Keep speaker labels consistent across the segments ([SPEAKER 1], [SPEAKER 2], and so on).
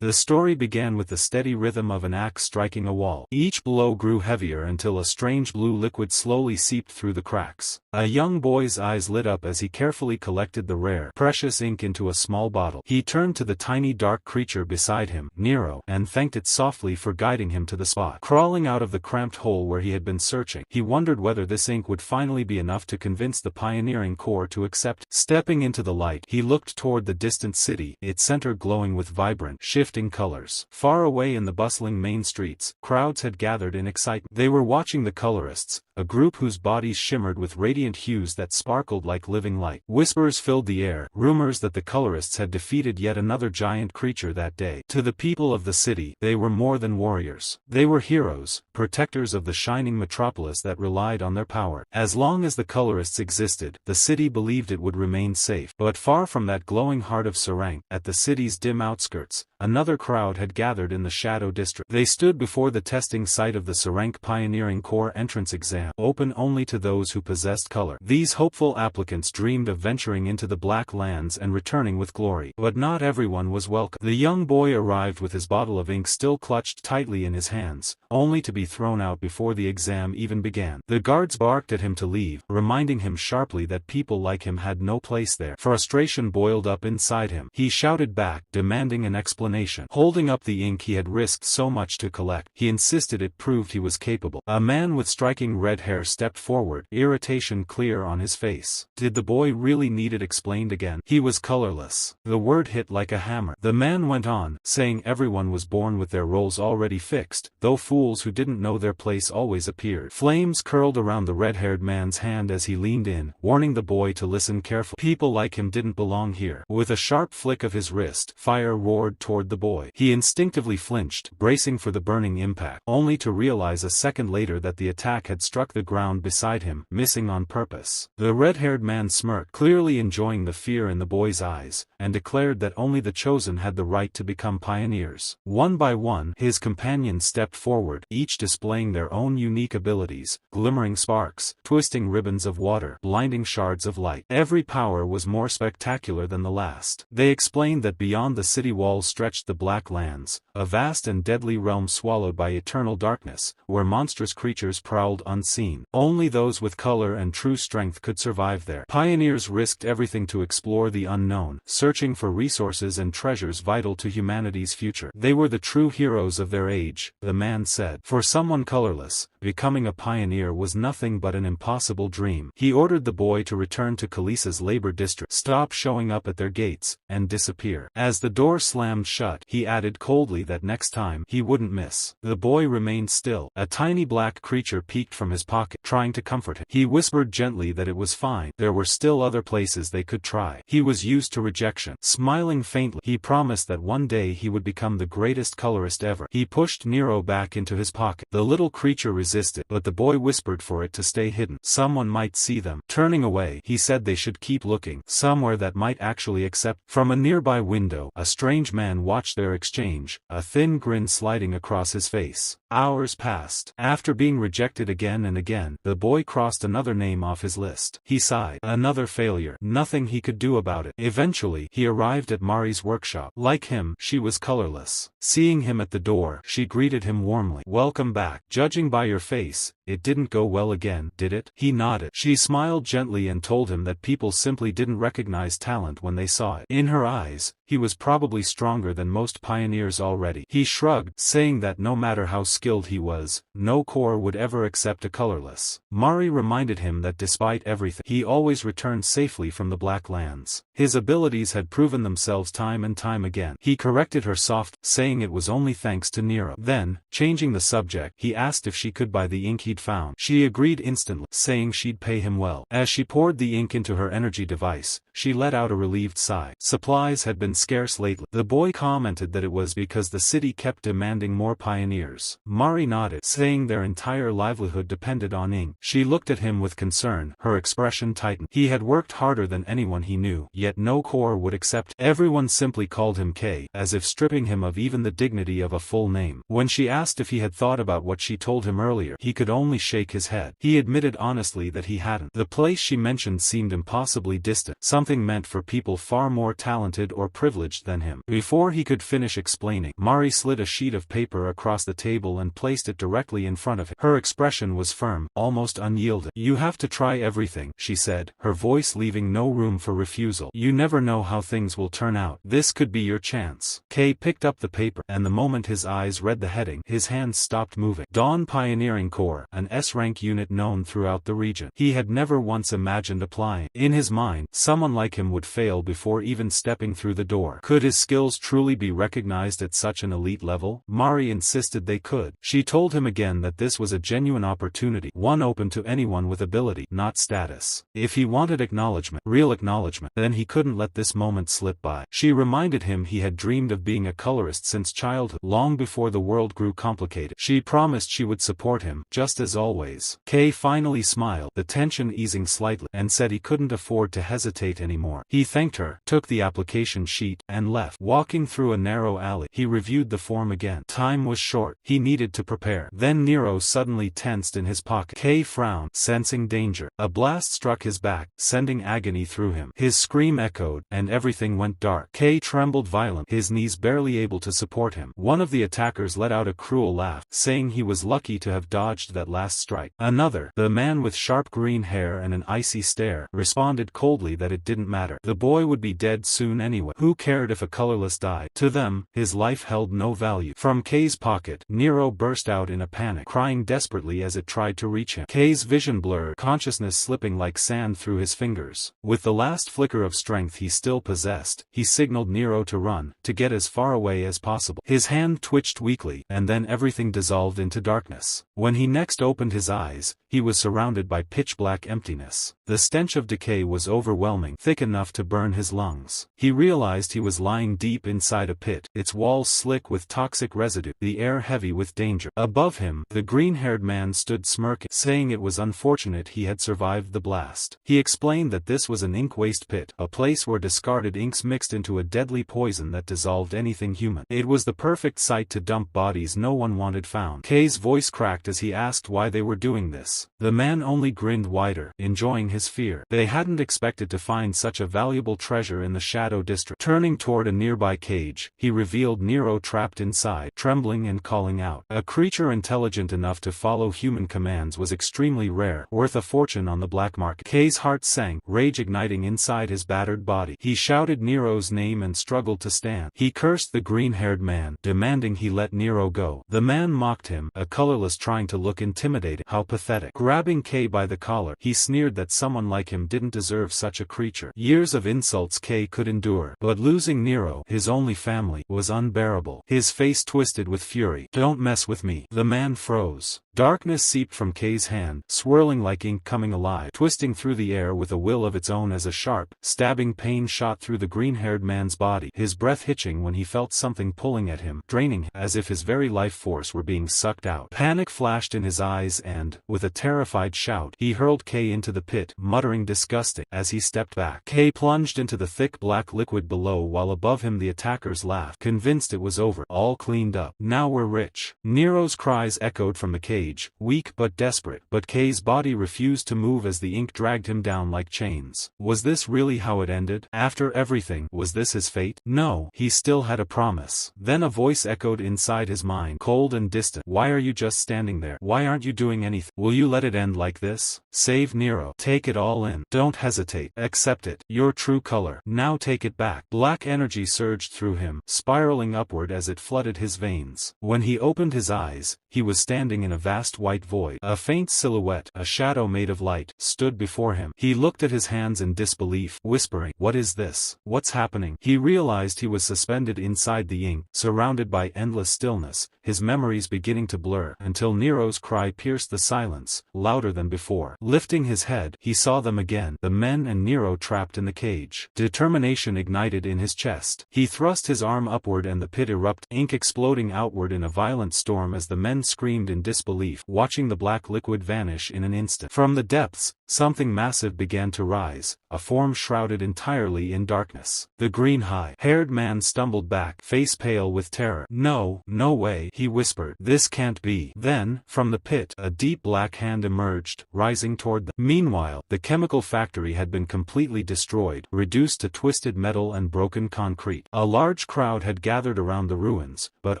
[SPEAKER 1] The story began with the steady rhythm of an axe striking a wall. Each blow grew heavier until a strange blue liquid slowly seeped through the cracks. A young boy's eyes lit up as he carefully collected the rare, precious ink into a small bottle. He turned to the tiny dark creature beside him, Nero, and thanked it softly for guiding him to the spot. Crawling out of the cramped hole where he had been searching, he wondered whether this ink would finally be enough to convince the pioneering corps to accept. Stepping into the light, he looked toward the distant city, its center glowing with vibrant, shifting colors. Far away in the bustling main streets, crowds had gathered in excitement. They were watching the colorists, a group whose bodies shimmered with radiant hues that sparkled like living light. Whispers filled the air, rumors that the colorists had defeated yet another giant creature that day. To the people of the city, they were more than warriors. They were heroes, protectors of the shining metropolis that relied on their power. As long as the colorists existed, the city believed it would remain safe. But far from that glowing heart of Sarang, at the city's dim outskirts, another crowd had gathered in the Shadow District. They stood before the testing site of the Sarang Pioneering Corps entrance exam, open only to those who possessed color. These hopeful applicants dreamed of venturing into the Black Lands and returning with glory. But not everyone was welcome. The young boy arrived with his bottle of ink still clutched tightly in his hands, only to be thrown out before the exam even began. The guards barked at him to leave, reminding him sharply that people like him had no place there. Frustration boiled up inside him. He shouted back, demanding an explanation. Holding up the ink he had risked so much to collect, he insisted it proved he was capable. A man with striking red hair stepped forward, irritation clear on his face. Did the boy really need it explained again? He was colorless. The word hit like a hammer. The man went on, saying everyone was born with their roles already fixed, though fools who didn't know their place always appeared. Flames curled around the red-haired man's hand as he leaned in, warning the boy to listen carefully. People like him didn't belong here. With a sharp flick of his wrist, fire roared toward the boy. He instinctively flinched, bracing for the burning impact, only to realize a second later that the attack had struck the ground beside him, missing on purpose. The red-haired man smirked, clearly enjoying the fear in the boy's eyes, and declared that only the chosen had the right to become pioneers. One by one, his companions stepped forward, each displaying their own unique abilities, glimmering sparks, twisting ribbons of water, blinding shards of light. Every power was more spectacular than the last. They explained that beyond the city walls stretched the Black Lands, a vast and deadly realm swallowed by eternal darkness, where monstrous creatures prowled unseen. Only those with color and true strength could survive there. Pioneers risked everything to explore the unknown, searching for resources and treasures vital to humanity's future. They were the true heroes of their age, the man said. For someone colorless, becoming a pioneer was nothing but an impossible dream. He ordered the boy to return to Kalisa's labor district, stop showing up at their gates, and disappear. As the door slammed shut, he added coldly that next time, he wouldn't miss. The boy remained still. A tiny black creature peeked from his pocket, trying to comfort him. He whispered gently that it was fine. There were still other places they could try. He was used to rejection. Smiling faintly, he promised that one day he would become the greatest colorist ever. He pushed Nero back into his pocket. The little creature resisted, but the boy whispered for it to stay hidden. Someone might see them. Turning away, he said they should keep looking, somewhere that might actually accept. From a nearby window, a strange man watched their exchange, a thin grin sliding across his face. Hours passed. After being rejected again and again, the boy crossed another name off his list. He sighed. Another failure. Nothing he could do about it. Eventually, he arrived at Mari's workshop. Like him, she was colorless. Seeing him at the door, she greeted him warmly. "Welcome back. Judging by your face, it didn't go well again, did it?" He nodded. She smiled gently and told him that people simply didn't recognize talent when they saw it. In her eyes, he was probably stronger than most pioneers already. He shrugged, saying that no matter how skilled he was, no corps would ever accept a colorless. Mari reminded him that despite everything, he always returned safely from the Black Lands. His abilities had proven themselves time and time again. He corrected her softly, saying it was only thanks to Nero. Then, changing the subject, he asked if she could buy the ink he'd found. She agreed instantly, saying she'd pay him well. As she poured the ink into her energy device, she let out a relieved sigh. Supplies had been scarce lately. The boy commented that it was because the city kept demanding more pioneers. Mari nodded, saying their entire livelihood depended on ink. She looked at him with concern, her expression tightened. He had worked harder than anyone he knew, yet no corps would accept. Everyone simply called him K, as if stripping him of even the dignity of a full name. When she asked if he had thought about what she told him earlier, he could only shake his head. He admitted honestly that he hadn't. The place she mentioned seemed impossibly distant, something something meant for people far more talented or privileged than him. Before he could finish explaining, Mari slid a sheet of paper across the table and placed it directly in front of him. Her expression was firm, almost unyielding. "You have to try everything," she said, her voice leaving no room for refusal. "You never know how things will turn out. This could be your chance." Kay picked up the paper, and the moment his eyes read the heading, his hands stopped moving. Dawn Pioneering Corps, an S-rank unit known throughout the region. He had never once imagined applying. In his mind, someone like him would fail before even stepping through the door. Could his skills truly be recognized at such an elite level? Mari insisted they could. She told him again that this was a genuine opportunity, one open to anyone with ability, not status. If he wanted acknowledgement, real acknowledgement, then he couldn't let this moment slip by. She reminded him he had dreamed of being a colorist since childhood, long before the world grew complicated. She promised she would support him, just as always. Kay finally smiled, the tension easing slightly, and said he couldn't afford to hesitate anymore. He thanked her, took the application sheet, and left. Walking through a narrow alley, he reviewed the form again. Time was short. He needed to prepare. Then Nero suddenly tensed in his pocket. Kay frowned, sensing danger. A blast struck his back, sending agony through him. His scream echoed, and everything went dark. Kay trembled violently, his knees barely able to support him. One of the attackers let out a cruel laugh, saying he was lucky to have dodged that last strike. Another, the man with sharp green hair and an icy stare, responded coldly that it didn't matter. The boy would be dead soon anyway. Who cared if a colorless died? To them, his life held no value. From Kay's pocket, Nero burst out in a panic, crying desperately as it tried to reach him. Kay's vision blurred, consciousness slipping like sand through his fingers. With the last flicker of strength he still possessed, he signaled Nero to run, to get as far away as possible. His hand twitched weakly, and then everything dissolved into darkness. When he next opened his eyes, he was surrounded by pitch-black emptiness. The stench of decay was overwhelming, thick enough to burn his lungs. He realized he was lying deep inside a pit, its walls slick with toxic residue, the air heavy with danger. Above him, the green-haired man stood smirking, saying it was unfortunate he had survived the blast. He explained that this was an ink waste pit, a place where discarded inks mixed into a deadly poison that dissolved anything human. It was the perfect site to dump bodies no one wanted found. Kay's voice cracked as he asked why they were doing this. The man only grinned wider, enjoying his fear. They hadn't expected to find such a valuable treasure in the Shadow District. Turning toward a nearby cage, he revealed Nero trapped inside, trembling and calling out. A creature intelligent enough to follow human commands was extremely rare, worth a fortune on the black market. Kay's heart sank, rage igniting inside his battered body. He shouted Nero's name and struggled to stand. He cursed the green-haired man, demanding he let Nero go. The man mocked him, a colorless trying to look intimidating. How pathetic. Grabbing Kay by the collar, he sneered that someone like him didn't deserve such a creature. Years of insults Kay could endure, but losing Nero, his only family, was unbearable. His face twisted with fury. "Don't mess with me." The man froze. Darkness seeped from Kay's hand, swirling like ink coming alive, twisting through the air with a will of its own as a sharp, stabbing pain shot through the green-haired man's body, his breath hitching when he felt something pulling at him, draining him, as if his very life force were being sucked out. Panic flashed in his eyes and, with a terrified shout, he hurled Kay into the pit, muttering disgusting. As he stepped back, Kay plunged into the thick black liquid below while above him the attackers laughed, convinced it was over, all cleaned up. Now we're rich. Nero's cries echoed from the cage, weak but desperate, but Kay's body refused to move as the ink dragged him down like chains. Was this really how it ended? After everything, was this his fate? No, he still had a promise. Then a voice echoed inside his mind, cold and distant. Why are you just standing there? Why aren't you doing anything? Will you let it end like this? Save Nero. Take it all in. Don't hesitate. Accept it. Your true color. Now take it back. Black energy surged through him, spiraling upward as it flooded his veins. When he opened his eyes, he was standing in a vast white void. A faint silhouette, a shadow made of light, stood before him. He looked at his hands in disbelief, whispering, "What is this? What's happening?" He realized he was suspended inside the ink, surrounded by endless stillness, his memories beginning to blur, until Nero's cry pierced the silence, louder than before. Lifting his head, he saw them again, the men and Nero trapped in the cage. Determination ignited in his chest. He thrust his arm upward and the pit erupted, ink exploding outward in a violent storm as the men screamed in disbelief, watching the black liquid vanish in an instant. From the depths, something massive began to rise, a form shrouded entirely in darkness. The green haired man stumbled back, face pale with terror. No way, he whispered. This can't be. Then, from the pit, a deep black hand emerged, rising toward them. Meanwhile, the chemical factory had been completely destroyed, reduced to twisted metal and broken concrete. A large crowd had gathered around the ruins, but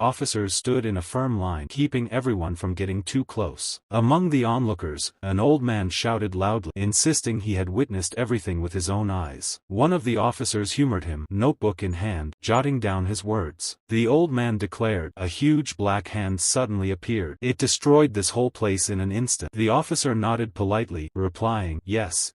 [SPEAKER 1] officers stood in a firm line, keeping everyone from getting too close. Among the onlookers, an old man shouted loudly, insisting he had witnessed everything with his own eyes. One of the officers humored him, notebook in hand, jotting down his words. The old man declared. A huge black hand suddenly appeared. It destroyed this whole place in an instant. The officer nodded politely, replying, yes,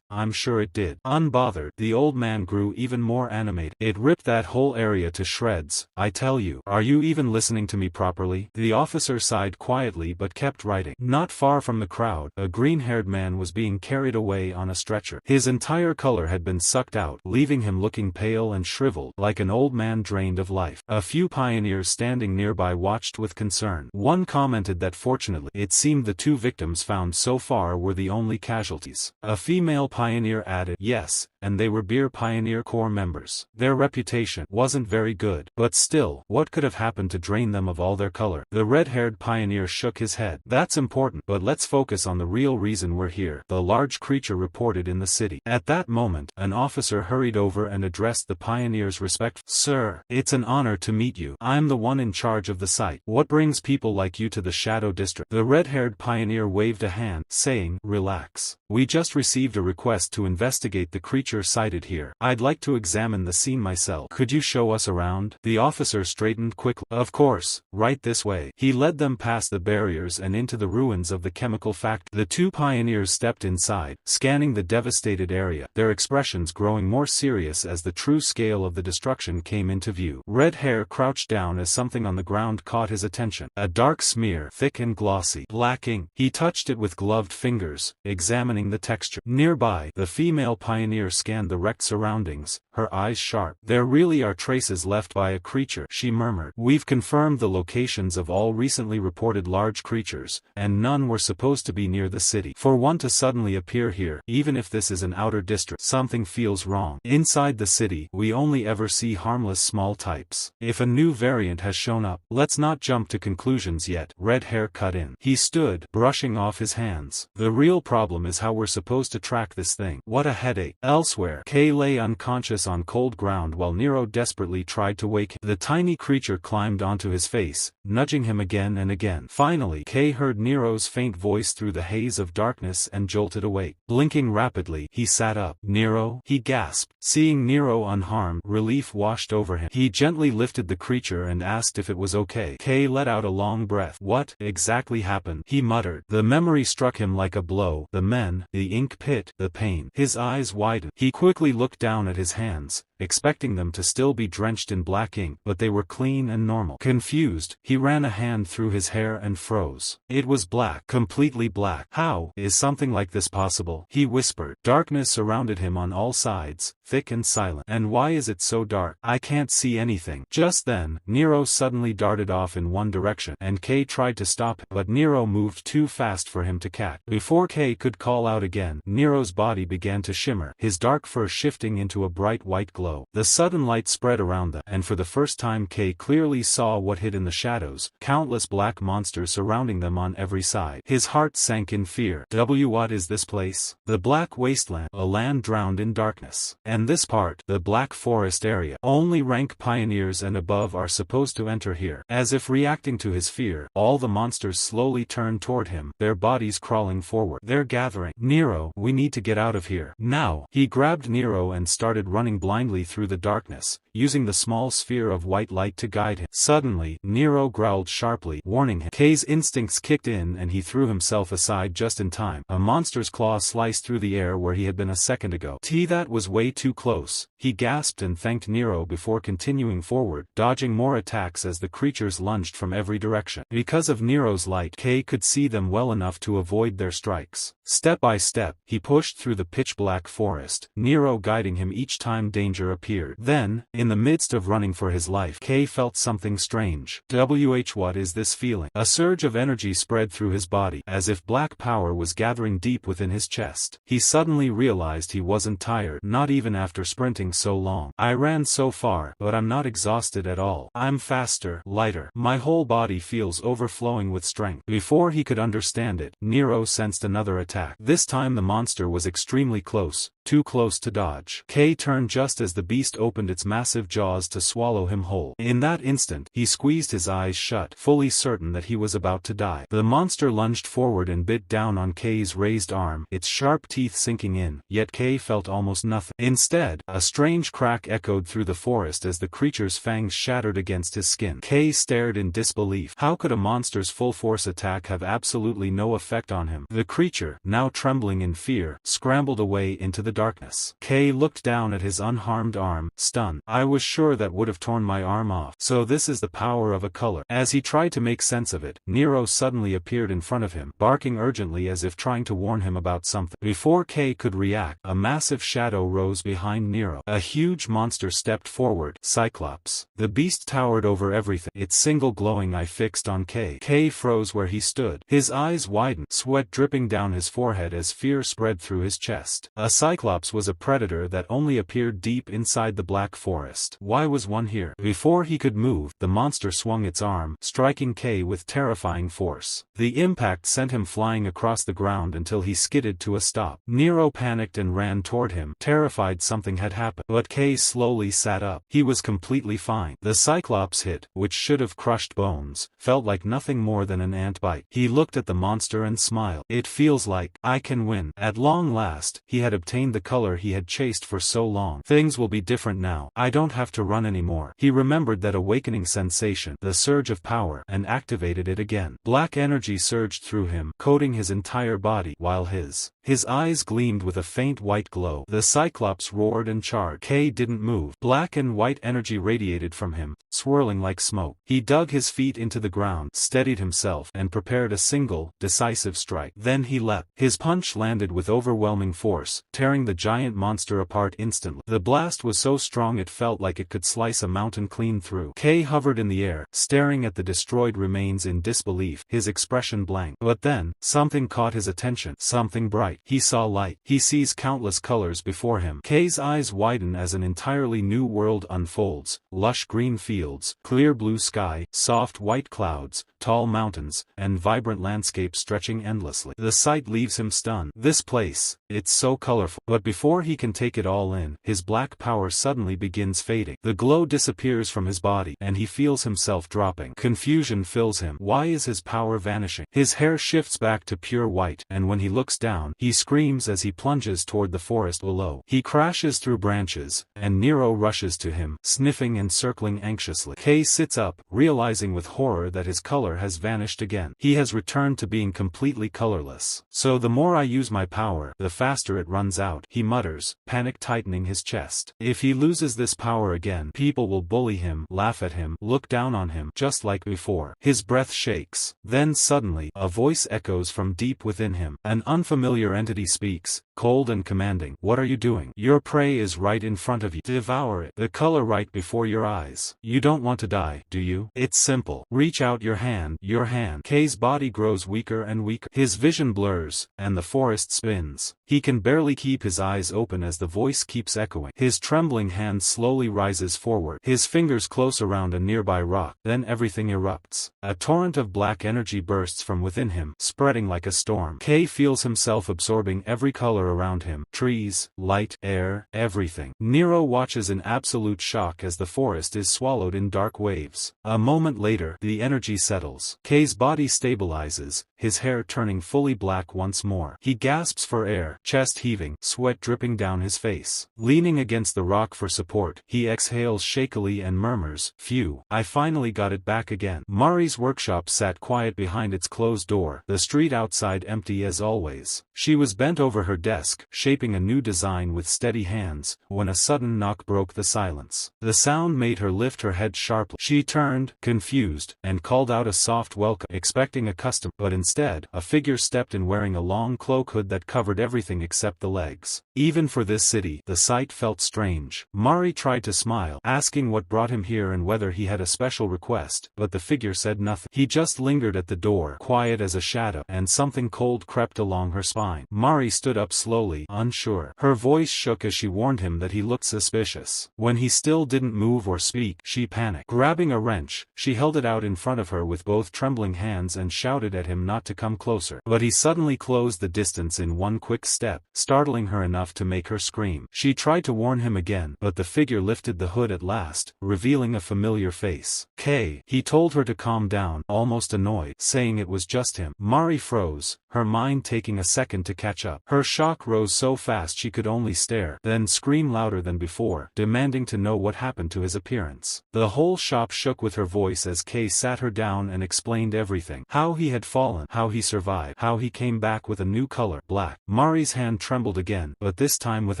[SPEAKER 1] I'm sure it did. Unbothered, the old man grew even more animated. It ripped that whole area to shreds, I tell you. Are you even listening to me properly? The officer sighed quietly but kept writing. Not far from the crowd, a green-haired man was being carried away on a stretcher. His entire color had been sucked out, leaving him looking pale and shriveled, like an old man drained of life. A few pioneers standing nearby watched with concern. One commented that fortunately, it seemed the 2 victims found so far were the only casualties. A female pioneer added, yes, and they were Beer Pioneer Corps members. Their reputation wasn't very good, but still, what could have happened to drain them of all their color? The red-haired pioneer shook his head. That's important, but let's focus on the real reason we're here. The large creature reported in the city. At that moment, an officer hurried over and addressed the pioneers respectfully. Sir, it's an honor to meet you. I'm the one in charge of the site. What brings people like you to the Shadow District? The red-haired pioneer waved a hand, saying, relax. We just received a request to investigate the creature sighted here. I'd like to examine the scene myself. Could you show us around? The officer straightened quickly. Of course, right this way. He led them past the barriers and into the ruins of the chemical factory. The 2 pioneers stepped inside, scanning the devastated area, their expressions growing more serious as the true scale of the destruction came into view. Red hair crouched down as something on the ground caught his attention. A dark smear, thick and glossy. Black ink. He touched it with gloved fingers, examining the texture. Nearby, the female pioneer scanned the wrecked surroundings, her eyes sharp. There really are traces left by a creature, she murmured. We've confirmed the locations of all recently reported large creatures, and none were supposed to be near the city. For one to suddenly appear here, even if this is an outer district, something feels wrong. Inside the city, we only ever see harmless small types. If a new variant has shown up, let's not jump to conclusions yet. Red hair cut in. He stood, brushing off his hands. The real problem is how we're supposed to track this thing. What a headache. Elsewhere, Kay lay unconscious on cold ground while Nero desperately tried to wake him. The tiny creature climbed onto his face, nudging him again and again. Finally, Kay heard Nero's faint voice through the haze of darkness and jolted awake. Blinking rapidly, he sat up. Nero? He gasped. Seeing Nero unharmed, relief washed over him. He gently lifted the creature and asked if it was okay. Kay let out a long breath. What exactly happened? He muttered. The memory struck him like a blow. The men, the ink pit, the pain. His eyes widened. He quickly looked down at his hands, expecting them to still be drenched in black ink, but they were clean and normal. Confused, he ran a hand through his hair and froze. It was black, completely black. How is something like this possible? He whispered. Darkness surrounded him on all sides, thick and silent. And why is it so dark? I can't see anything. Just then, Nero suddenly darted off in one direction, and Kay tried to stop him, but Nero moved too fast for him to catch. Before Kay could call out again, Nero's body began to shimmer, his dark fur shifting into a bright white glow. The sudden light spread around them, and for the first time Kay clearly saw what hid in the shadows, countless black monsters surrounding them on every side. His heart sank in fear. What is this place? The black wasteland, a land drowned in darkness. And this part, the black forest area. Only rank pioneers and above are supposed to enter here. As if reacting to his fear, all the monsters slowly turned toward him, their bodies crawling forward. They're gathering. Nero, we need to get out of here. Now. He grabbed Nero and started running blindly through the darkness, using the small sphere of white light to guide him. Suddenly, Nero growled sharply, warning him. Kay's instincts kicked in and he threw himself aside just in time. A monster's claw sliced through the air where he had been a second ago. That was way too close. He gasped and thanked Nero before continuing forward, dodging more attacks as the creatures lunged from every direction. Because of Nero's light, Kay could see them well enough to avoid their strikes. Step by step, he pushed through the pitch-black forest, Nero guiding him each time danger appeared. Then, in In the midst of running for his life, Kay felt something strange. What is this feeling? A surge of energy spread through his body, as if black power was gathering deep within his chest. He suddenly realized he wasn't tired, not even after sprinting so long. I ran so far, but I'm not exhausted at all. I'm faster, lighter. My whole body feels overflowing with strength. Before he could understand it, Nero sensed another attack. This time the monster was extremely close, too close to dodge. Kay turned just as the beast opened its massive jaws to swallow him whole. In that instant, he squeezed his eyes shut, fully certain that he was about to die. The monster lunged forward and bit down on Kay's raised arm, its sharp teeth sinking in, yet Kay felt almost nothing. Instead, a strange crack echoed through the forest as the creature's fangs shattered against his skin. Kay stared in disbelief. How could a monster's full-force attack have absolutely no effect on him? The creature, now trembling in fear, scrambled away into the darkness. Kay looked down at his unharmed arm, stunned. I was sure that would have torn my arm off. So this is the power of a color. As he tried to make sense of it, Nero suddenly appeared in front of him, barking urgently as if trying to warn him about something. Before Kay could react, a massive shadow rose behind Nero. A huge monster stepped forward, Cyclops. The beast towered over everything, its single glowing eye fixed on Kay. Kay froze where he stood. His eyes widened, sweat dripping down his forehead as fear spread through his chest. A Cyclops was a predator that only appeared deep inside the black forest. Why was one here? Before he could move, the monster swung its arm, striking Kay with terrifying force. The impact sent him flying across the ground until he skidded to a stop. Nero panicked and ran toward him, terrified something had happened. But Kay slowly sat up. He was completely fine. The Cyclops hit, which should have crushed bones, felt like nothing more than an ant bite. He looked at the monster and smiled. It feels like I can win. At long last, he had obtained the color he had chased for so long. Things will be different now. I don't have to run anymore. He remembered that awakening sensation, the surge of power, and activated it again. Black energy surged through him, coating his entire body, while his eyes gleamed with a faint white glow. The Cyclops roared and charged. Kay didn't move. Black and white energy radiated from him, swirling like smoke. He dug his feet into the ground, steadied himself, and prepared a single, decisive strike. Then he leapt. His punch landed with overwhelming force, tearing the giant monster apart instantly. The blast was so strong it felt like it could slice a mountain clean through. Kay hovered in the air, staring at the destroyed remains in disbelief, his expression blank. But then, something caught his attention, something bright. He saw light. He sees countless colors before him. Kay's eyes widen as an entirely new world unfolds, lush green fields, clear blue sky, soft white clouds, tall mountains, and vibrant landscapes stretching endlessly. The sight leaves him stunned. This place, it's so colorful. But before he can take it all in, his black power suddenly begins fading. The glow disappears from his body, and he feels himself dropping. Confusion fills him. Why is his power vanishing? His hair shifts back to pure white, and when he looks down, he screams as he plunges toward the forest below. He crashes through branches, and Nero rushes to him, sniffing and circling anxiously. Kay sits up, realizing with horror that his color has vanished again. He has returned to being completely colorless. So the more I use my power, the faster it runs out, he mutters, panic tightening his chest. If he loses this power again, people will bully him, laugh at him, look down on him, just like before. His breath shakes. Then suddenly, a voice echoes from deep within him. An unfamiliar entity speaks, cold and commanding. What are you doing? Your prey is right in front of you. Devour it. The color right before your eyes. You don't want to die, do you? It's simple. Reach out your hand. Your hand. Kay's body grows weaker and weaker. His vision blurs, and the forest spins. He can barely keep his eyes open as the voice keeps echoing. His trembling hand slowly rises forward. His fingers close around a nearby rock. Then everything erupts. A torrent of black energy bursts from within him, spreading like a storm. Kay feels himself absorbing every color around him. Trees, light, air, everything. Nero watches in absolute shock as the forest is swallowed in dark waves. A moment later, the energy settles. Kay's body stabilizes, his hair turning fully black once more. He gasps for air, chest heaving, sweat dripping down his face. Leaning against the rock for support, he exhales shakily and murmurs, "Phew, I finally got it back again." Mari's workshop sat quiet behind its closed door, the street outside empty as always. She was bent over her desk, shaping a new design with steady hands, when a sudden knock broke the silence. The sound made her lift her head sharply. She turned, confused, and called out a soft welcome, expecting a customer, but instead Instead, a figure stepped in wearing a long cloak hood that covered everything except the legs. Even for this city, the sight felt strange. Mari tried to smile, asking what brought him here and whether he had a special request, but the figure said nothing. He just lingered at the door, quiet as a shadow, and something cold crept along her spine. Mari stood up slowly, unsure. Her voice shook as she warned him that he looked suspicious. When he still didn't move or speak, she panicked. Grabbing a wrench, she held it out in front of her with both trembling hands and shouted at him not to come closer. But he suddenly closed the distance in one quick step, startling her enough to make her scream. She tried to warn him again, but the figure lifted the hood at last, revealing a familiar face. Kay. He told her to calm down, almost annoyed, saying it was just him. Mari froze, her mind taking a second to catch up. Her shock rose so fast she could only stare, then scream louder than before, demanding to know what happened to his appearance. The whole shop shook with her voice as Kay sat her down and explained everything. How he had fallen, how he survived, how he came back with a new color, black. Mari's hand trembled again, but this time with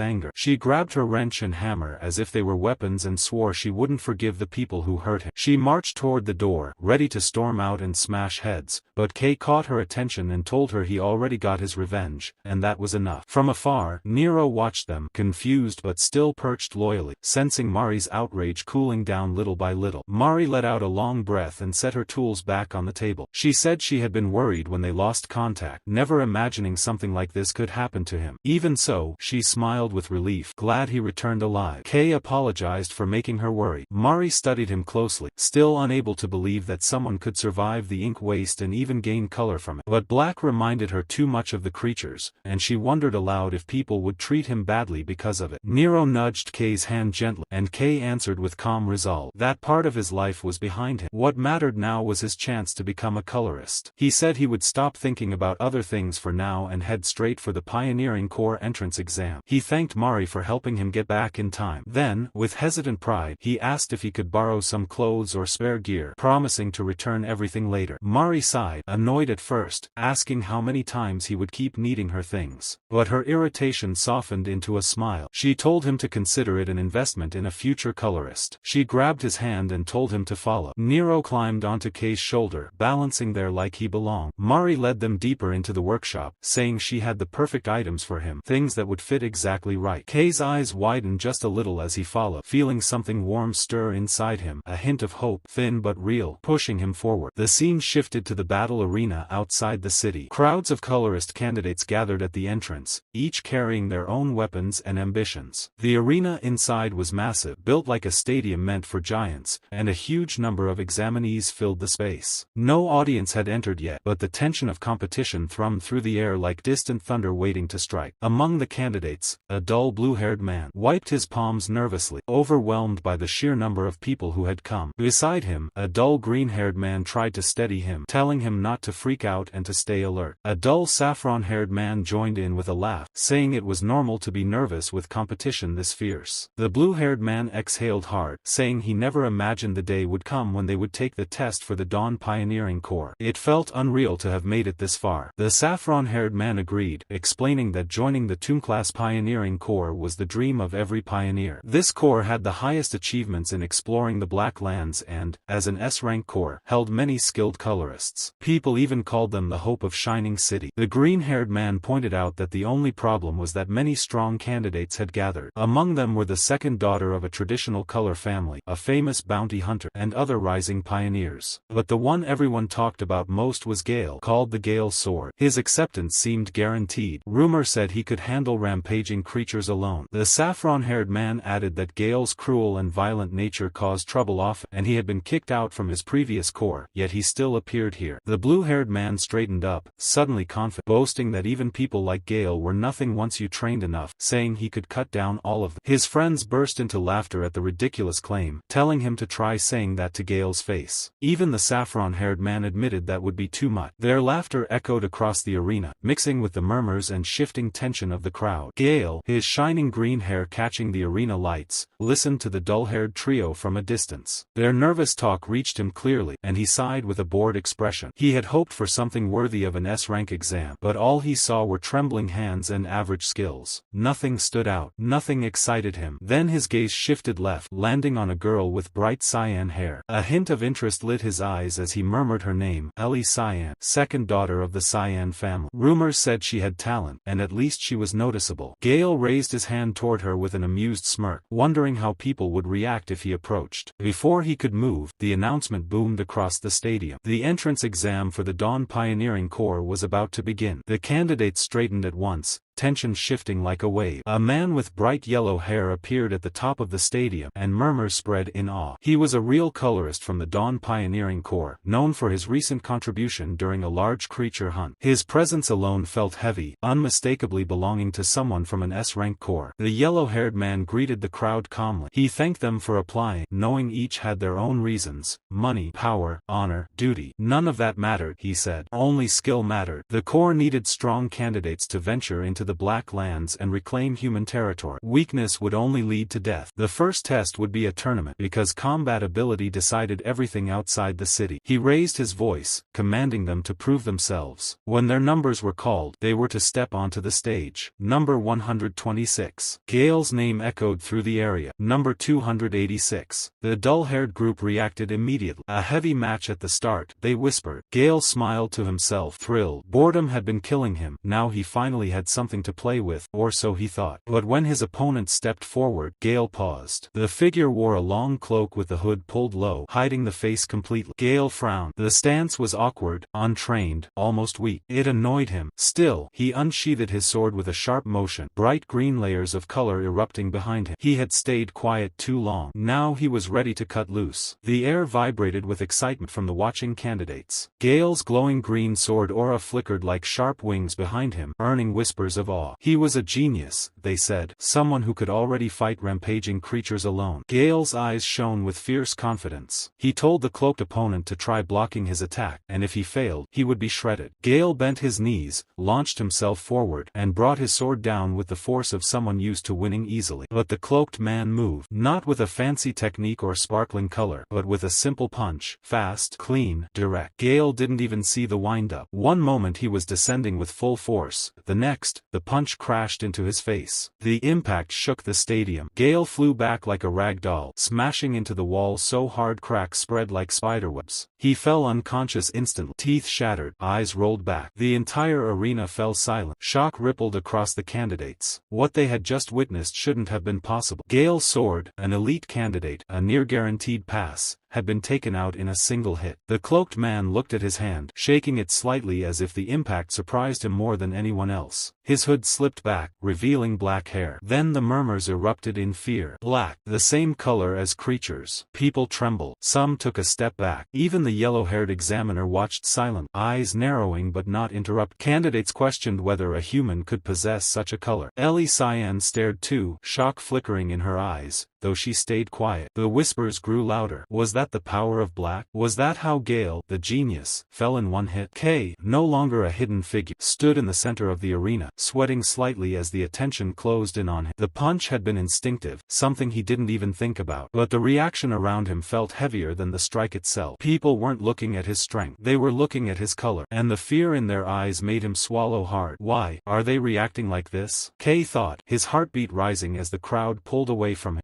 [SPEAKER 1] anger. She grabbed her wrench and hammer as if they were weapons and swore she wouldn't forgive the people who hurt him. She marched toward the door, ready to storm out and smash heads, but Kay caught her attention and told her he already got his revenge, and that was enough. From afar, Nero watched them, confused but still perched loyally, sensing Mari's outrage cooling down little by little. Mari let out a long breath and set her tools back on the table. She said she had been worried when they lost contact, never imagining something like this could happen to him. Even so, she smiled with relief, glad he returned alive. Kay apologized for making her worry. Mari studied him closely, still unable to believe that someone could survive the ink waste and even gain color from it. But black reminded her too much of the creatures, and she wondered aloud if people would treat him badly because of it. Nero nudged Kay's hand gently, and Kay answered with calm resolve. That part of his life was behind him. What mattered now was his chance to become a colorist. He said he would stop thinking about other things for now and head straight for the Pioneering Corps entrance exam. He thanked Mari for helping him get back in time. Then, with hesitant pride, he asked if he could borrow some clothes or spare gear, promising to return everything later. Mari sighed, annoyed at first, asking how many times he would keep needing her things. But her irritation softened into a smile. She told him to consider it an investment in a future colorist. She grabbed his hand and told him to follow. Nero climbed onto Kay's shoulder, balancing there like he belonged. Mari led them deeper into the workshop, saying she had the perfect items for him, things that would fit exactly right. Kay's eyes widened just a little as he followed, feeling something warm stir inside him, a hint of hope, thin but real, pushing him forward. The scene shifted to the battle arena outside the city. Crowds of colorist candidates gathered at the entrance, each carrying their own weapons and ambitions. The arena inside was massive, built like a stadium meant for giants, and a huge number of examinees filled the space. No audience had entered yet, but the tension of competition thrummed through the air like distant thunder waiting to strike. Among the candidates, a dull blue-haired man wiped his palms nervously, overwhelmed by the sheer number of people who had come. Beside him, a dull green-haired man tried to steady him, telling him not to freak out and to stay alert. A dull saffron-haired man joined in with a laugh, saying it was normal to be nervous with competition this fierce. The blue-haired man exhaled hard, saying he never imagined the day would come when they would take the test for the Dawn Pioneering Corps. It felt unreal to have made it this far. The saffron-haired man agreed, explaining that joining the Toon-class Pioneering Corps was the dream of every pioneer. This corps had the highest achievements in exploring the Black Lands and, as an S-rank corps, held many skilled colorists. People even called them the hope of Shining City. The green-haired man pointed out that the only problem was that many strong candidates had gathered. Among them were the second daughter of a traditional color family, a famous bounty hunter, and other rising pioneers. But the one everyone talked about most was Gale, called the Gale Sword. His acceptance seemed guaranteed. Rumor said he could handle rampaging creatures alone. The saffron-haired man added that Gale's cruel and violent nature caused trouble often, and he had been kicked out from his previous corps, yet he still appeared here. The blue-haired man straightened up, suddenly confident, boasting that even people like Gale were nothing once you trained enough, saying he could cut down all of them. His friends burst into laughter at the ridiculous claim, telling him to try saying that to Gale's face. Even the saffron-haired man admitted that would be too much. Their laughter echoed across the arena, mixing with the murmurs and shifting tension of the crowd. Gale, his shining green hair catching the arena lights, listened to the dull-haired trio from a distance. Their nervous talk reached him clearly, and he sighed with a bored expression. He had hoped for something worthy of an S-rank exam, but all he saw were trembling hands and average skills. Nothing stood out, nothing excited him. Then his gaze shifted left, landing on a girl with bright cyan hair. A hint of interest lit his eyes as he murmured her name, Ellie Cyan. second daughter of the Cyan family. Rumors said she had talent, and at least she was noticeable. Gale raised his hand toward her with an amused smirk, wondering how people would react if he approached. Before he could move, the announcement boomed across the stadium. The entrance exam for the Dawn Pioneering Corps was about to begin. The candidates straightened at once, tension shifting like a wave. A man with bright yellow hair appeared at the top of the stadium, and murmurs spread in awe. He was a real colorist from the Dawn Pioneering Corps, known for his recent contribution during a large creature hunt. His presence alone felt heavy, unmistakably belonging to someone from an S-rank corps. The yellow-haired man greeted the crowd calmly. He thanked them for applying, knowing each had their own reasons: money, power, honor, duty. None of that mattered, he said. Only skill mattered. The corps needed strong candidates to venture into the Black Lands and reclaim human territory. Weakness would only lead to death. The first test would be a tournament, because combat ability decided everything outside the city. He raised his voice, commanding them to prove themselves. When their numbers were called, they were to step onto the stage. Number 126. Gale's name echoed through the area. Number 286. The dull-haired group reacted immediately. A heavy match at the start, they whispered. Gale smiled to himself, thrilled. Boredom had been killing him. Now he finally had something to play with, or so he thought. But when his opponent stepped forward, Gale paused. The figure wore a long cloak with the hood pulled low, hiding the face completely. Gale frowned. The stance was awkward, untrained, almost weak. It annoyed him. Still, he unsheathed his sword with a sharp motion, bright green layers of color erupting behind him. He had stayed quiet too long. Now he was ready to cut loose. The air vibrated with excitement from the watching candidates. Gale's glowing green sword aura flickered like sharp wings behind him, earning whispers of awe. He was a genius, they said, someone who could already fight rampaging creatures alone. Gale's eyes shone with fierce confidence. He told the cloaked opponent to try blocking his attack, and if he failed, he would be shredded. Gale bent his knees, launched himself forward, and brought his sword down with the force of someone used to winning easily. But the cloaked man moved, not with a fancy technique or sparkling color, but with a simple punch, fast, clean, direct. Gale didn't even see the wind-up. One moment he was descending with full force, the next, the punch crashed into his face. The impact shook the stadium. Gale flew back like a rag doll, smashing into the wall so hard cracks spread like spiderwebs. He fell unconscious instantly, teeth shattered, eyes rolled back. The entire arena fell silent. Shock rippled across the candidates. What they had just witnessed shouldn't have been possible. Gale's sword, an elite candidate, a near-guaranteed pass, had been taken out in a single hit. The cloaked man looked at his hand, shaking it slightly as if the impact surprised him more than anyone else. His hood slipped back, revealing black hair. Then the murmurs erupted in fear. Black, the same color as creatures. People trembled. Some took a step back. Even the yellow-haired examiner watched silent, eyes narrowing but not interrupt. Candidates questioned whether a human could possess such a color. Ellie Cyan stared too, shock flickering in her eyes, though she stayed quiet. The whispers grew louder. Was that the power of black? Was that how Gale, the genius, fell in one hit? Kay, no longer a hidden figure, stood in the center of the arena, sweating slightly as the attention closed in on him. The punch had been instinctive, something he didn't even think about. But the reaction around him felt heavier than the strike itself. People weren't looking at his strength. They were looking at his color. And the fear in their eyes made him swallow hard. Why are they reacting like this? Kay thought, his heartbeat rising as the crowd pulled away from him.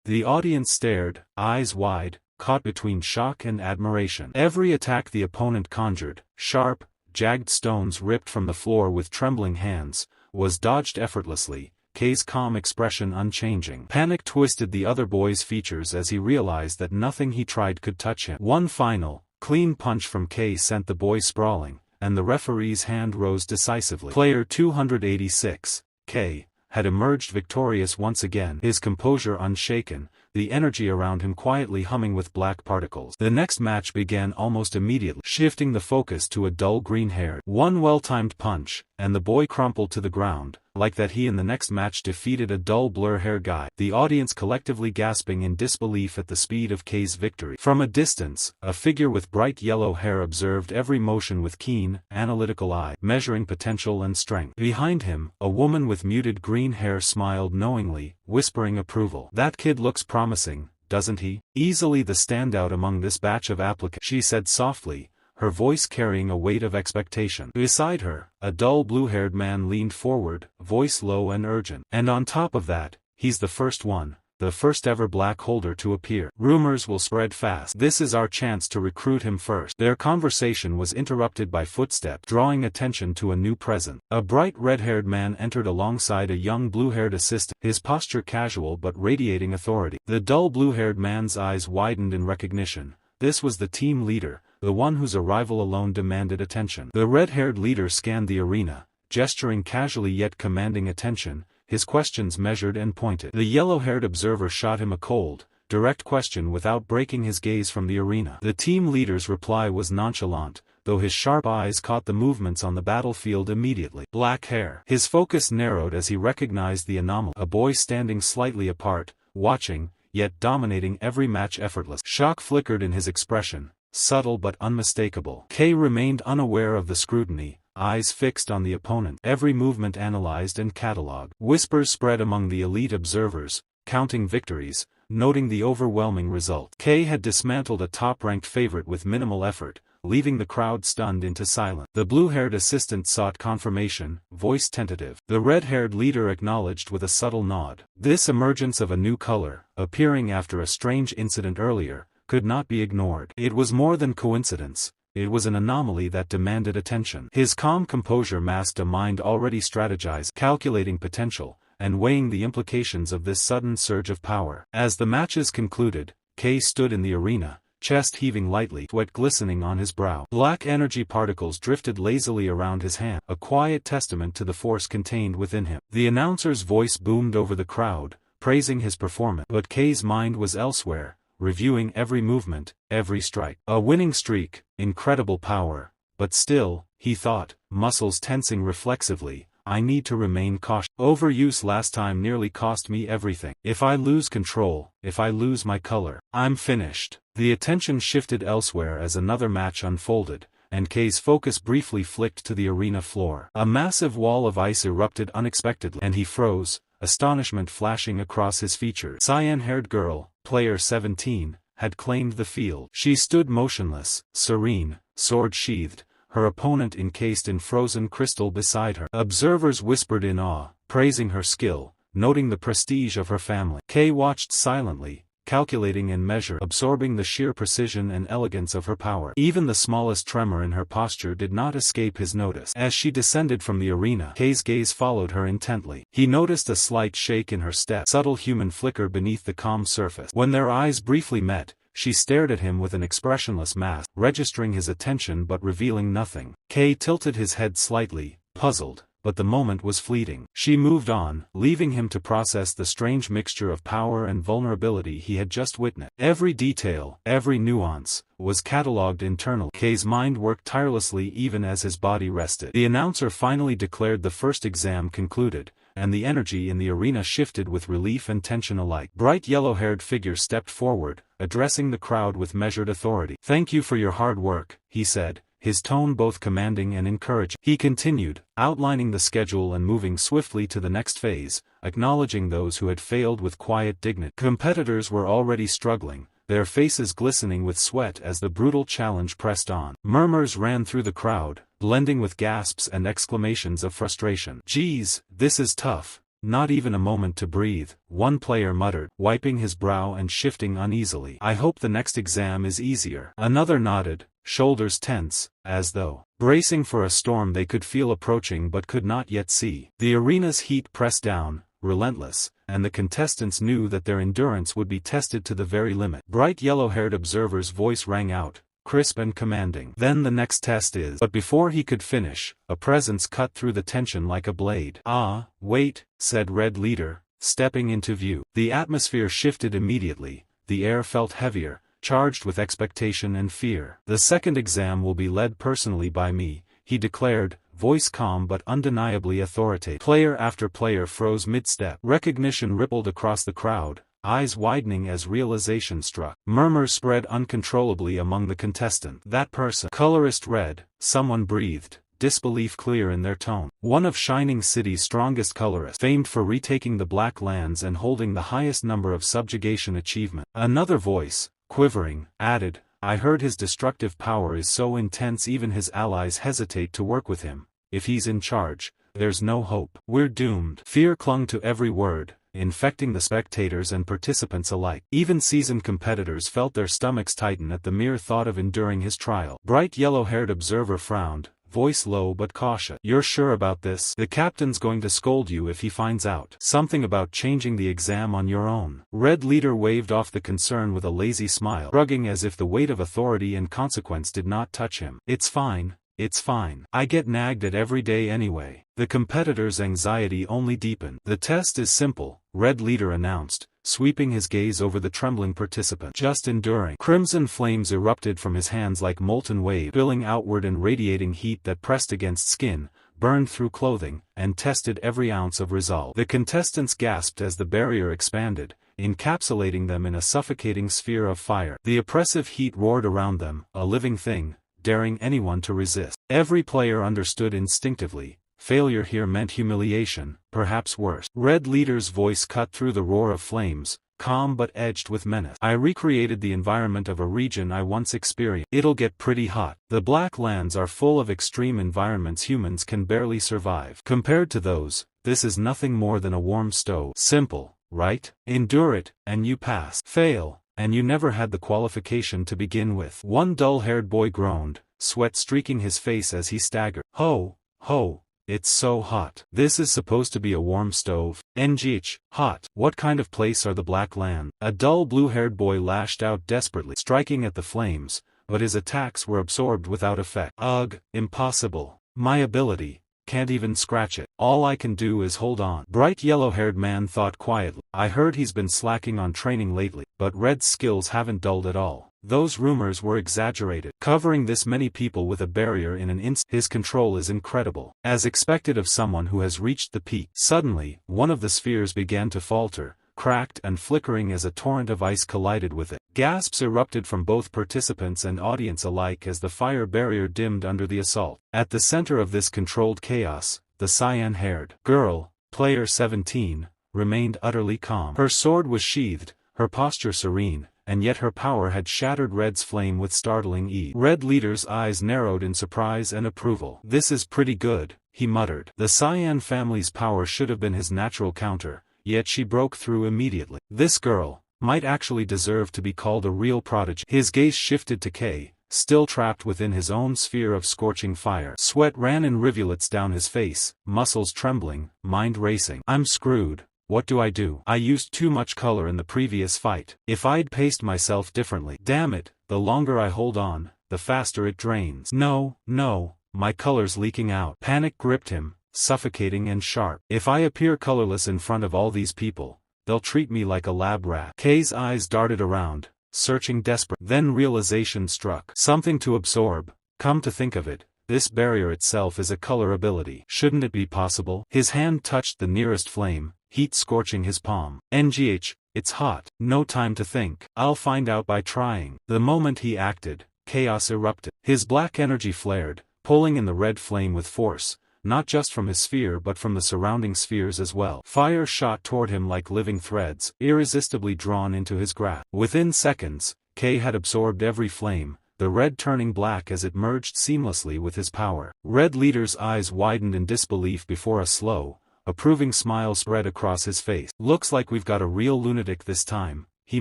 [SPEAKER 1] The audience stared, eyes wide, caught between shock and admiration. Every attack the opponent conjured, sharp, jagged stones ripped from the floor with trembling hands, was dodged effortlessly, Kay's calm expression unchanging. Panic twisted the other boy's features as he realized that nothing he tried could touch him. One final, clean punch from Kay sent the boy sprawling, and the referee's hand rose decisively. Player 286, Kay, had emerged victorious once again, his composure unshaken, the energy around him quietly humming with black particles. The next match began almost immediately, shifting the focus to a dull green hair. One well-timed punch, and the boy crumpled to the ground, like that he in the next match defeated a dull blur-hair guy, the audience collectively gasping in disbelief at the speed of Kay's victory. From a distance, a figure with bright yellow hair observed every motion with keen, analytical eye, measuring potential and strength. Behind him, a woman with muted green hair smiled knowingly, whispering approval. "That kid looks promising, doesn't he? Easily the standout among this batch of applicants," she said softly, her voice carrying a weight of expectation. Beside her, a dull blue-haired man leaned forward, voice low and urgent. "And on top of that, he's the first one, the first ever black holder to appear. Rumors will spread fast. This is our chance to recruit him first. Their conversation was interrupted by footsteps, drawing attention to a new presence. A bright red-haired man entered alongside a young blue-haired assistant, his posture casual but radiating authority. The dull blue-haired man's eyes widened in recognition. This was the team leader, the one whose arrival alone demanded attention. The red-haired leader scanned the arena, gesturing casually yet commanding attention, his questions measured and pointed. The yellow-haired observer shot him a cold, direct question without breaking his gaze from the arena. The team leader's reply was nonchalant, though his sharp eyes caught the movements on the battlefield immediately. Black hair. His focus narrowed as he recognized the anomaly. A boy standing slightly apart, watching, yet dominating every match effortless. Shock flickered in his expression, subtle but unmistakable. Kay remained unaware of the scrutiny, eyes fixed on the opponent, every movement analyzed and catalogued. Whispers spread among the elite observers, counting victories, noting the overwhelming result. Kay had dismantled a top-ranked favorite with minimal effort, leaving the crowd stunned into silence. The blue-haired assistant sought confirmation, voice tentative. The red-haired leader acknowledged with a subtle nod. This emergence of a new color, appearing after a strange incident earlier, could not be ignored. It was more than coincidence. It was an anomaly that demanded attention. His calm composure masked a mind already strategizing, calculating potential, and weighing the implications of this sudden surge of power. As the matches concluded, Kay stood in the arena, chest heaving lightly, sweat glistening on his brow. Black energy particles drifted lazily around his hand, a quiet testament to the force contained within him. The announcer's voice boomed over the crowd, praising his performance, but Kay's mind was elsewhere, reviewing every movement, every strike. A winning streak, incredible power, but still, he thought, muscles tensing reflexively, I need to remain cautious. Overuse last time nearly cost me everything. If I lose control, if I lose my color, I'm finished. The attention shifted elsewhere as another match unfolded, and Kay's focus briefly flicked to the arena floor. A massive wall of ice erupted unexpectedly, and he froze, astonishment flashing across his features. Cyan-haired girl, player 17, had claimed the field. She stood motionless, serene, sword sheathed, her opponent encased in frozen crystal beside her. Observers whispered in awe, praising her skill, noting the prestige of her family. Kay watched silently, calculating and measuring, absorbing the sheer precision and elegance of her power. Even the smallest tremor in her posture did not escape his notice. As she descended from the arena, Kay's gaze followed her intently. He noticed a slight shake in her step, subtle human flicker beneath the calm surface. When their eyes briefly met, she stared at him with an expressionless mask, registering his attention but revealing nothing. Kay tilted his head slightly, puzzled, but the moment was fleeting. She moved on, leaving him to process the strange mixture of power and vulnerability he had just witnessed. Every detail, every nuance, was catalogued internally. Kay's mind worked tirelessly even as his body rested. The announcer finally declared the first exam concluded, and the energy in the arena shifted with relief and tension alike. Bright yellow-haired figure stepped forward, addressing the crowd with measured authority. "Thank you for your hard work," he said, his tone both commanding and encouraging. He continued, outlining the schedule and moving swiftly to the next phase, acknowledging those who had failed with quiet dignity. Competitors were already struggling, their faces glistening with sweat as the brutal challenge pressed on. Murmurs ran through the crowd, blending with gasps and exclamations of frustration. "Geez, this is tough. Not even a moment to breathe," one player muttered, wiping his brow and shifting uneasily. "I hope the next exam is easier." Another nodded, shoulders tense, as though bracing for a storm they could feel approaching but could not yet see. The arena's heat pressed down, relentless, and the contestants knew that their endurance would be tested to the very limit. Bright yellow-haired observer's voice rang out, crisp and commanding. "Then the next test is—" But before he could finish, a presence cut through the tension like a blade. "Ah, wait," said Red Leader, stepping into view. The atmosphere shifted immediately, the air felt heavier, charged with expectation and fear. "The second exam will be led personally by me," he declared, voice calm but undeniably authoritative. Player after player froze mid-step. Recognition rippled across the crowd, eyes widening as realization struck. Murmurs spread uncontrollably among the contestants. "That person." Colorist read, someone breathed, disbelief clear in their tone. "One of Shining City's strongest colorists, famed for retaking the Black Lands and holding the highest number of subjugation achievements." Another voice, quivering, added, "I heard his destructive power is so intense even his allies hesitate to work with him. If he's in charge, there's no hope. We're doomed." Fear clung to every word, infecting the spectators and participants alike. Even seasoned competitors felt their stomachs tighten at the mere thought of enduring his trial. Bright yellow-haired observer frowned, voice low but cautious. "You're sure about this? The captain's going to scold you if he finds out something about changing the exam on your own." Red leader waved off the concern with a lazy smile, shrugging as if the weight of authority and consequence did not touch him. "It's fine. It's fine. I get nagged at every day anyway." The competitor's anxiety only deepened. "The test is simple," Red leader announced, sweeping his gaze over the trembling participant. "Just enduring." Crimson flames erupted from his hands like molten waves, spilling outward and radiating heat that pressed against skin, burned through clothing, and tested every ounce of resolve. The contestants gasped as the barrier expanded, encapsulating them in a suffocating sphere of fire. The oppressive heat roared around them, a living thing, daring anyone to resist. Every player understood instinctively. Failure here meant humiliation, perhaps worse. Red leader's voice cut through the roar of flames, calm but edged with menace. "I recreated the environment of a region I once experienced. It'll get pretty hot. The Black Lands are full of extreme environments humans can barely survive. Compared to those, this is nothing more than a warm stove. Simple, right? Endure it, and you pass. Fail, and you never had the qualification to begin with." One dull-haired boy groaned, sweat streaking his face as he staggered. "Ho, ho. It's so hot. This is supposed to be a warm stove. NGH, hot. What kind of place are the Black Land?" A dull blue-haired boy lashed out desperately, striking at the flames, but his attacks were absorbed without effect. "Ugh, impossible. My ability can't even scratch it. All I can do is hold on." Bright yellow-haired man thought quietly. "I heard he's been slacking on training lately, but Red's skills haven't dulled at all. Those rumors were exaggerated. Covering this many people with a barrier in an instant, his control is incredible. As expected of someone who has reached the peak." Suddenly, one of the spheres began to falter, cracked and flickering as a torrent of ice collided with it. Gasps erupted from both participants and audience alike as the fire barrier dimmed under the assault. At the center of this controlled chaos, the cyan-haired girl, player 17, remained utterly calm. Her sword was sheathed, her posture serene, and yet her power had shattered Red's flame with startling ease. Red leader's eyes narrowed in surprise and approval. "This is pretty good," he muttered. The Cyan family's power should have been his natural counter, yet she broke through immediately. This girl might actually deserve to be called a real prodigy. His gaze shifted to Kay, still trapped within his own sphere of scorching fire. Sweat ran in rivulets down his face, muscles trembling, mind racing. "I'm screwed. What do I do? I used too much color in the previous fight. If I'd paced myself differently. Damn it, the longer I hold on, the faster it drains. No, no, my color's leaking out." Panic gripped him, suffocating and sharp. "If I appear colorless in front of all these people, they'll treat me like a lab rat." Kay's eyes darted around, searching desperate. Then realization struck. Something to absorb. Come to think of it, this barrier itself is a color ability. Shouldn't it be possible? His hand touched the nearest flame, heat scorching his palm. "NGH, it's hot. No time to think. I'll find out by trying." The moment he acted, chaos erupted. His black energy flared, pulling in the red flame with force, not just from his sphere but from the surrounding spheres as well. Fire shot toward him like living threads, irresistibly drawn into his grasp. Within seconds, Kay had absorbed every flame, the red turning black as it merged seamlessly with his power. Red leader's eyes widened in disbelief before a slow, approving smile spread across his face. "Looks like we've got a real lunatic this time," he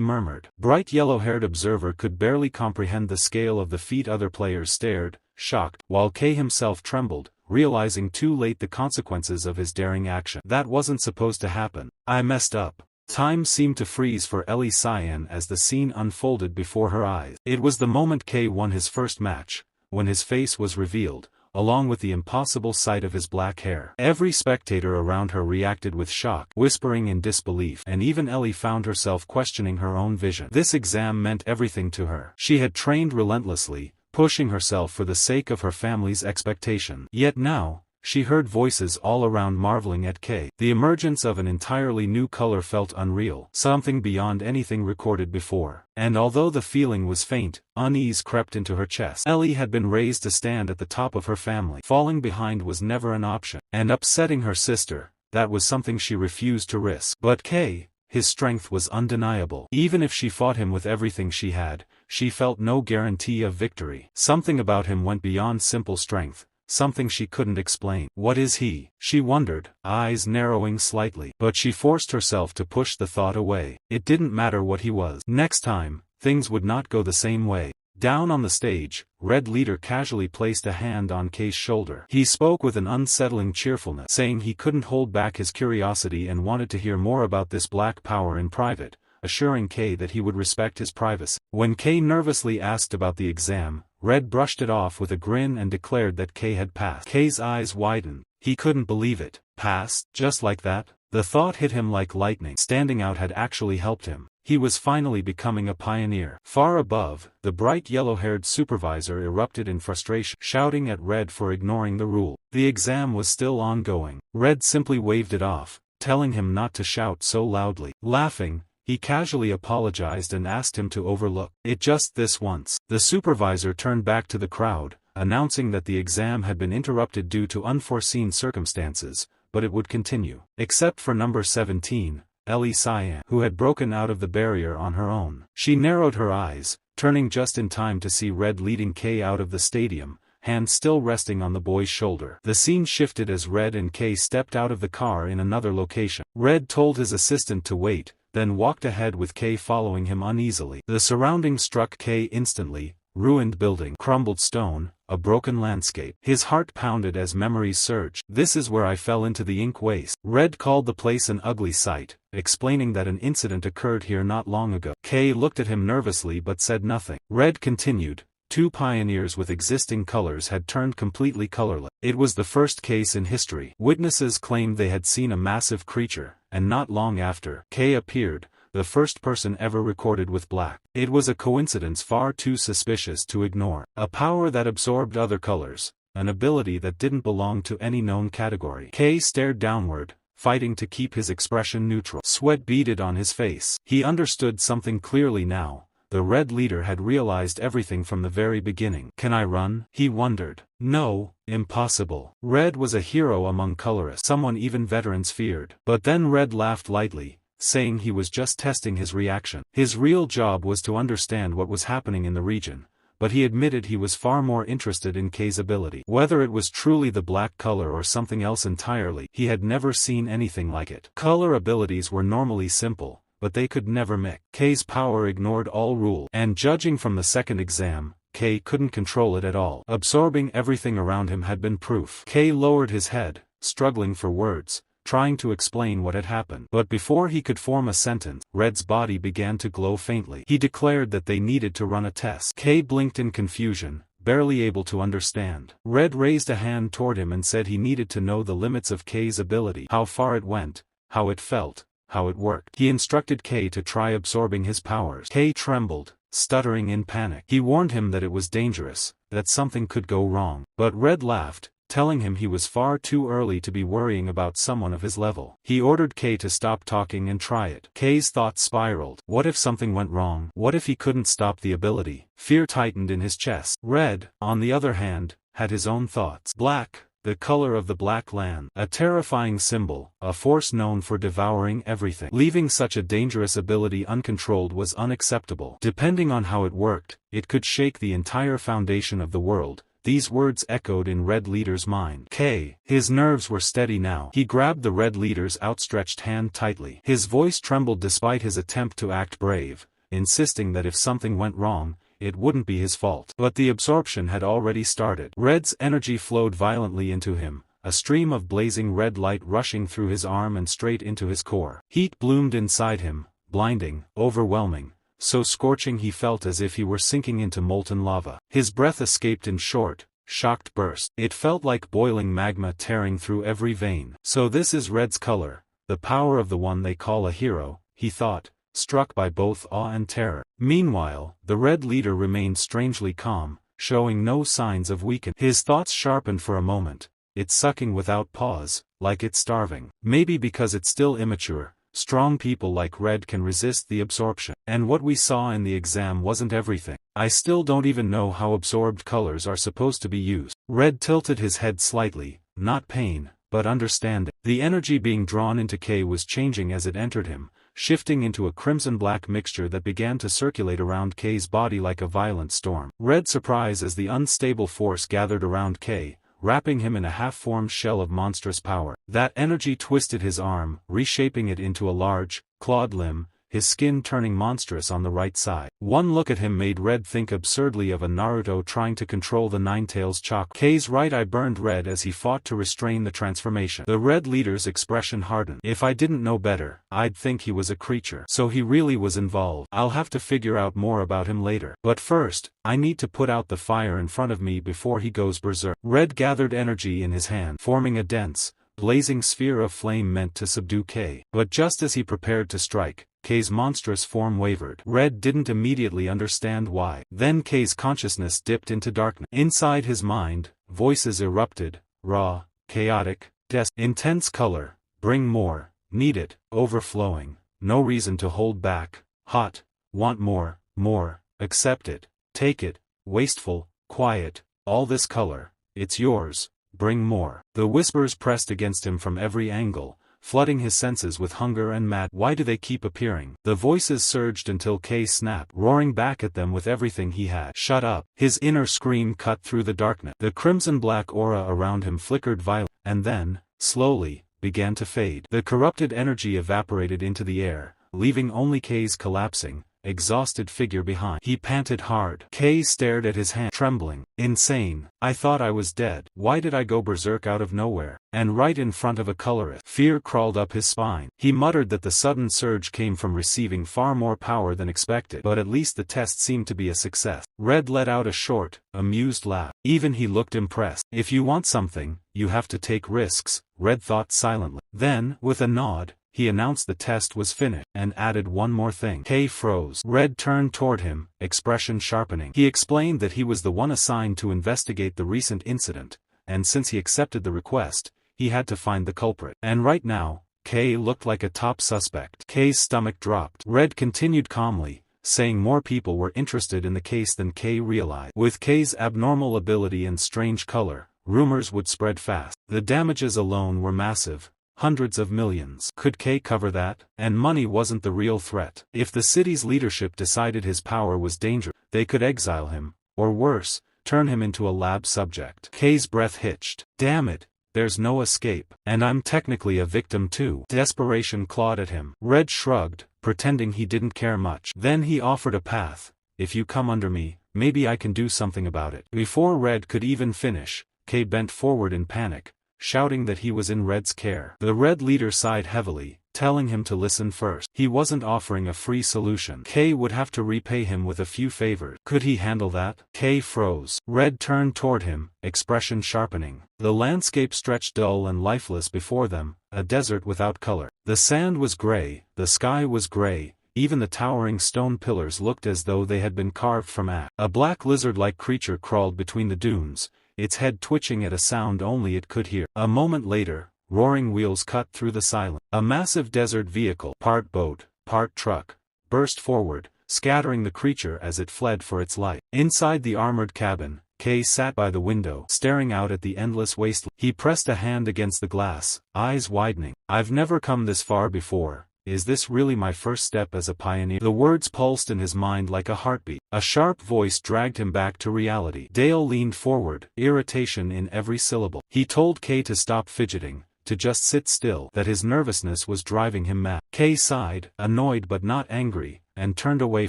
[SPEAKER 1] murmured. Bright yellow-haired observer could barely comprehend the scale of the feat. Other players stared, shocked, while Kay himself trembled, realizing too late the consequences of his daring action. "That wasn't supposed to happen. I messed up." Time seemed to freeze for Ellie Cyan as the scene unfolded before her eyes. It was the moment Kay won his first match, when his face was revealed, along with the impossible sight of his black hair. Every spectator around her reacted with shock, whispering in disbelief, and even Ellie found herself questioning her own vision. This exam meant everything to her. She had trained relentlessly, pushing herself for the sake of her family's expectation. Yet now, she heard voices all around marveling at Kay. The emergence of an entirely new color felt unreal, something beyond anything recorded before. And although the feeling was faint, unease crept into her chest. Ellie had been raised to stand at the top of her family. Falling behind was never an option. And upsetting her sister, that was something she refused to risk. But Kay, his strength was undeniable. Even if she fought him with everything she had, she felt no guarantee of victory. Something about him went beyond simple strength, something she couldn't explain. What is he? She wondered, eyes narrowing slightly. But she forced herself to push the thought away. It didn't matter what he was. Next time, things would not go the same way. Down on the stage, Red Leader casually placed a hand on Kay's shoulder. He spoke with an unsettling cheerfulness, saying he couldn't hold back his curiosity and wanted to hear more about this black power in private, assuring Kay that he would respect his privacy. When Kay nervously asked about the exam, Red brushed it off with a grin and declared that Kay had passed. Kay's eyes widened. He couldn't believe it. Passed? Just like that? The thought hit him like lightning. Standing out had actually helped him. He was finally becoming a pioneer. Far above, the bright yellow-haired supervisor erupted in frustration, shouting at Red for ignoring the rule. The exam was still ongoing. Red simply waved it off, telling him not to shout so loudly. Laughing, he casually apologized and asked him to overlook it just this once. The supervisor turned back to the crowd, announcing that the exam had been interrupted due to unforeseen circumstances, but it would continue. Except for number 17, Ellie Cyan, who had broken out of the barrier on her own. She narrowed her eyes, turning just in time to see Red leading Kay out of the stadium, hand still resting on the boy's shoulder. The scene shifted as Red and Kay stepped out of the car in another location. Red told his assistant to wait, then walked ahead with Kay following him uneasily. The surroundings struck Kay instantly: ruined building, crumbled stone, a broken landscape. His heart pounded as memories surged. This is where I fell into the ink waste. Red called the place an ugly sight, explaining that an incident occurred here not long ago. Kay looked at him nervously but said nothing. Red continued. Two pioneers with existing colors had turned completely colorless. It was the first case in history. Witnesses claimed they had seen a massive creature, and not long after, Kay appeared, the first person ever recorded with black. It was a coincidence far too suspicious to ignore. A power that absorbed other colors, an ability that didn't belong to any known category. Kay stared downward, fighting to keep his expression neutral. Sweat beaded on his face. He understood something clearly now. The Red Leader had realized everything from the very beginning. Can I run? He wondered. No, impossible. Red was a hero among colorists, someone even veterans feared. But then Red laughed lightly, saying he was just testing his reaction. His real job was to understand what was happening in the region, but he admitted he was far more interested in Kay's ability. Whether it was truly the black color or something else entirely, he had never seen anything like it. Color abilities were normally simple, but they could never mix. Kay's power ignored all rules, and judging from the second exam, Kay couldn't control it at all. Absorbing everything around him had been proof. Kay lowered his head, struggling for words, trying to explain what had happened. But before he could form a sentence, Red's body began to glow faintly. He declared that they needed to run a test. Kay blinked in confusion, barely able to understand. Red raised a hand toward him and said he needed to know the limits of Kay's ability, how far it went, how it felt, how it worked. He instructed Kay to try absorbing his powers. Kay trembled, stuttering in panic. He warned him that it was dangerous, that something could go wrong. But Red laughed, telling him he was far too early to be worrying about someone of his level. He ordered Kay to stop talking and try it. Kay's thoughts spiraled. What if something went wrong? What if he couldn't stop the ability? Fear tightened in his chest. Red, on the other hand, had his own thoughts. Black, the color of the Black Land, a terrifying symbol, a force known for devouring everything. Leaving such a dangerous ability uncontrolled was unacceptable. Depending on how it worked, it could shake the entire foundation of the world. These words echoed in Red Leader's mind. Kay, his nerves were steady now. He grabbed the Red Leader's outstretched hand tightly. His voice trembled despite his attempt to act brave, insisting that if something went wrong, it wouldn't be his fault. But the absorption had already started. Red's energy flowed violently into him, a stream of blazing red light rushing through his arm and straight into his core. Heat bloomed inside him, blinding, overwhelming, so scorching he felt as if he were sinking into molten lava. His breath escaped in short, shocked bursts. It felt like boiling magma tearing through every vein. So this is Red's color, the power of the one they call a hero, he thought, struck by both awe and terror. Meanwhile, the Red Leader remained strangely calm, showing no signs of weakening. His thoughts sharpened for a moment, it's sucking without pause, like it's starving. Maybe because it's still immature, strong people like Red can resist the absorption. And what we saw in the exam wasn't everything. I still don't even know how absorbed colors are supposed to be used. Red tilted his head slightly, not pain, but understanding. The energy being drawn into Kay was changing as it entered him, shifting into a crimson-black mixture that began to circulate around Kay's body like a violent storm. Red's surprise as the unstable force gathered around Kay, wrapping him in a half-formed shell of monstrous power. That energy twisted his arm, reshaping it into a large, clawed limb, his skin turning monstrous on the right side. One look at him made Red think absurdly of a Naruto trying to control the Nine-Tails chakra. K's right eye burned red as he fought to restrain the transformation. The Red leader's expression hardened. If I didn't know better, I'd think he was a creature. So he really was involved. I'll have to figure out more about him later. But first, I need to put out the fire in front of me before he goes berserk. Red gathered energy in his hand, forming a dense, blazing sphere of flame meant to subdue K. But just as he prepared to strike, K's monstrous form wavered. Red didn't immediately understand why. Then K's consciousness dipped into darkness. Inside his mind, voices erupted, raw, chaotic, intense color, bring more, need it, overflowing, no reason to hold back, hot, want more, accept it, take it, wasteful, quiet, all this color, it's yours, bring more. The whispers pressed against him from every angle, flooding his senses with hunger and mad. Why do they keep appearing? The voices surged until K snapped, roaring back at them with everything he had. Shut up. His inner scream cut through the darkness. The crimson-black aura around him flickered violently, and then, slowly, began to fade. The corrupted energy evaporated into the air, leaving only K's collapsing, exhausted figure behind. He panted hard. K stared at his hand, trembling. Insane. I thought I was dead. Why did I go berserk out of nowhere? And right in front of a colorist. Fear crawled up his spine. He muttered that the sudden surge came from receiving far more power than expected, but at least the test seemed to be a success. Red let out a short, amused laugh. Even he looked impressed. If you want something, you have to take risks, Red thought silently. Then, with a nod, he announced the test was finished, and added one more thing. K froze. Red turned toward him, expression sharpening. He explained that he was the one assigned to investigate the recent incident, and since he accepted the request, he had to find the culprit. And right now, K looked like a top suspect. K's stomach dropped. Red continued calmly, saying more people were interested in the case than K realized. With K's abnormal ability and strange color, rumors would spread fast. The damages alone were massive. Hundreds of millions. Could K cover that? And money wasn't the real threat. If the city's leadership decided his power was dangerous, they could exile him, or worse, turn him into a lab subject. K's breath hitched. Damn it, there's no escape. And I'm technically a victim too. Desperation clawed at him. Red shrugged, pretending he didn't care much. Then he offered a path. If you come under me, maybe I can do something about it. Before Red could even finish, K bent forward in panic, shouting that he was in Red's care. The Red leader sighed heavily, telling him to listen first. He wasn't offering a free solution. K would have to repay him with a few favors. Could he handle that? K froze. Red turned toward him, expression sharpening. The landscape stretched dull and lifeless before them, a desert without color. The sand was gray, the sky was gray, even the towering stone pillars looked as though they had been carved from ash. A black lizard-like creature crawled between the dunes, its head twitching at a sound only it could hear. A moment later, roaring wheels cut through the silence. A massive desert vehicle, part boat, part truck, burst forward, scattering the creature as it fled for its life. Inside the armored cabin, K sat by the window, staring out at the endless wasteland. He pressed a hand against the glass, eyes widening. I've never come this far before. Is this really my first step as a pioneer? The words pulsed in his mind like a heartbeat. A sharp voice dragged him back to reality. Dale leaned forward, irritation in every syllable. He told K to stop fidgeting, to just sit still, that his nervousness was driving him mad. K sighed, annoyed but not angry, and turned away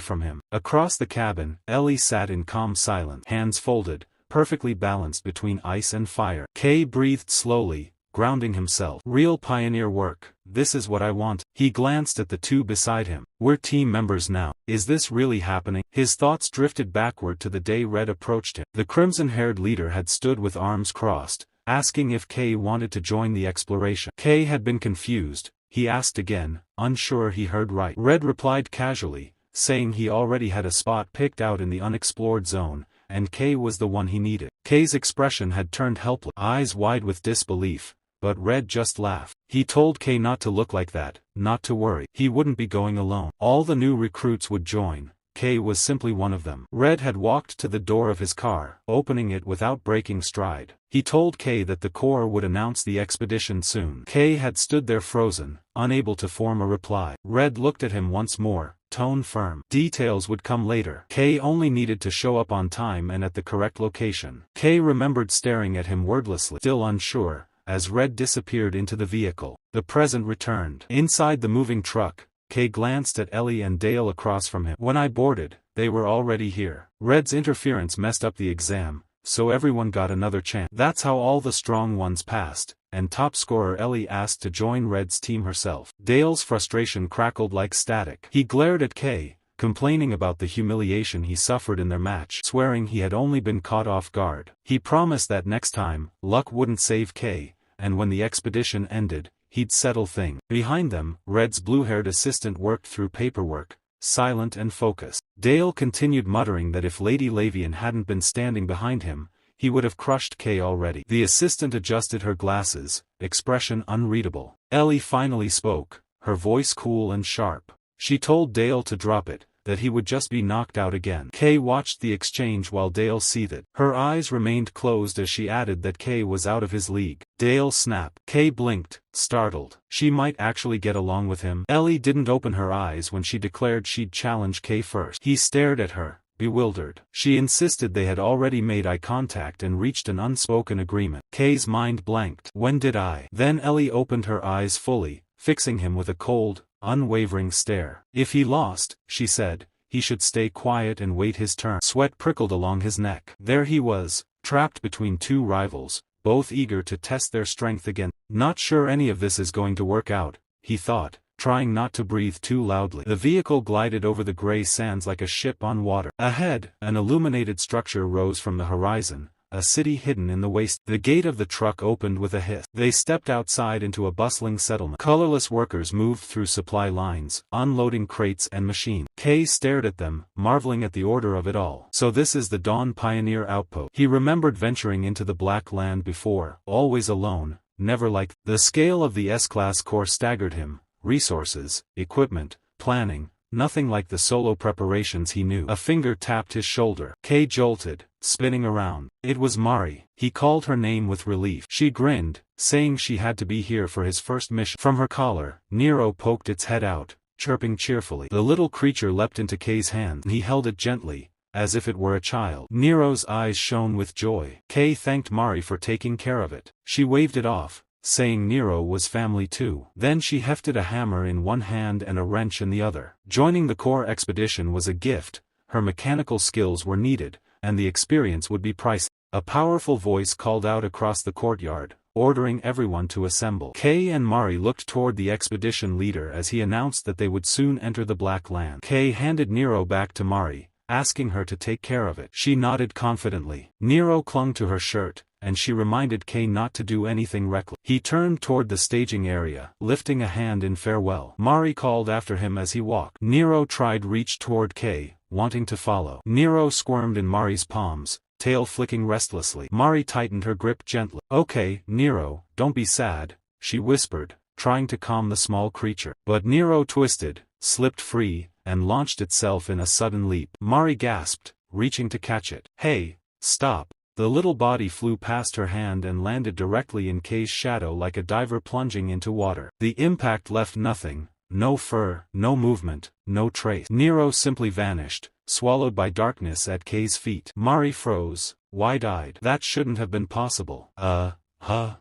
[SPEAKER 1] from him. Across the cabin, Ellie sat in calm silence, hands folded, perfectly balanced between ice and fire. K breathed slowly, grounding himself. Real pioneer work. This is what I want. He glanced at the two beside him. We're team members now. Is this really happening? His thoughts drifted backward to the day Red approached him. The crimson-haired leader had stood with arms crossed, asking if K wanted to join the exploration. K had been confused. He asked again, unsure he heard right. Red replied casually, saying he already had a spot picked out in the unexplored zone, and K was the one he needed. K's expression had turned helpless, eyes wide with disbelief. But Red just laughed. He told K not to look like that, not to worry. He wouldn't be going alone. All the new recruits would join. K was simply one of them. Red had walked to the door of his car, opening it without breaking stride. He told K that the Corps would announce the expedition soon. K had stood there frozen, unable to form a reply. Red looked at him once more, tone firm. Details would come later. Kay only needed to show up on time and at the correct location. Kay remembered staring at him wordlessly, still unsure, as Red disappeared into the vehicle. The present returned. Inside the moving truck, Kay glanced at Ellie and Dale across from him. When I boarded, they were already here. Red's interference messed up the exam, so everyone got another chance. That's how all the strong ones passed, and top scorer Ellie asked to join Red's team herself. Dale's frustration crackled like static. He glared at Kay, complaining about the humiliation he suffered in their match, swearing he had only been caught off guard. He promised that next time, luck wouldn't save Kay, and when the expedition ended, he'd settle things. Behind them, Red's blue-haired assistant worked through paperwork, silent and focused. Dale continued muttering that if Lady Lavian hadn't been standing behind him, he would have crushed Kay already. The assistant adjusted her glasses, expression unreadable. Ellie finally spoke, her voice cool and sharp. She told Dale to drop it, that he would just be knocked out again. Kay watched the exchange while Dale seethed. Her eyes remained closed as she added that Kay was out of his league. Dale snapped. Kay blinked, startled. She might actually get along with him. Ellie didn't open her eyes when she declared she'd challenge Kay first. He stared at her, bewildered. She insisted they had already made eye contact and reached an unspoken agreement. Kay's mind blanked. When did I? Then Ellie opened her eyes fully, fixing him with a cold, unwavering stare. If he lost, she said, he should stay quiet and wait his turn. Sweat prickled along his neck. There he was, trapped between two rivals, both eager to test their strength again. Not sure any of this is going to work out, he thought, trying not to breathe too loudly. The vehicle glided over the gray sands like a ship on water. Ahead, an illuminated structure rose from the horizon, a city hidden in the waste. The gate of the truck opened with a hiss. They stepped outside into a bustling settlement. Colorless workers moved through supply lines, unloading crates and machines. Kay stared at them, marveling at the order of it all. So this is the Dawn Pioneer Outpost. He remembered venturing into the Black Land before, always alone, never like. The scale of the S-Class Corps staggered him. Resources, equipment, planning, nothing like the solo preparations he knew. A finger tapped his shoulder. Kay jolted, spinning around. It was Mari. He called her name with relief. She grinned, saying she had to be here for his first mission. From her collar, Nero poked its head out, chirping cheerfully. The little creature leapt into Kay's hand. He held it gently, as if it were a child. Nero's eyes shone with joy. Kay thanked Mari for taking care of it. She waved it off, saying Nero was family too. Then she hefted a hammer in one hand and a wrench in the other. Joining the Corps expedition was a gift, her mechanical skills were needed, and the experience would be priceless. A powerful voice called out across the courtyard, ordering everyone to assemble. Kay and Mari looked toward the expedition leader as he announced that they would soon enter the Black Land. Kay handed Nero back to Mari, asking her to take care of it. She nodded confidently. Nero clung to her shirt, and she reminded Kay not to do anything reckless. He turned toward the staging area, lifting a hand in farewell. Mari called after him as he walked. Nero tried reach toward Kay, wanting to follow. Nero squirmed in Mari's palms, tail flicking restlessly. Mari tightened her grip gently. Okay, Nero, don't be sad, she whispered, trying to calm the small creature. But Nero twisted, slipped free, and launched itself in a sudden leap. Mari gasped, reaching to catch it. Hey, stop. The little body flew past her hand and landed directly in Kay's shadow like a diver plunging into water. The impact left nothing, no fur, no movement, no trace. Nero simply vanished, swallowed by darkness at Kay's feet. Mari froze, wide-eyed. That shouldn't have been possible.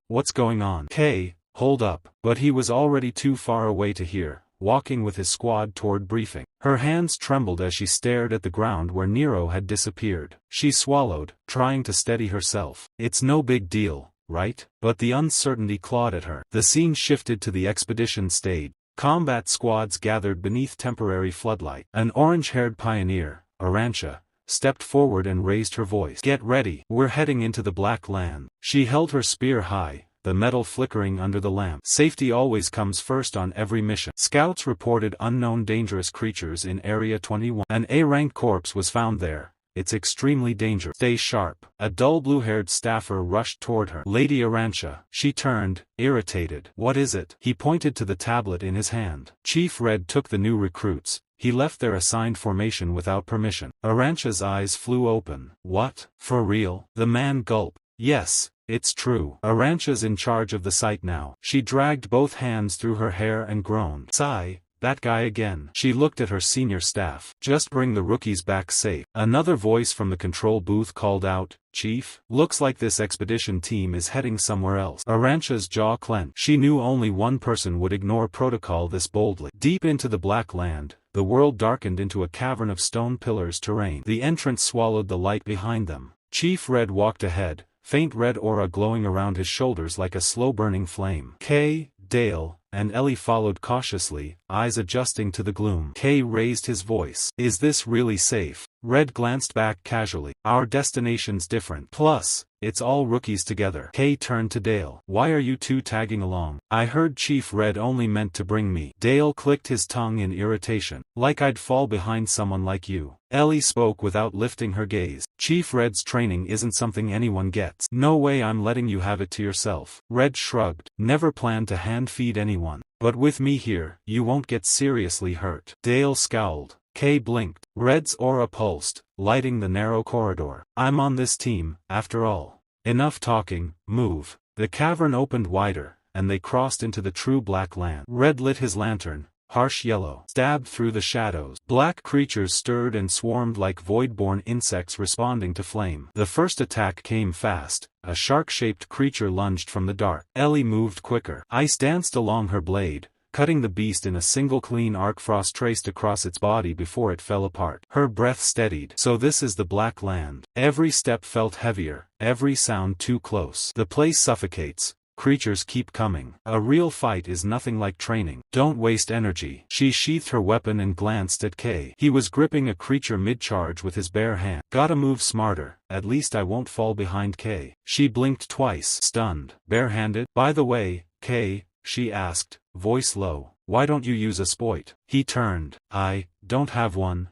[SPEAKER 1] What's going on? Kay, hold up. But he was already too far away to hear, walking with his squad toward briefing. Her hands trembled as she stared at the ground where Nero had disappeared. She swallowed, trying to steady herself. It's no big deal, right? But the uncertainty clawed at her. The scene shifted to the expedition stage. Combat squads gathered beneath temporary floodlight. An orange-haired pioneer, Arancha, stepped forward and raised her voice. Get ready, we're heading into the Black Land. She held her spear high, the metal flickering under the lamp. Safety always comes first on every mission. Scouts reported unknown dangerous creatures in Area 21. An A-rank corpse was found there. It's extremely dangerous. Stay sharp. A dull blue-haired staffer rushed toward her. Lady Arancha. She turned, irritated. What is it? He pointed to the tablet in his hand. Chief Red took the new recruits. He left their assigned formation without permission. Arancha's eyes flew open. What? For real? The man gulped. Yes. It's true. Arancha's in charge of the site now. She dragged both hands through her hair and groaned. Sigh, that guy again. She looked at her senior staff. Just bring the rookies back safe. Another voice from the control booth called out, Chief, looks like this expedition team is heading somewhere else. Arancha's jaw clenched. She knew only one person would ignore protocol this boldly. Deep into the Black Land, the world darkened into a cavern of stone pillars terrain. The entrance swallowed the light behind them. Chief Red walked ahead, faint red aura glowing around his shoulders like a slow-burning flame. Kay, Dale, and Ellie followed cautiously, eyes adjusting to the gloom. Kay raised his voice. Is this really safe? Red glanced back casually. Our destination's different. Plus, it's all rookies together. Kay turned to Dale. Why are you two tagging along? I heard Chief Red only meant to bring me. Dale clicked his tongue in irritation. Like I'd fall behind someone like you. Ellie spoke without lifting her gaze. Chief Red's training isn't something anyone gets. No way I'm letting you have it to yourself. Red shrugged. Never planned to hand-feed anyone. But with me here, you won't get seriously hurt. Dale scowled. Kay blinked. Red's aura pulsed, lighting the narrow corridor. I'm on this team, after all. Enough talking, move. The cavern opened wider, and they crossed into the true Black Land. Red lit his lantern, harsh yellow, stabbed through the shadows. Black creatures stirred and swarmed like void-born insects responding to flame. The first attack came fast. A shark-shaped creature lunged from the dark. Ellie moved quicker. Ice danced along her blade, cutting the beast in a single clean arc. Frost traced across its body before it fell apart. Her breath steadied. So this is the Black Land. Every step felt heavier, every sound too close. The place suffocates. Creatures keep coming. A real fight is nothing like training. Don't waste energy. She sheathed her weapon and glanced at Kay. He was gripping a creature mid-charge with his bare hand. Gotta move smarter, at least I won't fall behind Kay. She blinked twice, stunned. Barehanded? By the way, Kay, she asked, voice low, why don't you use a spoit? He turned. I don't have one.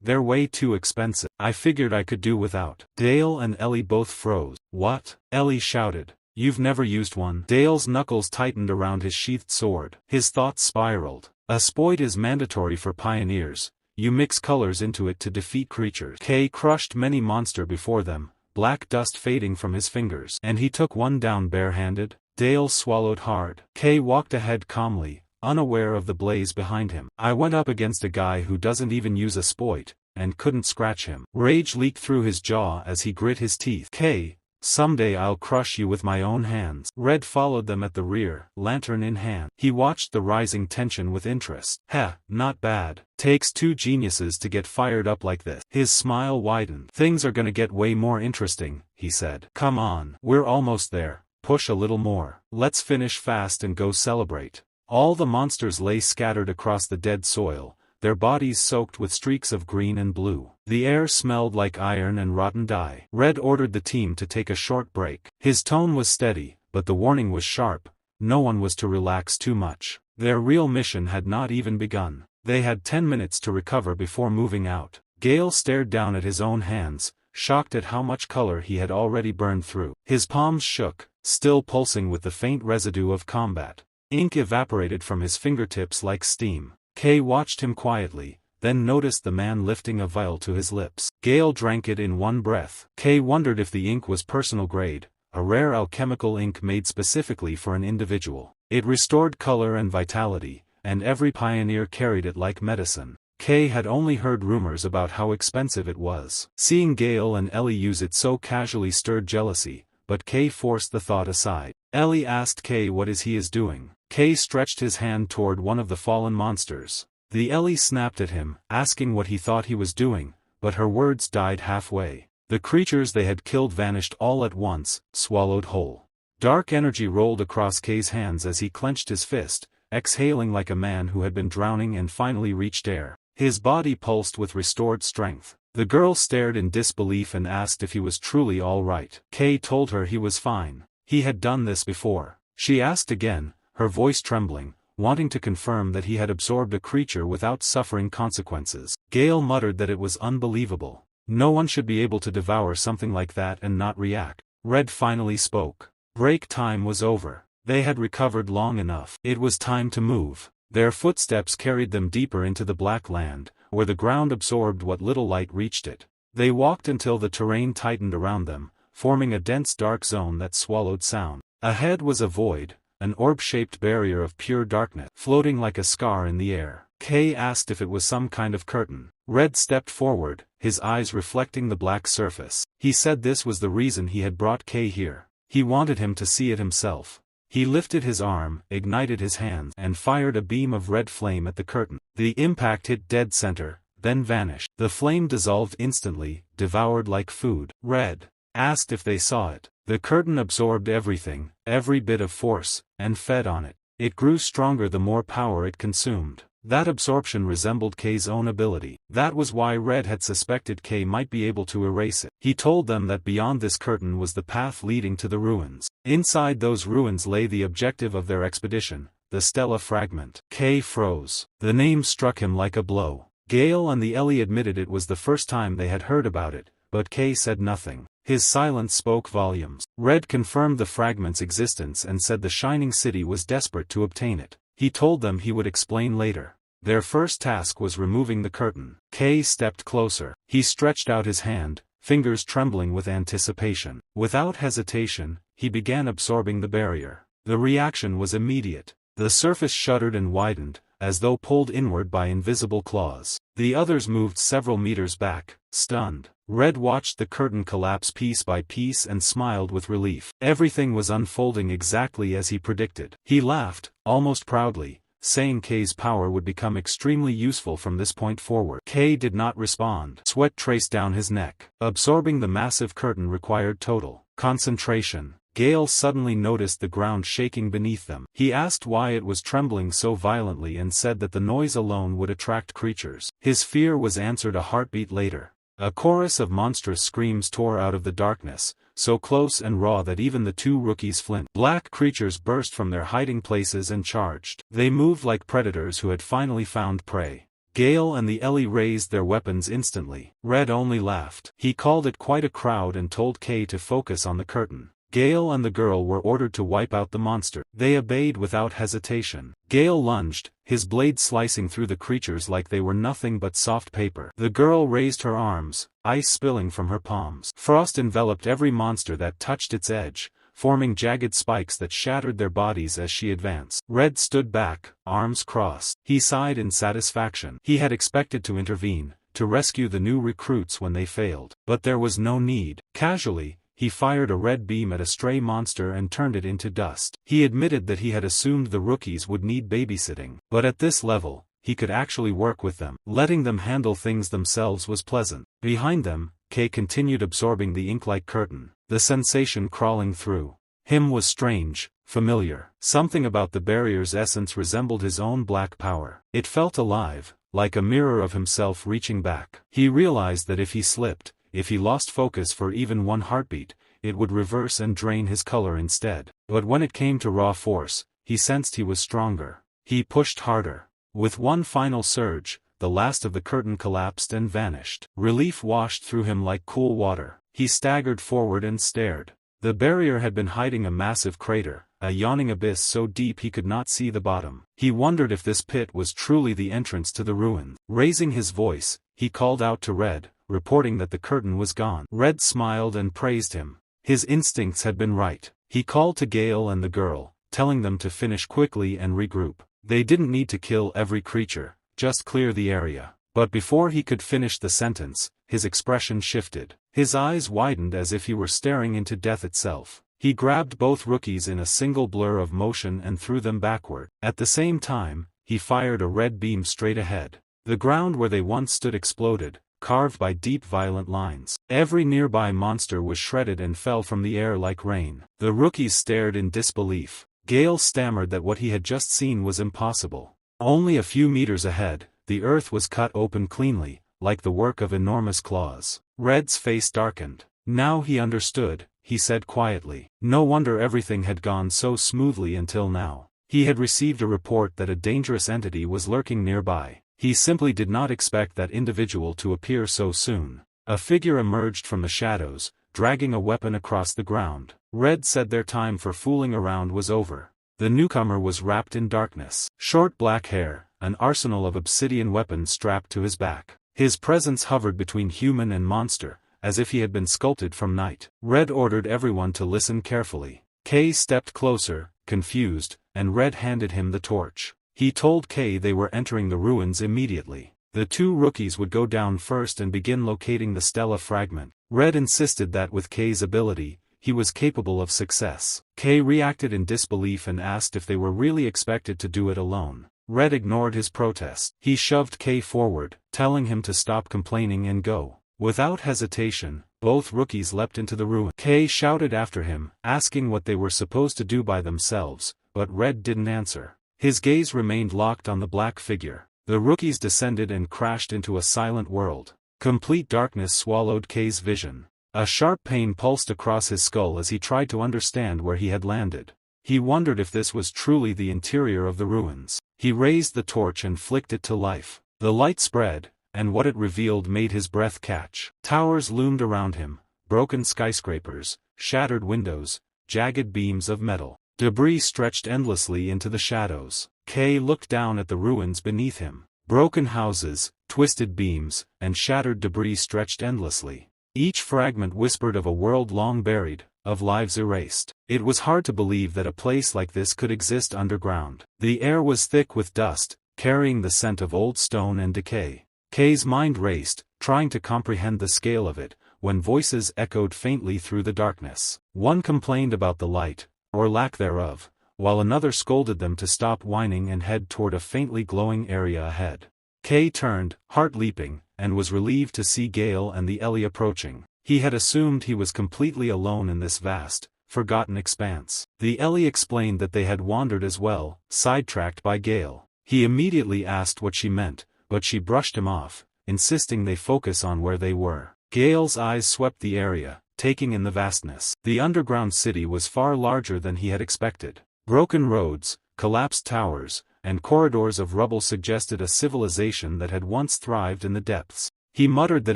[SPEAKER 1] They're way too expensive. I figured I could do without. Dale and Ellie both froze. What? Ellie shouted. You've never used one? Dale's knuckles tightened around his sheathed sword. His thoughts spiraled. A spoit is mandatory for pioneers. You mix colors into it to defeat creatures. Kay crushed many monsters before them, black dust fading from his fingers. And he took one down barehanded? Dale swallowed hard. Kay walked ahead calmly, unaware of the blaze behind him. I went up against a guy who doesn't even use a spoit, and couldn't scratch him. Rage leaked through his jaw as he grit his teeth. Kay, someday I'll crush you with my own hands. Red followed them at the rear, lantern in hand. He watched the rising tension with interest. Heh, not bad. Takes two geniuses to get fired up like this. His smile widened. Things are gonna get way more interesting, he said. Come on. We're almost there. Push a little more. Let's finish fast and go celebrate. All the monsters lay scattered across the dead soil, their bodies soaked with streaks of green and blue. The air smelled like iron and rotten dye. Red ordered the team to take a short break. His tone was steady, but the warning was sharp. No one was to relax too much. Their real mission had not even begun. They had 10 minutes to recover before moving out. Gale stared down at his own hands, shocked at how much color he had already burned through. His palms shook, still pulsing with the faint residue of combat. Ink evaporated from his fingertips like steam. Kay watched him quietly, then noticed the man lifting a vial to his lips. Gale drank it in one breath. Kay wondered if the ink was personal grade, a rare alchemical ink made specifically for an individual. It restored color and vitality, and every pioneer carried it like medicine. Kay had only heard rumors about how expensive it was. Seeing Gale and Ellie use it so casually stirred jealousy, but Kay forced the thought aside. Ellie asked Kay what he is doing. Kay stretched his hand toward one of the fallen monsters. The Ellie snapped at him, asking what he thought he was doing, but her words died halfway. The creatures they had killed vanished all at once, swallowed whole. Dark energy rolled across Kay's hands as he clenched his fist, exhaling like a man who had been drowning and finally reached air. His body pulsed with restored strength. The girl stared in disbelief and asked if he was truly all right. Kay told her he was fine. He had done this before. She asked again, her voice trembling, wanting to confirm that he had absorbed a creature without suffering consequences. Gale muttered that it was unbelievable. No one should be able to devour something like that and not react. Red finally spoke. Break time was over. They had recovered long enough. It was time to move. Their footsteps carried them deeper into the Black Land, where the ground absorbed what little light reached it. They walked until the terrain tightened around them, forming a dense dark zone that swallowed sound. Ahead was a void, an orb-shaped barrier of pure darkness, floating like a scar in the air. Kay asked if it was some kind of curtain. Red stepped forward, his eyes reflecting the black surface. He said this was the reason he had brought Kay here. He wanted him to see it himself. He lifted his arm, ignited his hands, and fired a beam of red flame at the curtain. The impact hit dead center, then vanished. The flame dissolved instantly, devoured like food. Red asked if they saw it. The curtain absorbed everything, every bit of force, and fed on it. It grew stronger the more power it consumed. That absorption resembled Kay's own ability. That was why Red had suspected Kay might be able to erase it. He told them that beyond this curtain was the path leading to the ruins. Inside those ruins lay the objective of their expedition, the Stella fragment. Kay froze. The name struck him like a blow. Gale and the Ellie admitted it was the first time they had heard about it, but Kay said nothing. His silence spoke volumes. Red confirmed the fragment's existence and said the Shining City was desperate to obtain it. He told them he would explain later. Their first task was removing the curtain. Kay stepped closer. He stretched out his hand, fingers trembling with anticipation. Without hesitation, he began absorbing the barrier. The reaction was immediate. The surface shuddered and widened, as though pulled inward by invisible claws. The others moved several meters back, stunned. Red watched the curtain collapse piece by piece and smiled with relief. Everything was unfolding exactly as he predicted. He laughed, almost proudly, saying Kay's power would become extremely useful from this point forward. Kay did not respond. Sweat traced down his neck. Absorbing the massive curtain required total concentration. Gale suddenly noticed the ground shaking beneath them. He asked why it was trembling so violently and said that the noise alone would attract creatures. His fear was answered a heartbeat later. A chorus of monstrous screams tore out of the darkness, so close and raw that even the two rookies flinched. Black creatures burst from their hiding places and charged. They moved like predators who had finally found prey. Gale and the Ellie raised their weapons instantly. Red only laughed. He called it quite a crowd and told Kay to focus on the curtain. Gale and the girl were ordered to wipe out the monster. They obeyed without hesitation. Gale lunged, his blade slicing through the creatures like they were nothing but soft paper. The girl raised her arms, ice spilling from her palms. Frost enveloped every monster that touched its edge, forming jagged spikes that shattered their bodies as she advanced. Red stood back, arms crossed. He sighed in satisfaction. He had expected to intervene, to rescue the new recruits when they failed. But there was no need. Casually, he fired a red beam at a stray monster and turned it into dust. He admitted that he had assumed the rookies would need babysitting. But at this level, he could actually work with them. Letting them handle things themselves was pleasant. Behind them, Kay continued absorbing the ink-like curtain. The sensation crawling through him was strange, familiar. Something about the barrier's essence resembled his own black power. It felt alive, like a mirror of himself reaching back. He realized that if he slipped, if he lost focus for even one heartbeat, it would reverse and drain his color instead. But when it came to raw force, he sensed he was stronger. He pushed harder. With one final surge, the last of the curtain collapsed and vanished. Relief washed through him like cool water. He staggered forward and stared. The barrier had been hiding a massive crater, a yawning abyss so deep he could not see the bottom. He wondered if this pit was truly the entrance to the ruin. Raising his voice, he called out to Red, reporting that the curtain was gone. Red smiled and praised him. His instincts had been right. He called to Gale and the girl, telling them to finish quickly and regroup. They didn't need to kill every creature, just clear the area. But before he could finish the sentence, his expression shifted. His eyes widened as if he were staring into death itself. He grabbed both rookies in a single blur of motion and threw them backward. At the same time, he fired a red beam straight ahead. The ground where they once stood exploded, carved by deep violent lines. Every nearby monster was shredded and fell from the air like rain. The rookies stared in disbelief. Gale stammered that what he had just seen was impossible. Only a few meters ahead, the earth was cut open cleanly, like the work of enormous claws. Red's face darkened. Now he understood, he said quietly. No wonder everything had gone so smoothly until now. He had received a report that a dangerous entity was lurking nearby. He simply did not expect that individual to appear so soon. A figure emerged from the shadows, dragging a weapon across the ground. Red said their time for fooling around was over. The newcomer was wrapped in darkness. Short black hair, an arsenal of obsidian weapons strapped to his back. His presence hovered between human and monster, as if he had been sculpted from night. Red ordered everyone to listen carefully. Kay stepped closer, confused, and Red handed him the torch. He told Kay they were entering the ruins immediately. The two rookies would go down first and begin locating the Stella fragment. Red insisted that with Kay's ability, he was capable of success. Kay reacted in disbelief and asked if they were really expected to do it alone. Red ignored his protest. He shoved Kay forward, telling him to stop complaining and go. Without hesitation, both rookies leapt into the ruin. Kay shouted after him, asking what they were supposed to do by themselves, but Red didn't answer. His gaze remained locked on the black figure. The rookies descended and crashed into a silent world. Complete darkness swallowed Kay's vision. A sharp pain pulsed across his skull as he tried to understand where he had landed. He wondered if this was truly the interior of the ruins. He raised the torch and flicked it to life. The light spread, and what it revealed made his breath catch. Towers loomed around him, broken skyscrapers, shattered windows, jagged beams of metal. Debris stretched endlessly into the shadows. Kay looked down at the ruins beneath him. Broken houses, twisted beams, and shattered debris stretched endlessly. Each fragment whispered of a world long buried, of lives erased. It was hard to believe that a place like this could exist underground. The air was thick with dust, carrying the scent of old stone and decay. Kay's mind raced, trying to comprehend the scale of it, when voices echoed faintly through the darkness. One complained about the light, or lack thereof, while another scolded them to stop whining and head toward a faintly glowing area ahead. Kay turned, heart leaping, and was relieved to see Gale and the Ellie approaching. He had assumed he was completely alone in this vast, forgotten expanse. The Ellie explained that they had wandered as well, sidetracked by Gale. He immediately asked what she meant, but she brushed him off, insisting they focus on where they were. Gale's eyes swept the area, taking in the vastness. The underground city was far larger than he had expected. Broken roads, collapsed towers, and corridors of rubble suggested a civilization that had once thrived in the depths. He muttered that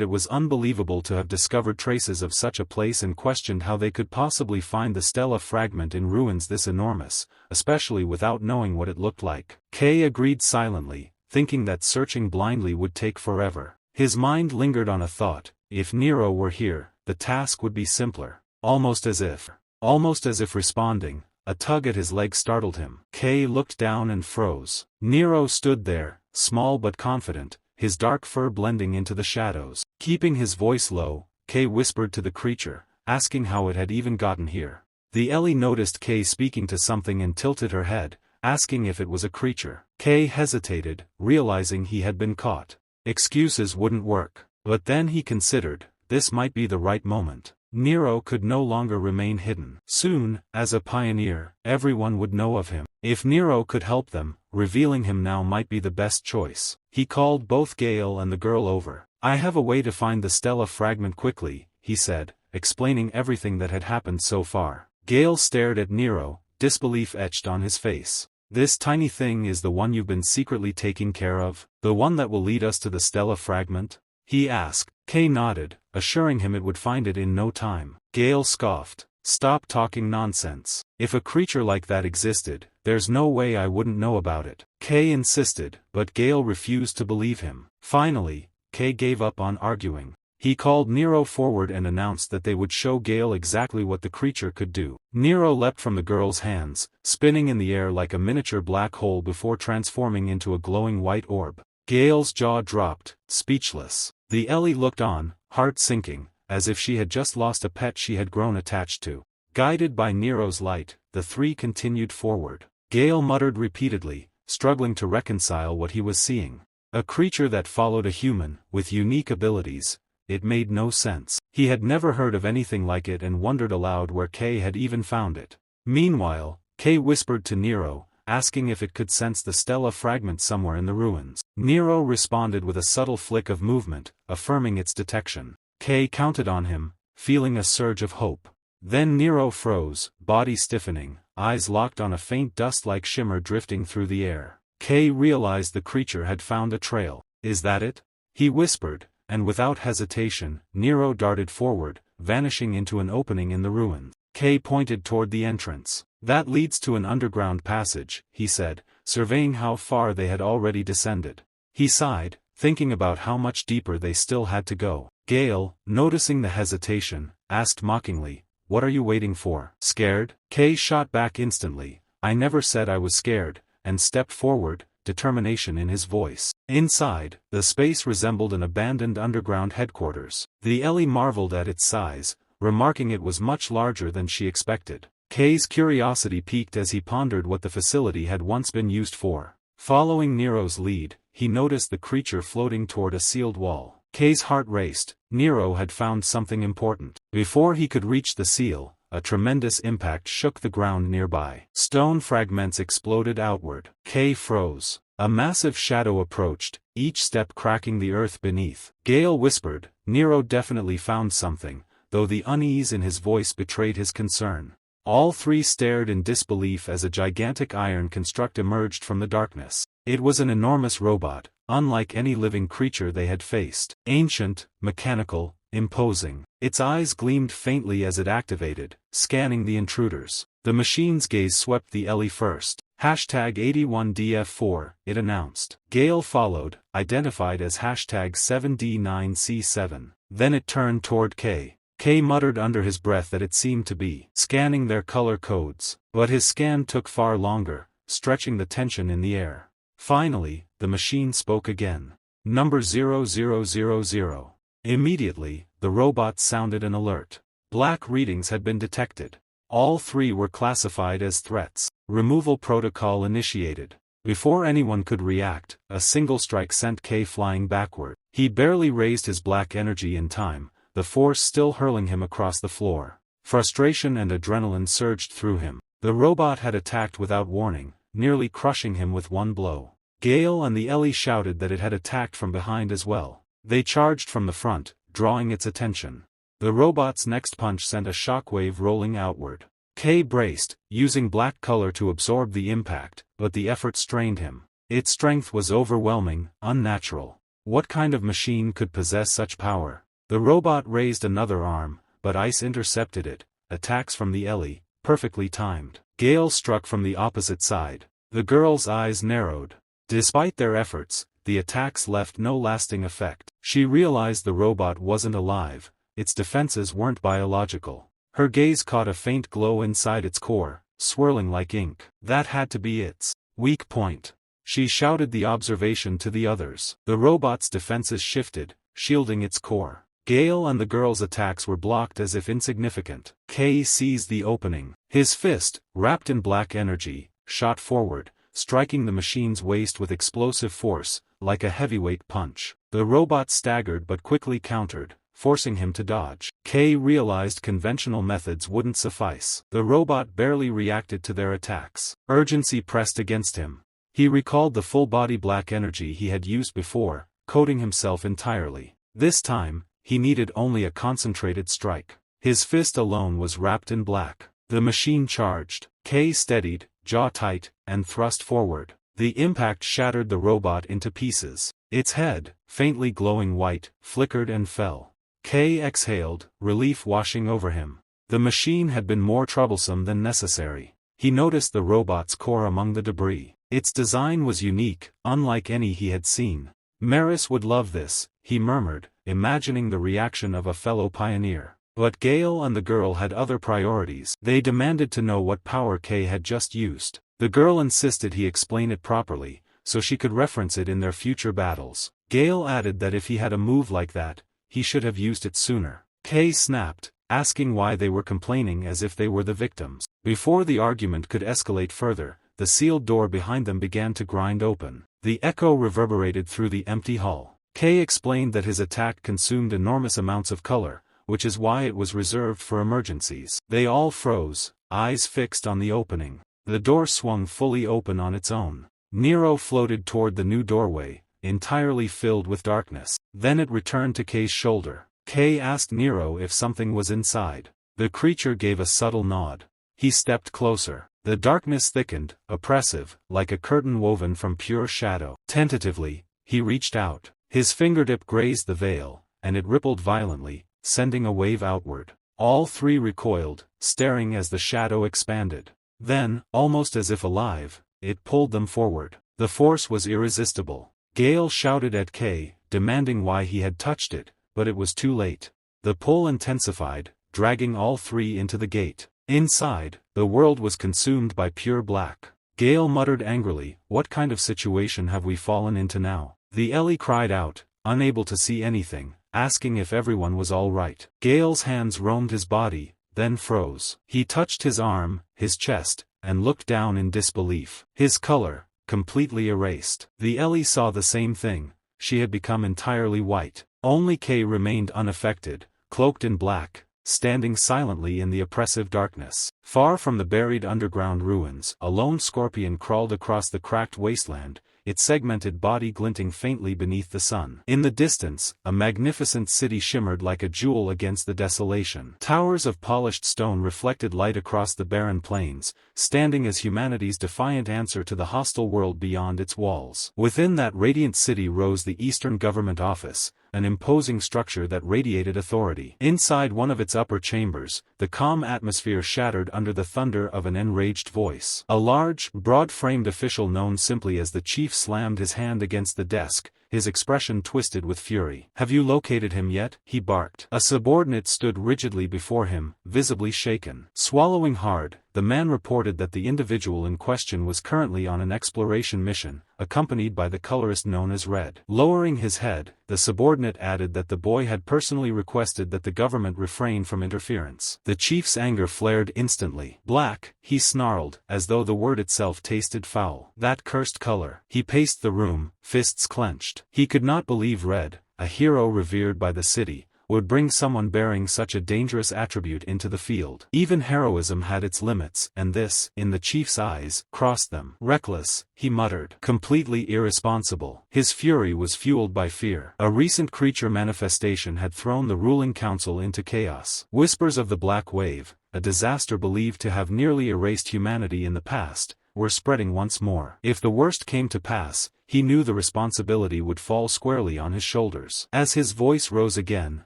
[SPEAKER 1] it was unbelievable to have discovered traces of such a place and questioned how they could possibly find the Stella fragment in ruins this enormous, especially without knowing what it looked like. Kay agreed silently, thinking that searching blindly would take forever. His mind lingered on a thought: if Nero were here, the task would be simpler. Almost as if responding, a tug at his leg startled him. Kay looked down and froze. Nero stood there, small but confident, his dark fur blending into the shadows. Keeping his voice low, Kay whispered to the creature, asking how it had even gotten here. The Ellie noticed Kay speaking to something and tilted her head, asking if it was a creature. Kay hesitated, realizing he had been caught. Excuses wouldn't work. But then he considered, this might be the right moment. Nero could no longer remain hidden. Soon, as a pioneer, everyone would know of him. If Nero could help them, revealing him now might be the best choice. He called both Gale and the girl over. I have a way to find the Stella fragment quickly, he said, explaining everything that had happened so far. Gale stared at Nero, disbelief etched on his face. This tiny thing is the one you've been secretly taking care of? The one that will lead us to the Stella fragment? He asked. Kay nodded, assuring him it would find it in no time. Gale scoffed. Stop talking nonsense. If a creature like that existed, there's no way I wouldn't know about it. Kay insisted, but Gale refused to believe him. Finally, Kay gave up on arguing. He called Nero forward and announced that they would show Gale exactly what the creature could do. Nero leapt from the girl's hands, spinning in the air like a miniature black hole before transforming into a glowing white orb. Gale's jaw dropped, speechless. The Ellie looked on, heart sinking, as if she had just lost a pet she had grown attached to. Guided by Nero's light, the three continued forward. Gale muttered repeatedly, struggling to reconcile what he was seeing. A creature that followed a human, with unique abilities. It made no sense. He had never heard of anything like it and wondered aloud where Kay had even found it. Meanwhile, Kay whispered to Nero, asking if it could sense the Stella fragment somewhere in the ruins. Nero responded with a subtle flick of movement, affirming its detection. Kay counted on him, feeling a surge of hope. Then Nero froze, body stiffening, eyes locked on a faint dust-like shimmer drifting through the air. Kay realized the creature had found a trail. Is that it? He whispered, and without hesitation, Nero darted forward, vanishing into an opening in the ruins. Kay pointed toward the entrance. That leads to an underground passage, he said, surveying how far they had already descended. He sighed, thinking about how much deeper they still had to go. Gale, noticing the hesitation, asked mockingly, what are you waiting for? Scared? Kay shot back instantly, I never said I was scared, and stepped forward, determination in his voice. Inside, the space resembled an abandoned underground headquarters. The Ellie marveled at its size, remarking it was much larger than she expected. Kay's curiosity piqued as he pondered what the facility had once been used for. Following Nero's lead, he noticed the creature floating toward a sealed wall. Kay's heart raced. Nero had found something important. Before he could reach the seal, a tremendous impact shook the ground nearby. Stone fragments exploded outward. Kay froze. A massive shadow approached, each step cracking the earth beneath. Gale whispered, Nero definitely found something, though the unease in his voice betrayed his concern. All three stared in disbelief as a gigantic iron construct emerged from the darkness. It was an enormous robot, unlike any living creature they had faced. Ancient, mechanical, imposing. Its eyes gleamed faintly as it activated, scanning the intruders. The machine's gaze swept the Ellie first. Hashtag 81DF4, it announced. Gale followed, identified as hashtag 7D9C7. Then it turned toward Kay. Kay muttered under his breath that it seemed to be scanning their color codes, but his scan took far longer, stretching the tension in the air. Finally, the machine spoke again. Number 0000. Immediately, the robot sounded an alert. Black readings had been detected. All three were classified as threats. Removal protocol initiated. Before anyone could react, a single strike sent Kay flying backward. He barely raised his black energy in time, the force still hurling him across the floor. Frustration and adrenaline surged through him. The robot had attacked without warning, nearly crushing him with one blow. Gale and the Ellie shouted that it had attacked from behind as well. They charged from the front, drawing its attention. The robot's next punch sent a shockwave rolling outward. Kay braced, using black color to absorb the impact, but the effort strained him. Its strength was overwhelming, unnatural. What kind of machine could possess such power? The robot raised another arm, but ice intercepted it. Attacks from the Ellie, perfectly timed. Gale struck from the opposite side. The girl's eyes narrowed. Despite their efforts, the attacks left no lasting effect. She realized the robot wasn't alive, its defenses weren't biological. Her gaze caught a faint glow inside its core, swirling like ink. That had to be its weak point. She shouted the observation to the others. The robot's defenses shifted, shielding its core. Gale and the girl's attacks were blocked as if insignificant. Kay seized the opening. His fist, wrapped in black energy, shot forward, striking the machine's waist with explosive force, like a heavyweight punch. The robot staggered but quickly countered, forcing him to dodge. Kay realized conventional methods wouldn't suffice. The robot barely reacted to their attacks. Urgency pressed against him. He recalled the full-body black energy he had used before, coating himself entirely. This time, he needed only a concentrated strike. His fist alone was wrapped in black. The machine charged. Kay steadied, jaw tight, and thrust forward. The impact shattered the robot into pieces. Its head, faintly glowing white, flickered and fell. Kay exhaled, relief washing over him. The machine had been more troublesome than necessary. He noticed the robot's core among the debris. Its design was unique, unlike any he had seen. Maris would love this, he murmured, imagining the reaction of a fellow pioneer. But Gale and the girl had other priorities. They demanded to know what power Kay had just used. The girl insisted he explain it properly, so she could reference it in their future battles. Gale added that if he had a move like that, he should have used it sooner. Kay snapped, asking why they were complaining as if they were the victims. Before the argument could escalate further, the sealed door behind them began to grind open. The echo reverberated through the empty hall. Kay explained that his attack consumed enormous amounts of color, which is why it was reserved for emergencies. They all froze, eyes fixed on the opening. The door swung fully open on its own. Nero floated toward the new doorway, entirely filled with darkness. Then it returned to Kay's shoulder. Kay asked Nero if something was inside. The creature gave a subtle nod. He stepped closer. The darkness thickened, oppressive, like a curtain woven from pure shadow. Tentatively, he reached out. His fingertip grazed the veil, and it rippled violently, sending a wave outward. All three recoiled, staring as the shadow expanded. Then, almost as if alive, it pulled them forward. The force was irresistible. Gale shouted at Kay, demanding why he had touched it, but it was too late. The pull intensified, dragging all three into the gate. Inside, the world was consumed by pure black. Gale muttered angrily, "What kind of situation have we fallen into now?" The Ellie cried out, unable to see anything, asking if everyone was all right. Gale's hands roamed his body, then froze. He touched his arm, his chest, and looked down in disbelief. His color, completely erased. The Ellie saw the same thing. She had become entirely white. Only Kay remained unaffected, cloaked in black, standing silently in the oppressive darkness. Far from the buried underground ruins, a lone scorpion crawled across the cracked wasteland, its segmented body glinting faintly beneath the sun. In the distance, a magnificent city shimmered like a jewel against the desolation. Towers of polished stone reflected light across the barren plains, standing as humanity's defiant answer to the hostile world beyond its walls. Within that radiant city rose the Eastern Government Office, an imposing structure that radiated authority. Inside one of its upper chambers, the calm atmosphere shattered under the thunder of an enraged voice. A large, broad-framed official known simply as the chief slammed his hand against the desk, his expression twisted with fury. "Have you located him yet?" he barked. A subordinate stood rigidly before him, visibly shaken. Swallowing hard, the man reported that the individual in question was currently on an exploration mission, accompanied by the colorist known as Red. Lowering his head, the subordinate added that the boy had personally requested that the government refrain from interference. The chief's anger flared instantly. "Black," he snarled, as though the word itself tasted foul. "That cursed color." He paced the room, fists clenched. He could not believe Red, a hero revered by the city, would bring someone bearing such a dangerous attribute into the field. Even heroism had its limits, and this, in the chief's eyes, crossed them. "Reckless," he muttered. "Completely irresponsible." His fury was fueled by fear. A recent creature manifestation had thrown the ruling council into chaos. Whispers of the Black Wave, a disaster believed to have nearly erased humanity in the past, were spreading once more. If the worst came to pass, he knew the responsibility would fall squarely on his shoulders. As his voice rose again,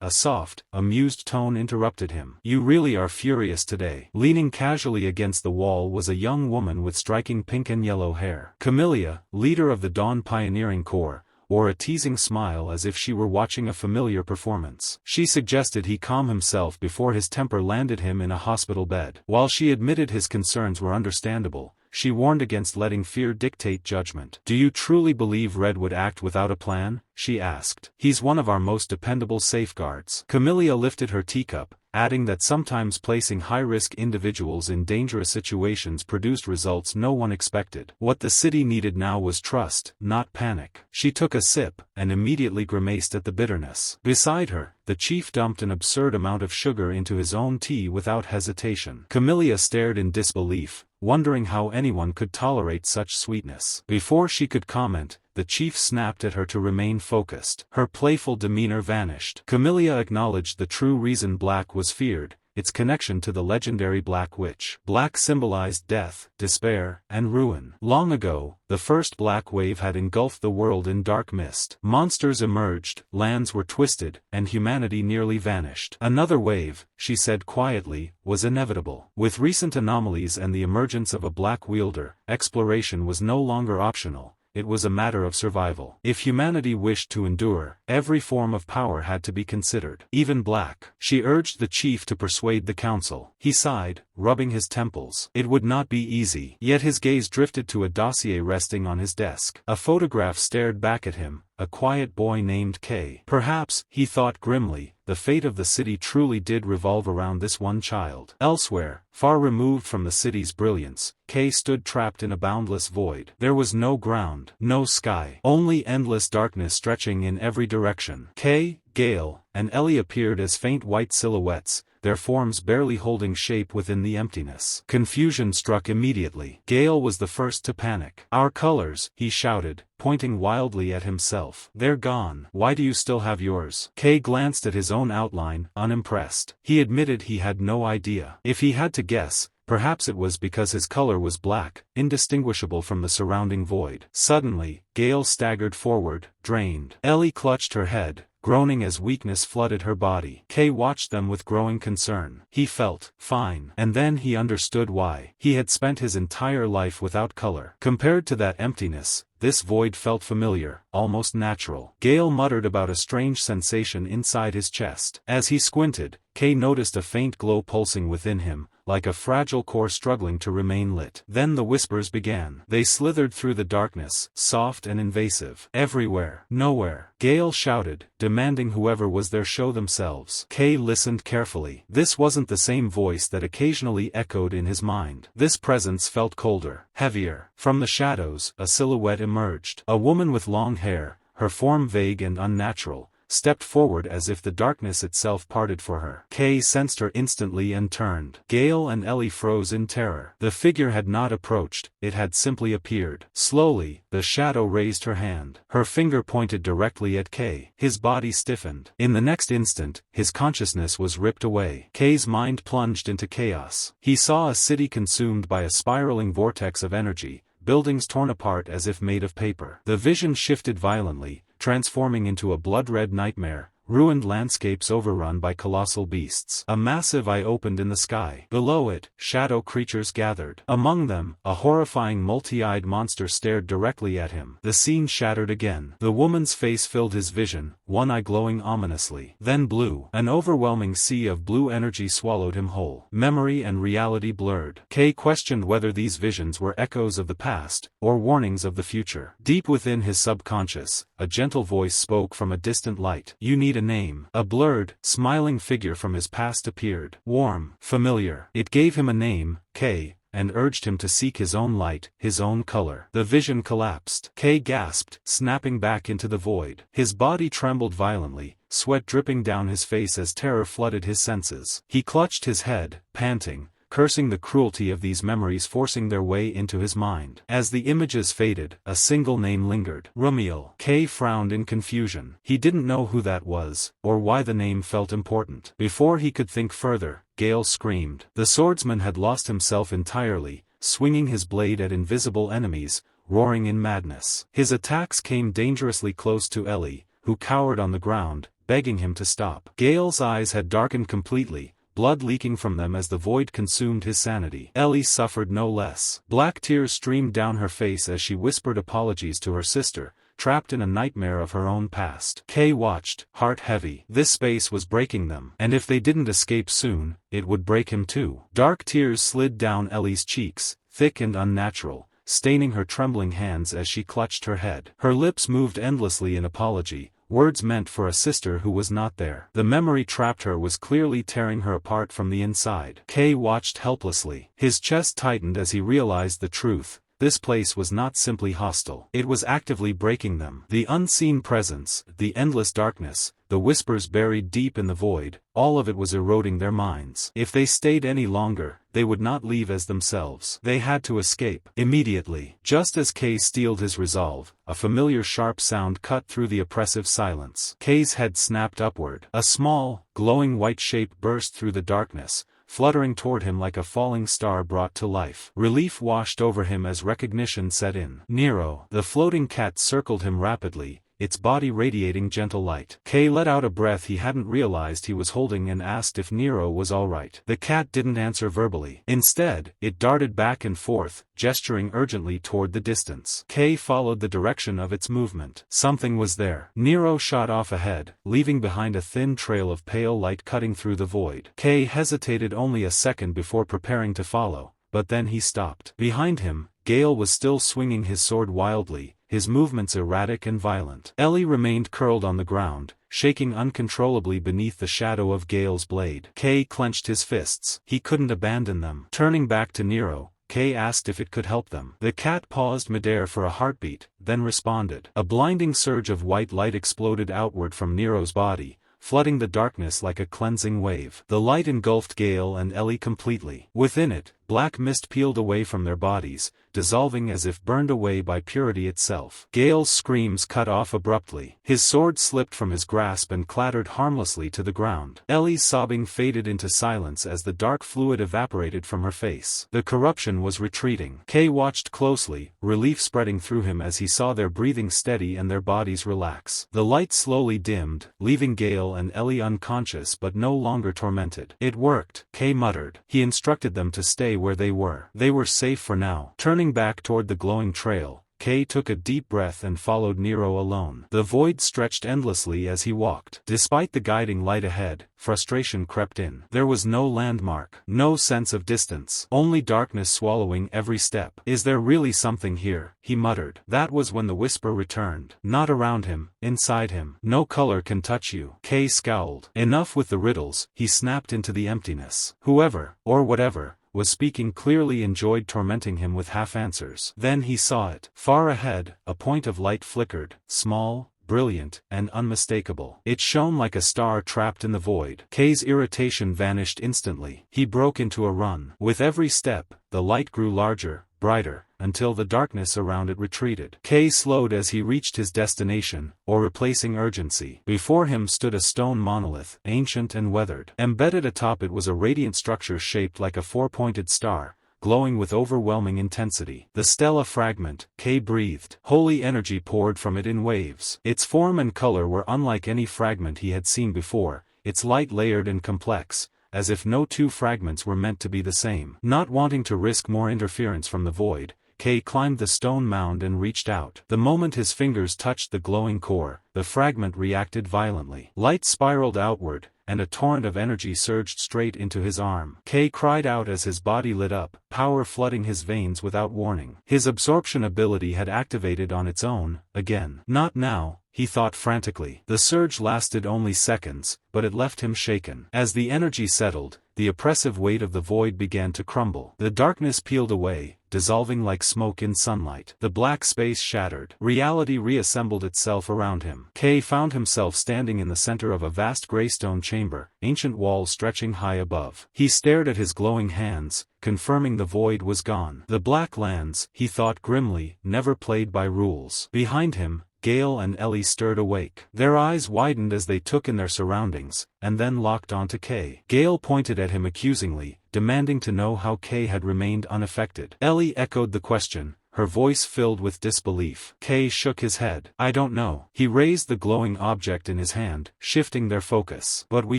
[SPEAKER 1] a soft, amused tone interrupted him. "You really are furious today." Leaning casually against the wall was a young woman with striking pink and yellow hair. Camellia, leader of the Dawn Pioneering Corps, wore a teasing smile as if she were watching a familiar performance. She suggested he calm himself before his temper landed him in a hospital bed. While she admitted his concerns were understandable, she warned against letting fear dictate judgment. "Do you truly believe Red would act without a plan?" she asked. "He's one of our most dependable safeguards." Camellia lifted her teacup, adding that sometimes placing high-risk individuals in dangerous situations produced results no one expected. What the city needed now was trust, not panic. She took a sip, and immediately grimaced at the bitterness. Beside her, the chief dumped an absurd amount of sugar into his own tea without hesitation. Camellia stared in disbelief, wondering how anyone could tolerate such sweetness. Before she could comment, the chief snapped at her to remain focused. Her playful demeanor vanished. Camellia acknowledged the true reason Black was feared, its connection to the legendary Black Witch. Black symbolized death, despair, and ruin. Long ago, the first Black Wave had engulfed the world in dark mist. Monsters emerged, lands were twisted, and humanity nearly vanished. Another wave, she said quietly, was inevitable. With recent anomalies and the emergence of a Black Wielder, exploration was no longer optional. It was a matter of survival. If humanity wished to endure, every form of power had to be considered. Even Black. She urged the chief to persuade the council. He sighed, rubbing his temples. It would not be easy. Yet his gaze drifted to a dossier resting on his desk. A photograph stared back at him, a quiet boy named Kay. Perhaps, he thought grimly, the fate of the city truly did revolve around this one child. Elsewhere, far removed from the city's brilliance, Kay stood trapped in a boundless void. There was no ground, no sky, only endless darkness stretching in every direction. Kay, Gale, and Ellie appeared as faint white silhouettes, their forms barely holding shape within the emptiness. Confusion struck immediately. Gale was the first to panic. "Our colors," he shouted, pointing wildly at himself. "They're gone. Why do you still have yours?" Kay glanced at his own outline, unimpressed. He admitted he had no idea. If he had to guess, Perhaps it was because his color was black, indistinguishable from the surrounding void. Suddenly, Gale staggered forward, drained. Ellie clutched her head, groaning as weakness flooded her body. Kay watched them with growing concern. He felt fine. And then he understood why. He had spent his entire life without color. Compared to that emptiness, this void felt familiar, almost natural. Gale muttered about a strange sensation inside his chest. As he squinted, Kay noticed a faint glow pulsing within him, like a fragile core struggling to remain lit. Then the whispers began. They slithered through the darkness, soft and invasive. Everywhere, nowhere. Gale shouted, demanding whoever was there show themselves. Kay listened carefully. This wasn't the same voice that occasionally echoed in his mind. This presence felt colder, heavier. From the shadows, a silhouette emerged. A woman with long hair, her form vague and unnatural, stepped forward as if the darkness itself parted for her. Kay sensed her instantly and turned. Gale and Ellie froze in terror. The figure had not approached, it had simply appeared. Slowly, the shadow raised her hand. Her finger pointed directly at Kay. His body stiffened. In the next instant, his consciousness was ripped away. Kay's mind plunged into chaos. He saw a city consumed by a spiraling vortex of energy, buildings torn apart as if made of paper. The vision shifted violently, transforming into a blood-red nightmare, ruined landscapes overrun by colossal beasts. A massive eye opened in the sky. Below it, shadow creatures gathered. Among them, a horrifying multi-eyed monster stared directly at him. The scene shattered again. The woman's face filled his vision, one eye glowing ominously. Then blue. An overwhelming sea of blue energy swallowed him whole. Memory and reality blurred. Kay questioned whether these visions were echoes of the past, or warnings of the future. Deep within his subconscious, a gentle voice spoke from a distant light. You need a name. A blurred, smiling figure from his past appeared. Warm, familiar. It gave him a name, Kay, and urged him to seek his own light, his own color. The vision collapsed. Kay gasped, snapping back into the void. His body trembled violently, sweat dripping down his face as terror flooded his senses. He clutched his head, panting, cursing the cruelty of these memories forcing their way into his mind. As the images faded, a single name lingered. Rumiel. Kay frowned in confusion. He didn't know who that was, or why the name felt important. Before he could think further, Gale screamed. The swordsman had lost himself entirely, swinging his blade at invisible enemies, roaring in madness. His attacks came dangerously close to Ellie, who cowered on the ground, begging him to stop. Gale's eyes had darkened completely, blood leaking from them as the void consumed his sanity. Ellie suffered no less. Black tears streamed down her face as she whispered apologies to her sister, trapped in a nightmare of her own past. Kay watched, heart heavy. This space was breaking them, and if they didn't escape soon, it would break him too. Dark tears slid down Ellie's cheeks, thick and unnatural, staining her trembling hands as she clutched her head. Her lips moved endlessly in apology, words meant for a sister who was not there. The memory trapped her was clearly tearing her apart from the inside. Kay watched helplessly. His chest tightened as he realized the truth. This place was not simply hostile. It was actively breaking them. The unseen presence, the endless darkness, the whispers buried deep in the void, all of it was eroding their minds. If they stayed any longer, they would not leave as themselves. They had to escape. Immediately. Just as Kay steeled his resolve, a familiar sharp sound cut through the oppressive silence. Kay's head snapped upward. A small, glowing white shape burst through the darkness, fluttering toward him like a falling star brought to life. Relief washed over him as recognition set in. Nero. The floating cat circled him rapidly, its body radiating gentle light. Kay let out a breath he hadn't realized he was holding and asked if Nero was alright. The cat didn't answer verbally. Instead, it darted back and forth, gesturing urgently toward the distance. Kay followed the direction of its movement. Something was there. Nero shot off ahead, leaving behind a thin trail of pale light cutting through the void. Kay hesitated only a second before preparing to follow, but then he stopped. Behind him, Gale was still swinging his sword wildly, his movements erratic and violent. Ellie remained curled on the ground, shaking uncontrollably beneath the shadow of Gale's blade. Kay clenched his fists. He couldn't abandon them. Turning back to Nero, Kay asked if it could help them. The cat paused midair for a heartbeat, then responded. A blinding surge of white light exploded outward from Nero's body, flooding the darkness like a cleansing wave. The light engulfed Gale and Ellie completely. Within it, black mist peeled away from their bodies, dissolving as if burned away by purity itself. Gale's screams cut off abruptly. His sword slipped from his grasp and clattered harmlessly to the ground. Ellie's sobbing faded into silence as the dark fluid evaporated from her face. The corruption was retreating. Kay watched closely, relief spreading through him as he saw their breathing steady and their bodies relax. The light slowly dimmed, leaving Gale and Ellie unconscious but no longer tormented. It worked, Kay muttered. He instructed them to stay where they were. They were safe for now. Turning back toward the glowing trail, Kay took a deep breath and followed Nero alone. The void stretched endlessly as he walked. Despite the guiding light ahead, frustration crept in. There was no landmark, no sense of distance, only darkness swallowing every step. Is there really something here? He muttered. That was when the whisper returned. Not around him, inside him. No color can touch you. Kay scowled. Enough with the riddles, he snapped into the emptiness. Whoever, or whatever, was speaking clearly enjoyed tormenting him with half-answers. Then he saw it. Far ahead, a point of light flickered, small, brilliant, and unmistakable. It shone like a star trapped in the void. Kay's irritation vanished instantly. He broke into a run. With every step, the light grew larger, brighter, until the darkness around it retreated. Kay slowed as he reached his destination, or replacing urgency. Before him stood a stone monolith, ancient and weathered. Embedded atop it was a radiant structure shaped like a four-pointed star, glowing with overwhelming intensity. The stela fragment, Kay breathed. Holy energy poured from it in waves. Its form and color were unlike any fragment he had seen before, its light layered and complex, as if no two fragments were meant to be the same. Not wanting to risk more interference from the void, Kay climbed the stone mound and reached out. The moment his fingers touched the glowing core, the fragment reacted violently. Light spiraled outward, and a torrent of energy surged straight into his arm. Kay cried out as his body lit up, power flooding his veins without warning. His absorption ability had activated on its own, again. Not now, he thought frantically. The surge lasted only seconds, but it left him shaken. As the energy settled, the oppressive weight of the void began to crumble. The darkness peeled away, dissolving like smoke in sunlight. The black space shattered. Reality reassembled itself around him. Kay found himself standing in the center of a vast graystone chamber, ancient walls stretching high above. He stared at his glowing hands, confirming the void was gone. The Black Lands, he thought grimly, never played by rules. Behind him, Gale and Ellie stirred awake. Their eyes widened as they took in their surroundings, and then locked onto Kay. Gale pointed at him accusingly, demanding to know how Kay had remained unaffected. Ellie echoed the question, her voice filled with disbelief. Kay shook his head. I don't know. He raised the glowing object in his hand, shifting their focus. But we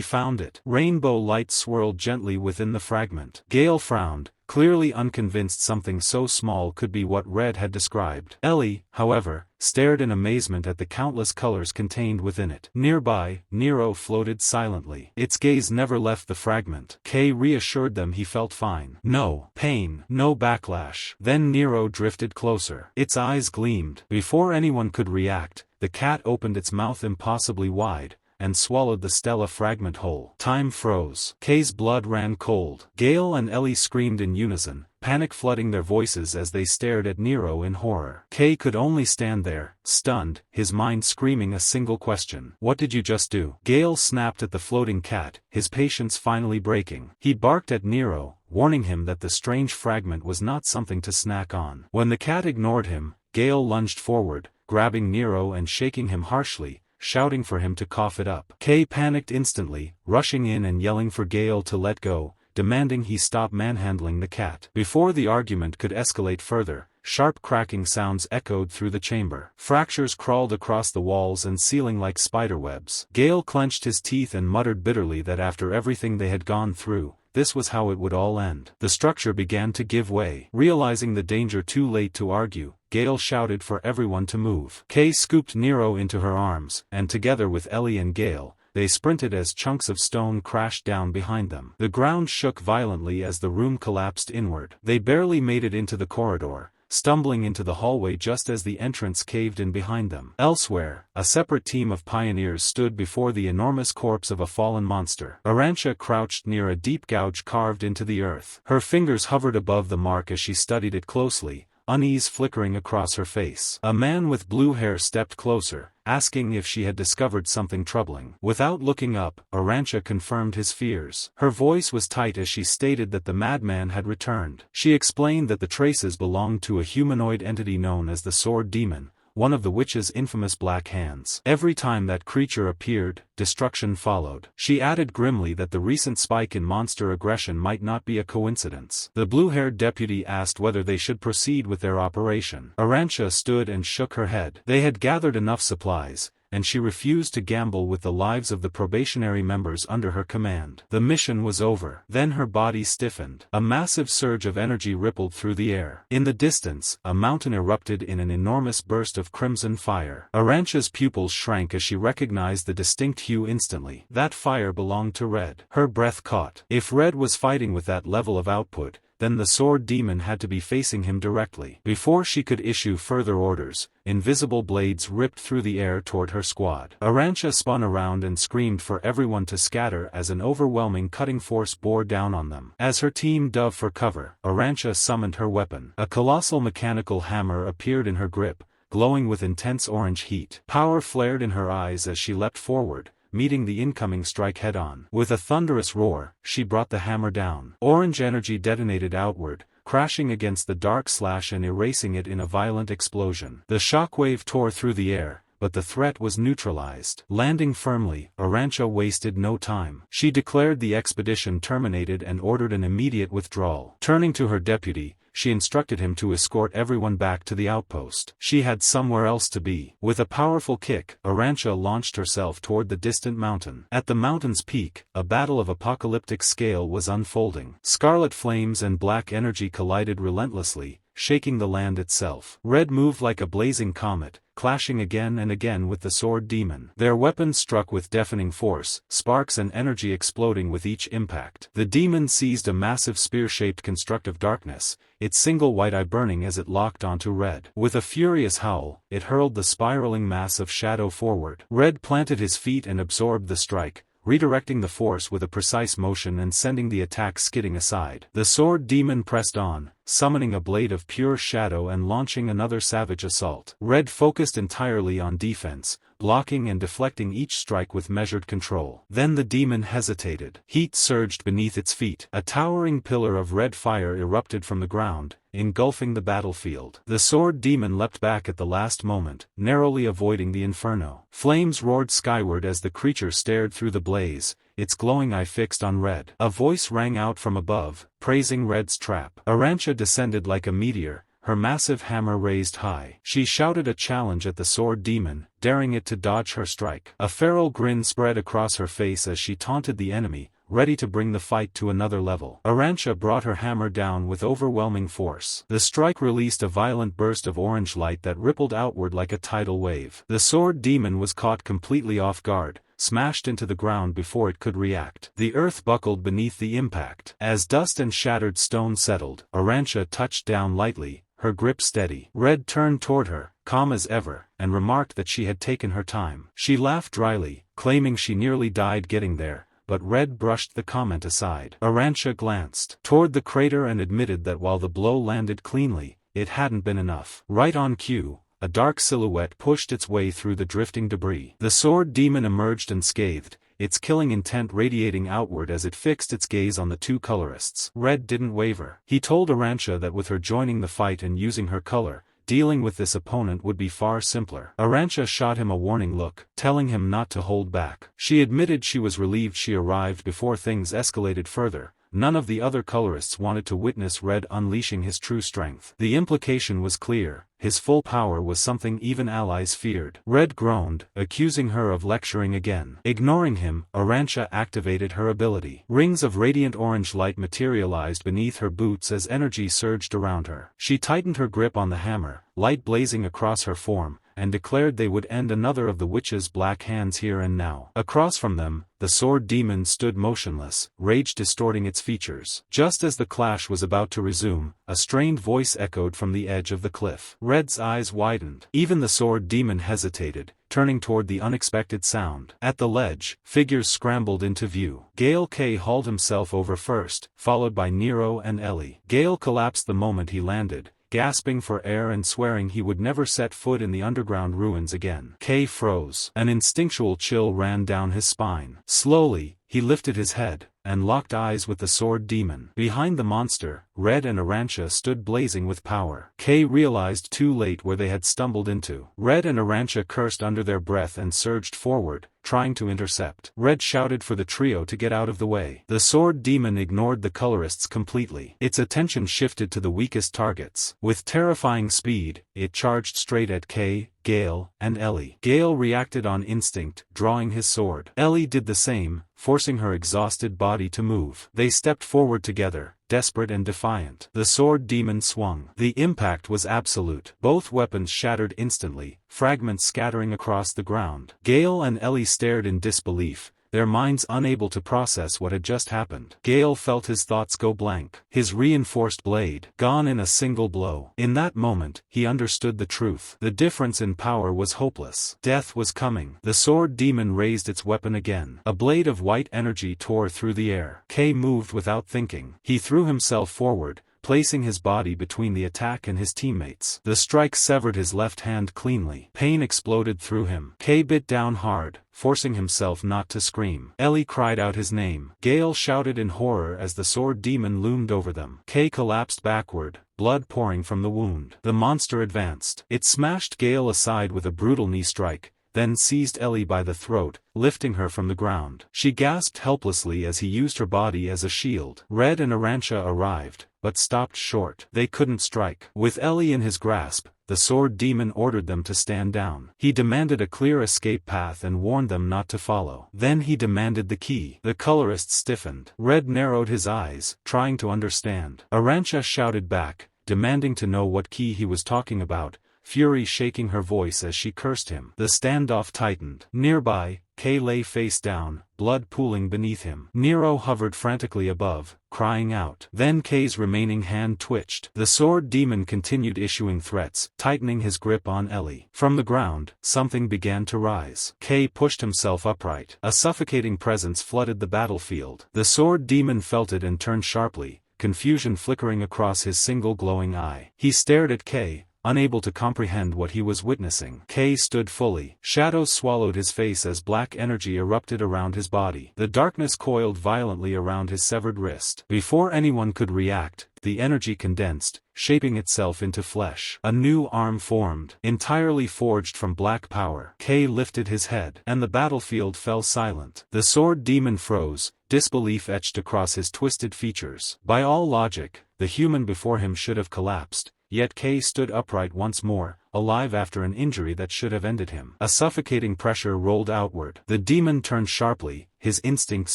[SPEAKER 1] found it. Rainbow light swirled gently within the fragment. Gale frowned, clearly unconvinced something so small could be what Red had described. Ellie, however, stared in amazement at the countless colors contained within it. Nearby, Nero floated silently. Its gaze never left the fragment. Kay reassured them he felt fine. No pain, no backlash. Then Nero drifted closer. Its eyes gleamed. Before anyone could react, the cat opened its mouth impossibly wide, and swallowed the stela fragment whole. Time froze. Kay's blood ran cold. Gale and Ellie screamed in unison, panic flooding their voices as they stared at Nero in horror. Kay could only stand there, stunned, his mind screaming a single question. What did you just do? Gale snapped at the floating cat, his patience finally breaking. He barked at Nero, warning him that the strange fragment was not something to snack on. When the cat ignored him, Gale lunged forward, grabbing Nero and shaking him harshly, shouting for him to cough it up. Kay panicked instantly, rushing in and yelling for Gale to let go, demanding he stop manhandling the cat. Before the argument could escalate further, sharp cracking sounds echoed through the chamber. Fractures crawled across the walls and ceiling like spiderwebs. Gale clenched his teeth and muttered bitterly that after everything they had gone through, this was how it would all end. The structure began to give way. Realizing the danger too late to argue, Gale shouted for everyone to move. Kay scooped Nero into her arms, and together with Ellie and Gale, they sprinted as chunks of stone crashed down behind them. The ground shook violently as the room collapsed inward. They barely made it into the corridor, stumbling into the hallway just as the entrance caved in behind them. Elsewhere, a separate team of pioneers stood before the enormous corpse of a fallen monster. Arantia crouched near a deep gouge carved into the earth. Her fingers hovered above the mark as she studied it closely, unease flickering across her face. A man with blue hair stepped closer, asking if she had discovered something troubling. Without looking up, Arantxa confirmed his fears. Her voice was tight as she stated that the madman had returned. She explained that the traces belonged to a humanoid entity known as the Sword Demon, one of the witch's infamous black hands. Every time that creature appeared, destruction followed. She added grimly that the recent spike in monster aggression might not be a coincidence. The blue-haired deputy asked whether they should proceed with their operation. Arantxa stood and shook her head. They had gathered enough supplies, and she refused to gamble with the lives of the probationary members under her command. The mission was over. Then her body stiffened. A massive surge of energy rippled through the air. In the distance, a mountain erupted in an enormous burst of crimson fire. Arantxa's pupils shrank as she recognized the distinct hue instantly. That fire belonged to Red. Her breath caught. If Red was fighting with that level of output, then the Sword Demon had to be facing him directly. Before she could issue further orders, invisible blades ripped through the air toward her squad. Arantxa spun around and screamed for everyone to scatter as an overwhelming cutting force bore down on them. As her team dove for cover, Arantxa summoned her weapon. A colossal mechanical hammer appeared in her grip, glowing with intense orange heat. Power flared in her eyes as she leapt forward, meeting the incoming strike head-on. With a thunderous roar, she brought the hammer down. Orange energy detonated outward, crashing against the dark slash and erasing it in a violent explosion. The shockwave tore through the air, but the threat was neutralized. Landing firmly, Arantxa wasted no time. She declared the expedition terminated and ordered an immediate withdrawal. Turning to her deputy, she instructed him to escort everyone back to the outpost. She had somewhere else to be. With a powerful kick, Arantxa launched herself toward the distant mountain. At the mountain's peak, a battle of apocalyptic scale was unfolding. Scarlet flames and black energy collided relentlessly, shaking the land itself. Red moved like a blazing comet, clashing again and again with the Sword Demon. Their weapons struck with deafening force, sparks and energy exploding with each impact. The demon seized a massive spear-shaped construct of darkness, its single white eye burning as it locked onto Red. With a furious howl, it hurled the spiraling mass of shadow forward. Red planted his feet and absorbed the strike, redirecting the force with a precise motion and sending the attack skidding aside. The Sword Demon pressed on, summoning a blade of pure shadow and launching another savage assault. Red focused entirely on defense, blocking and deflecting each strike with measured control. Then the demon hesitated. Heat surged beneath its feet. A towering pillar of red fire erupted from the ground, engulfing the battlefield. The Sword Demon leapt back at the last moment, narrowly avoiding the inferno. Flames roared skyward as the creature stared through the blaze, its glowing eye fixed on Red. A voice rang out from above, praising Red's trap. Arantxa descended like a meteor, her massive hammer raised high. She shouted a challenge at the Sword Demon, daring it to dodge her strike. A feral grin spread across her face as she taunted the enemy, ready to bring the fight to another level. Arantxa brought her hammer down with overwhelming force. The strike released a violent burst of orange light that rippled outward like a tidal wave. The Sword Demon was caught completely off guard, smashed into the ground before it could react. The earth buckled beneath the impact. As dust and shattered stone settled, Arantxa touched down lightly, her grip steady. Red turned toward her, calm as ever, and remarked that she had taken her time. She laughed dryly, claiming she nearly died getting there, but Red brushed the comment aside. Arantxa glanced toward the crater and admitted that while the blow landed cleanly, it hadn't been enough. Right on cue, a dark silhouette pushed its way through the drifting debris. The Sword Demon emerged unscathed, its killing intent radiating outward as it fixed its gaze on the two colorists. Red didn't waver. He told Arantxa that with her joining the fight and using her color, dealing with this opponent would be far simpler. Arantxa shot him a warning look, telling him not to hold back. She admitted she was relieved she arrived before things escalated further. None of the other colorists wanted to witness Red unleashing his true strength. The implication was clear. His full power was something even allies feared. Red groaned, accusing her of lecturing again. Ignoring him, Arantxa activated her ability. Rings of radiant orange light materialized beneath her boots as energy surged around her. She tightened her grip on the hammer, light blazing across her form, and declared they would end another of the witch's black hands here and now. Across from them, the Sword Demon stood motionless, rage distorting its features. Just as the clash was about to resume, a strained voice echoed from the edge of the cliff. Red's eyes widened. Even the Sword Demon hesitated, turning toward the unexpected sound. At the ledge, figures scrambled into view. Gale K hauled himself over first, followed by Nero and Ellie. Gale collapsed the moment he landed, gasping for air and swearing he would never set foot in the underground ruins again. Kay froze. An instinctual chill ran down his spine. Slowly, he lifted his head, and locked eyes with the sword demon. Behind the monster, Red and Arancha stood blazing with power. Kay realized too late where they had stumbled into. Red and Arancha cursed under their breath and surged forward, trying to intercept. Red shouted for the trio to get out of the way. The sword demon ignored the colorists completely. Its attention shifted to the weakest targets. With terrifying speed, it charged straight at Kay, Gale, and Ellie. Gale reacted on instinct, drawing his sword. Ellie did the same, forcing her exhausted body to move. They stepped forward together, desperate and defiant. The sword demon swung. The impact was absolute. Both weapons shattered instantly, fragments scattering across the ground. Gale and Ellie stared in disbelief, their minds unable to process what had just happened. Gale felt his thoughts go blank. His reinforced blade, gone in a single blow. In that moment, he understood the truth. The difference in power was hopeless. Death was coming. The sword demon raised its weapon again. A blade of white energy tore through the air. Kay moved without thinking. He threw himself forward, placing his body between the attack and his teammates. The strike severed his left hand cleanly. Pain exploded through him. Kay bit down hard, forcing himself not to scream. Ellie cried out his name. Gale shouted in horror as the sword demon loomed over them. Kay collapsed backward, blood pouring from the wound. The monster advanced. It smashed Gale aside with a brutal knee strike, then seized Ellie by the throat, lifting her from the ground. She gasped helplessly as he used her body as a shield. Red and Arancha arrived, but stopped short. They couldn't strike. With Ellie in his grasp, the sword demon ordered them to stand down. He demanded a clear escape path and warned them not to follow. Then he demanded the key. The colorists stiffened. Red narrowed his eyes, trying to understand. Arancha shouted back, demanding to know what key he was talking about, fury shaking her voice as she cursed him. The standoff tightened. Nearby, Kay lay face down, blood pooling beneath him. Nero hovered frantically above, crying out. Then Kay's remaining hand twitched. The sword demon continued issuing threats, tightening his grip on Ellie. From the ground, something began to rise. Kay pushed himself upright. A suffocating presence flooded the battlefield. The sword demon felt it and turned sharply, confusion flickering across his single glowing eye. He stared at Kay, unable to comprehend what he was witnessing. Kay stood fully. Shadows swallowed his face as black energy erupted around his body. The darkness coiled violently around his severed wrist. Before anyone could react, the energy condensed, shaping itself into flesh. A new arm formed, entirely forged from black power. Kay lifted his head, and the battlefield fell silent. The sword demon froze, disbelief etched across his twisted features. By all logic, the human before him should have collapsed. Yet Kay stood upright once more, alive after an injury that should have ended him. A suffocating pressure rolled outward. The demon turned sharply, his instincts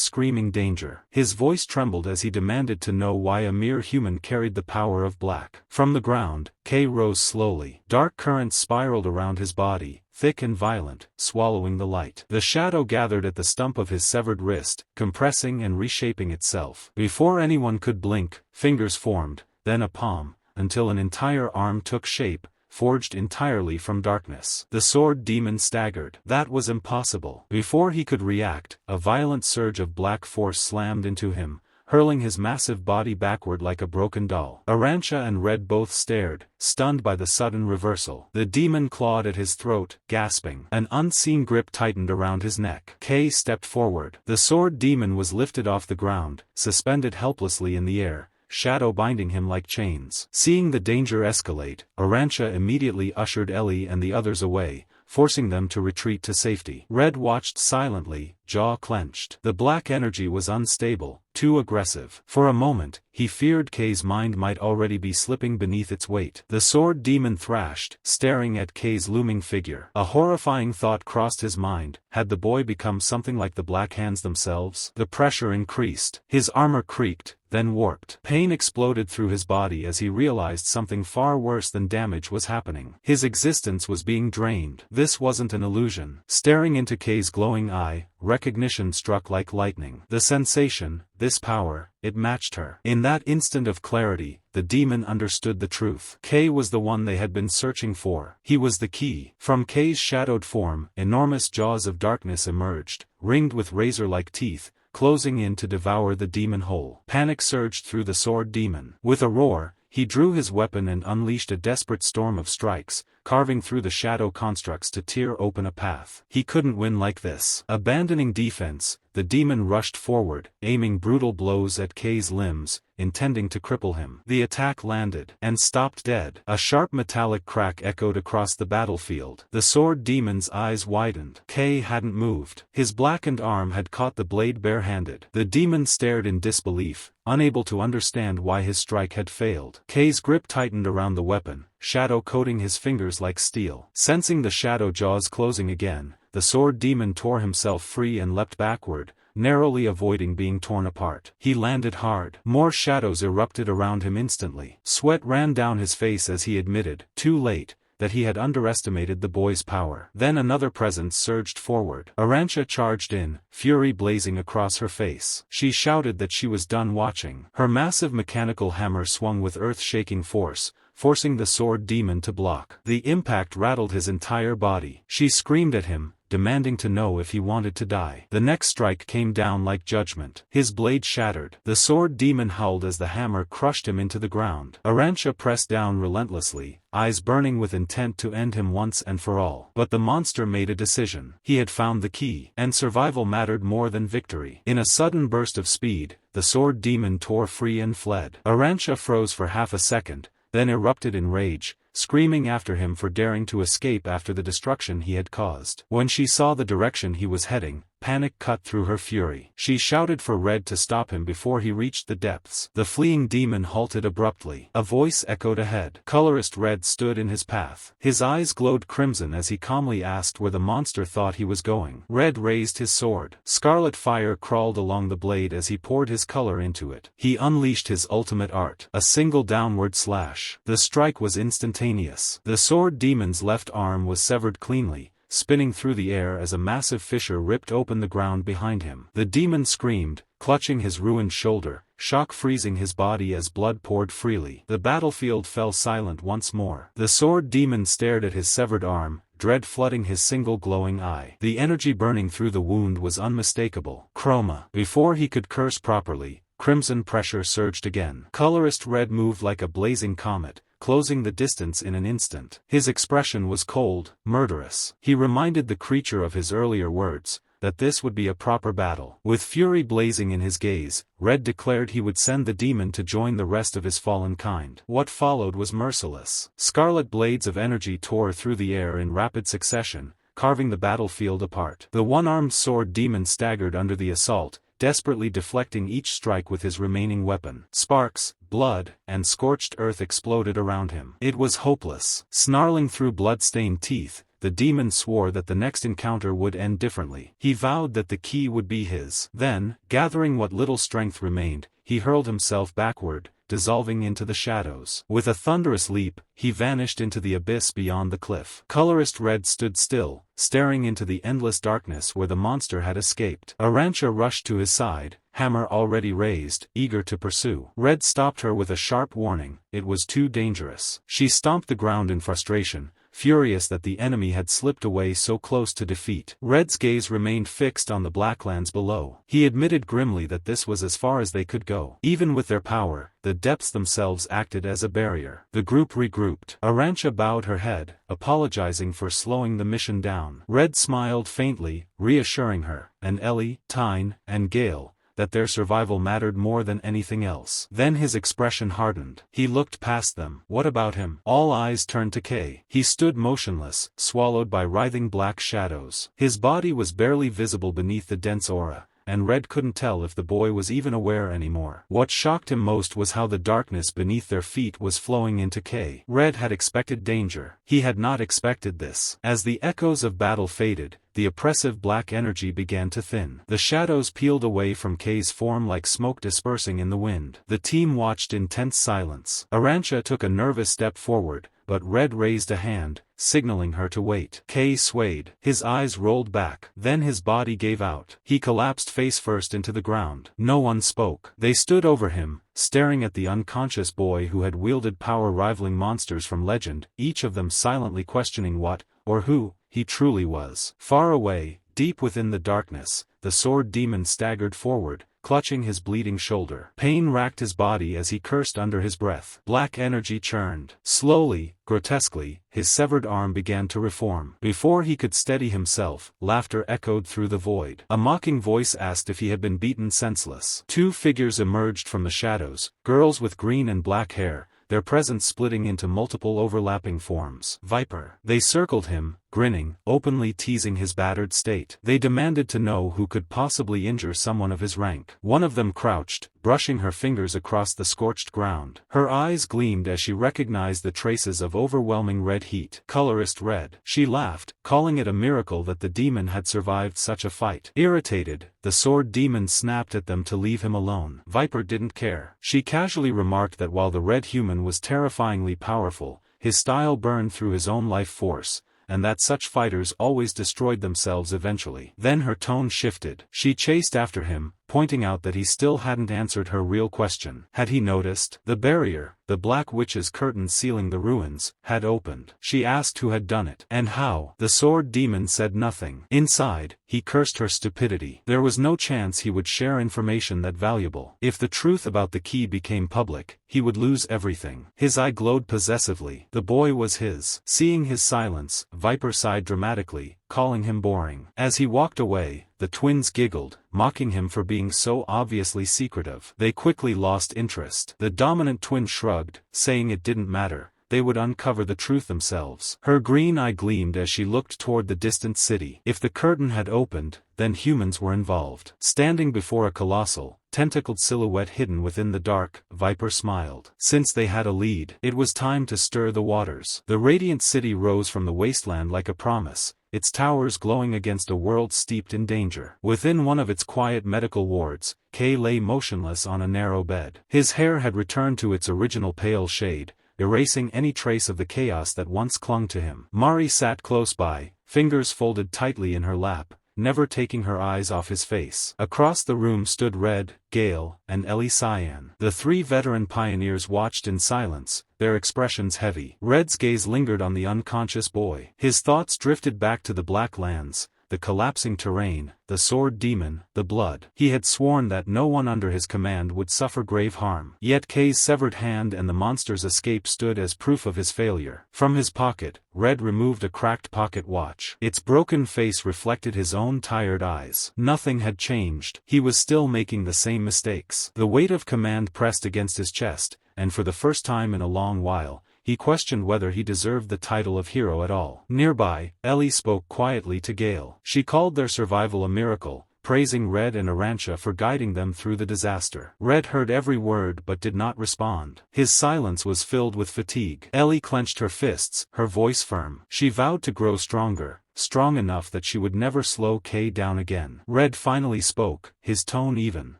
[SPEAKER 1] screaming danger. His voice trembled as he demanded to know why a mere human carried the power of black. From the ground, Kay rose slowly. Dark currents spiraled around his body, thick and violent, swallowing the light. The shadow gathered at the stump of his severed wrist, compressing and reshaping itself. Before anyone could blink, fingers formed, then a palm, until an entire arm took shape, forged entirely from darkness. The sword demon staggered. That was impossible. Before he could react, a violent surge of black force slammed into him, hurling his massive body backward like a broken doll. Arancha and Red both stared, stunned by the sudden reversal. The demon clawed at his throat, gasping. An unseen grip tightened around his neck. Kay stepped forward. The sword demon was lifted off the ground, suspended helplessly in the air, shadow binding him like chains. Seeing the danger escalate, Arancha immediately ushered Ellie and the others away, forcing them to retreat to safety. Red watched silently, jaw clenched. The black energy was unstable, too aggressive. For a moment, he feared Kay's mind might already be slipping beneath its weight. The sword demon thrashed, staring at Kay's looming figure. A horrifying thought crossed his mind. Had the boy become something like the Black Hands themselves? The pressure increased. His armor creaked, then warped. Pain exploded through his body as he realized something far worse than damage was happening. His existence was being drained. This wasn't an illusion. Staring into Kay's glowing eye, recognition struck like lightning. The sensation, this power, it matched her. In that instant of clarity, the demon understood the truth. Kay was the one they had been searching for. He was the key. From Kay's shadowed form, enormous jaws of darkness emerged, ringed with razor-like teeth, closing in to devour the demon whole. Panic surged through the sword demon. With a roar, He drew his weapon and unleashed a desperate storm of strikes, carving through the shadow constructs to tear open a path. He couldn't win like this. Abandoning defense, the demon rushed forward, aiming brutal blows at Kei's limbs, intending to cripple him. The attack landed, and stopped dead. A sharp metallic crack echoed across the battlefield. The sword demon's eyes widened. Kei hadn't moved. His blackened arm had caught the blade barehanded. The demon stared in disbelief, unable to understand why his strike had failed. Kei's grip tightened around the weapon, shadow coating his fingers like steel. Sensing the shadow jaws closing again, the sword demon tore himself free and leapt backward, narrowly avoiding being torn apart. He landed hard. More shadows erupted around him instantly. Sweat ran down his face as he admitted, too late, that he had underestimated the boy's power. Then another presence surged forward. Arancha charged in, fury blazing across her face. She shouted that she was done watching. Her massive mechanical hammer swung with earth-shaking force, forcing the sword demon to block. The impact rattled his entire body. She screamed at him, demanding to know if he wanted to die. The next strike came down like judgment. His blade shattered. The sword demon howled as the hammer crushed him into the ground. Arancha pressed down relentlessly, eyes burning with intent to end him once and for all. But the monster made a decision. He had found the key, and survival mattered more than victory. In a sudden burst of speed, the sword demon tore free and fled. Arancha froze for half a second, then erupted in rage, screaming after him for daring to escape after the destruction he had caused. When she saw the direction he was heading, panic cut through her fury. She shouted for Red to stop him before he reached the depths. The fleeing demon halted abruptly. A voice echoed ahead. Colorless Red stood in his path. His eyes glowed crimson as he calmly asked where the monster thought he was going. Red raised his sword. Scarlet fire crawled along the blade as he poured his color into it. He unleashed his ultimate art, a single downward slash. The strike was instantaneous. The sword demon's left arm was severed cleanly, spinning through the air as a massive fissure ripped open the ground behind him. The demon screamed, clutching his ruined shoulder, shock freezing his body as blood poured freely. The battlefield fell silent once more. The sword demon stared at his severed arm, dread flooding his single glowing eye. The energy burning through the wound was unmistakable. Chroma. Before he could curse properly, crimson pressure surged again. Colorless Red moved like a blazing comet, closing the distance in an instant. His expression was cold, murderous. He reminded the creature of his earlier words, that this would be a proper battle. With fury blazing in his gaze, Red declared he would send the demon to join the rest of his fallen kind. What followed was merciless. Scarlet blades of energy tore through the air in rapid succession, carving the battlefield apart. The one-armed sword demon staggered under the assault, desperately deflecting each strike with his remaining weapon. Sparks, blood, and scorched earth exploded around him. It was hopeless. Snarling through blood-stained teeth, the demon swore that the next encounter would end differently. He vowed that the key would be his. Then, gathering what little strength remained, he hurled himself backward, dissolving into the shadows. With a thunderous leap, he vanished into the abyss beyond the cliff. Colorless Red stood still, staring into the endless darkness where the monster had escaped. Arancha rushed to his side, hammer already raised, eager to pursue. Red stopped her with a sharp warning. It was too dangerous. She stomped the ground in frustration, furious that the enemy had slipped away so close to defeat. Red's gaze remained fixed on the blacklands below. He admitted grimly that this was as far as they could go. Even with their power, the depths themselves acted as a barrier. The group regrouped. Arancha bowed her head, apologizing for slowing the mission down. Red smiled faintly, reassuring her, and Ellie, Tyne, and Gale, that their survival mattered more than anything else. Then his expression hardened. He looked past them. What about him? All eyes turned to Kei. He stood motionless, swallowed by writhing black shadows. His body was barely visible beneath the dense aura, and Red couldn't tell if the boy was even aware anymore. What shocked him most was how the darkness beneath their feet was flowing into Kei. Red had expected danger. He had not expected this. As the echoes of battle faded, the oppressive black energy began to thin. The shadows peeled away from Kei's form like smoke dispersing in the wind. The team watched in tense silence. Arancha took a nervous step forward, but Red raised a hand, signaling her to wait. Kei swayed. His eyes rolled back. Then his body gave out. He collapsed face first into the ground. No one spoke. They stood over him, staring at the unconscious boy who had wielded power rivaling monsters from legend, each of them silently questioning what, or who, he truly was. Far away, deep within the darkness, the sword demon staggered forward, clutching his bleeding shoulder. Pain racked his body as he cursed under his breath. Black energy churned. Slowly, grotesquely, his severed arm began to reform. Before he could steady himself, laughter echoed through the void. A mocking voice asked if he had been beaten senseless. Two figures emerged from the shadows, girls with green and black hair, their presence splitting into multiple overlapping forms. Viper. They circled him, grinning, openly teasing his battered state. They demanded to know who could possibly injure someone of his rank. One of them crouched, brushing her fingers across the scorched ground. Her eyes gleamed as she recognized the traces of overwhelming red heat. Colorless red. She laughed, calling it a miracle that the demon had survived such a fight. Irritated, the sword demon snapped at them to leave him alone. Viper didn't care. She casually remarked that while the red human was terrifyingly powerful, his style burned through his own life force, and that such fighters always destroyed themselves eventually. Then her tone shifted. She chased after him, pointing out that he still hadn't answered her real question. Had he noticed? The barrier, the black witch's curtain sealing the ruins, had opened. She asked who had done it. And how? The sword demon said nothing. Inside, he cursed her stupidity. There was no chance he would share information that valuable. If the truth about the key became public, he would lose everything. His eye glowed possessively. The boy was his. Seeing his silence, Viper sighed dramatically, calling him boring. As he walked away, the twins giggled, mocking him for being so obviously secretive. They quickly lost interest. The dominant twin shrugged, saying it didn't matter. They would uncover the truth themselves. Her green eye gleamed as she looked toward the distant city. If the curtain had opened, then humans were involved. Standing before a colossal, tentacled silhouette hidden within the dark, Viper smiled. Since they had a lead, it was time to stir the waters. The radiant city rose from the wasteland like a promise, its towers glowing against a world steeped in danger. Within one of its quiet medical wards, Kay lay motionless on a narrow bed. His hair had returned to its original pale shade, erasing any trace of the chaos that once clung to him. Mari sat close by, fingers folded tightly in her lap, never taking her eyes off his face. Across the room stood Red, Gale, and Ellie Cyan. The three veteran pioneers watched in silence, their expressions heavy. Red's gaze lingered on the unconscious boy. His thoughts drifted back to the Black Lands, the collapsing terrain, the sword demon, the blood. He had sworn that no one under his command would suffer grave harm. Yet Kay's severed hand and the monster's escape stood as proof of his failure. From his pocket, Red removed a cracked pocket watch. Its broken face reflected his own tired eyes. Nothing had changed. He was still making the same mistakes. The weight of command pressed against his chest, and for the first time in a long while, he questioned whether he deserved the title of hero at all. Nearby, Ellie spoke quietly to Gale. She called their survival a miracle, praising Red and Arantia for guiding them through the disaster. Red heard every word but did not respond. His silence was filled with fatigue. Ellie clenched her fists, her voice firm. She vowed to grow stronger, strong enough that she would never slow Kay down again. Red finally spoke, his tone even.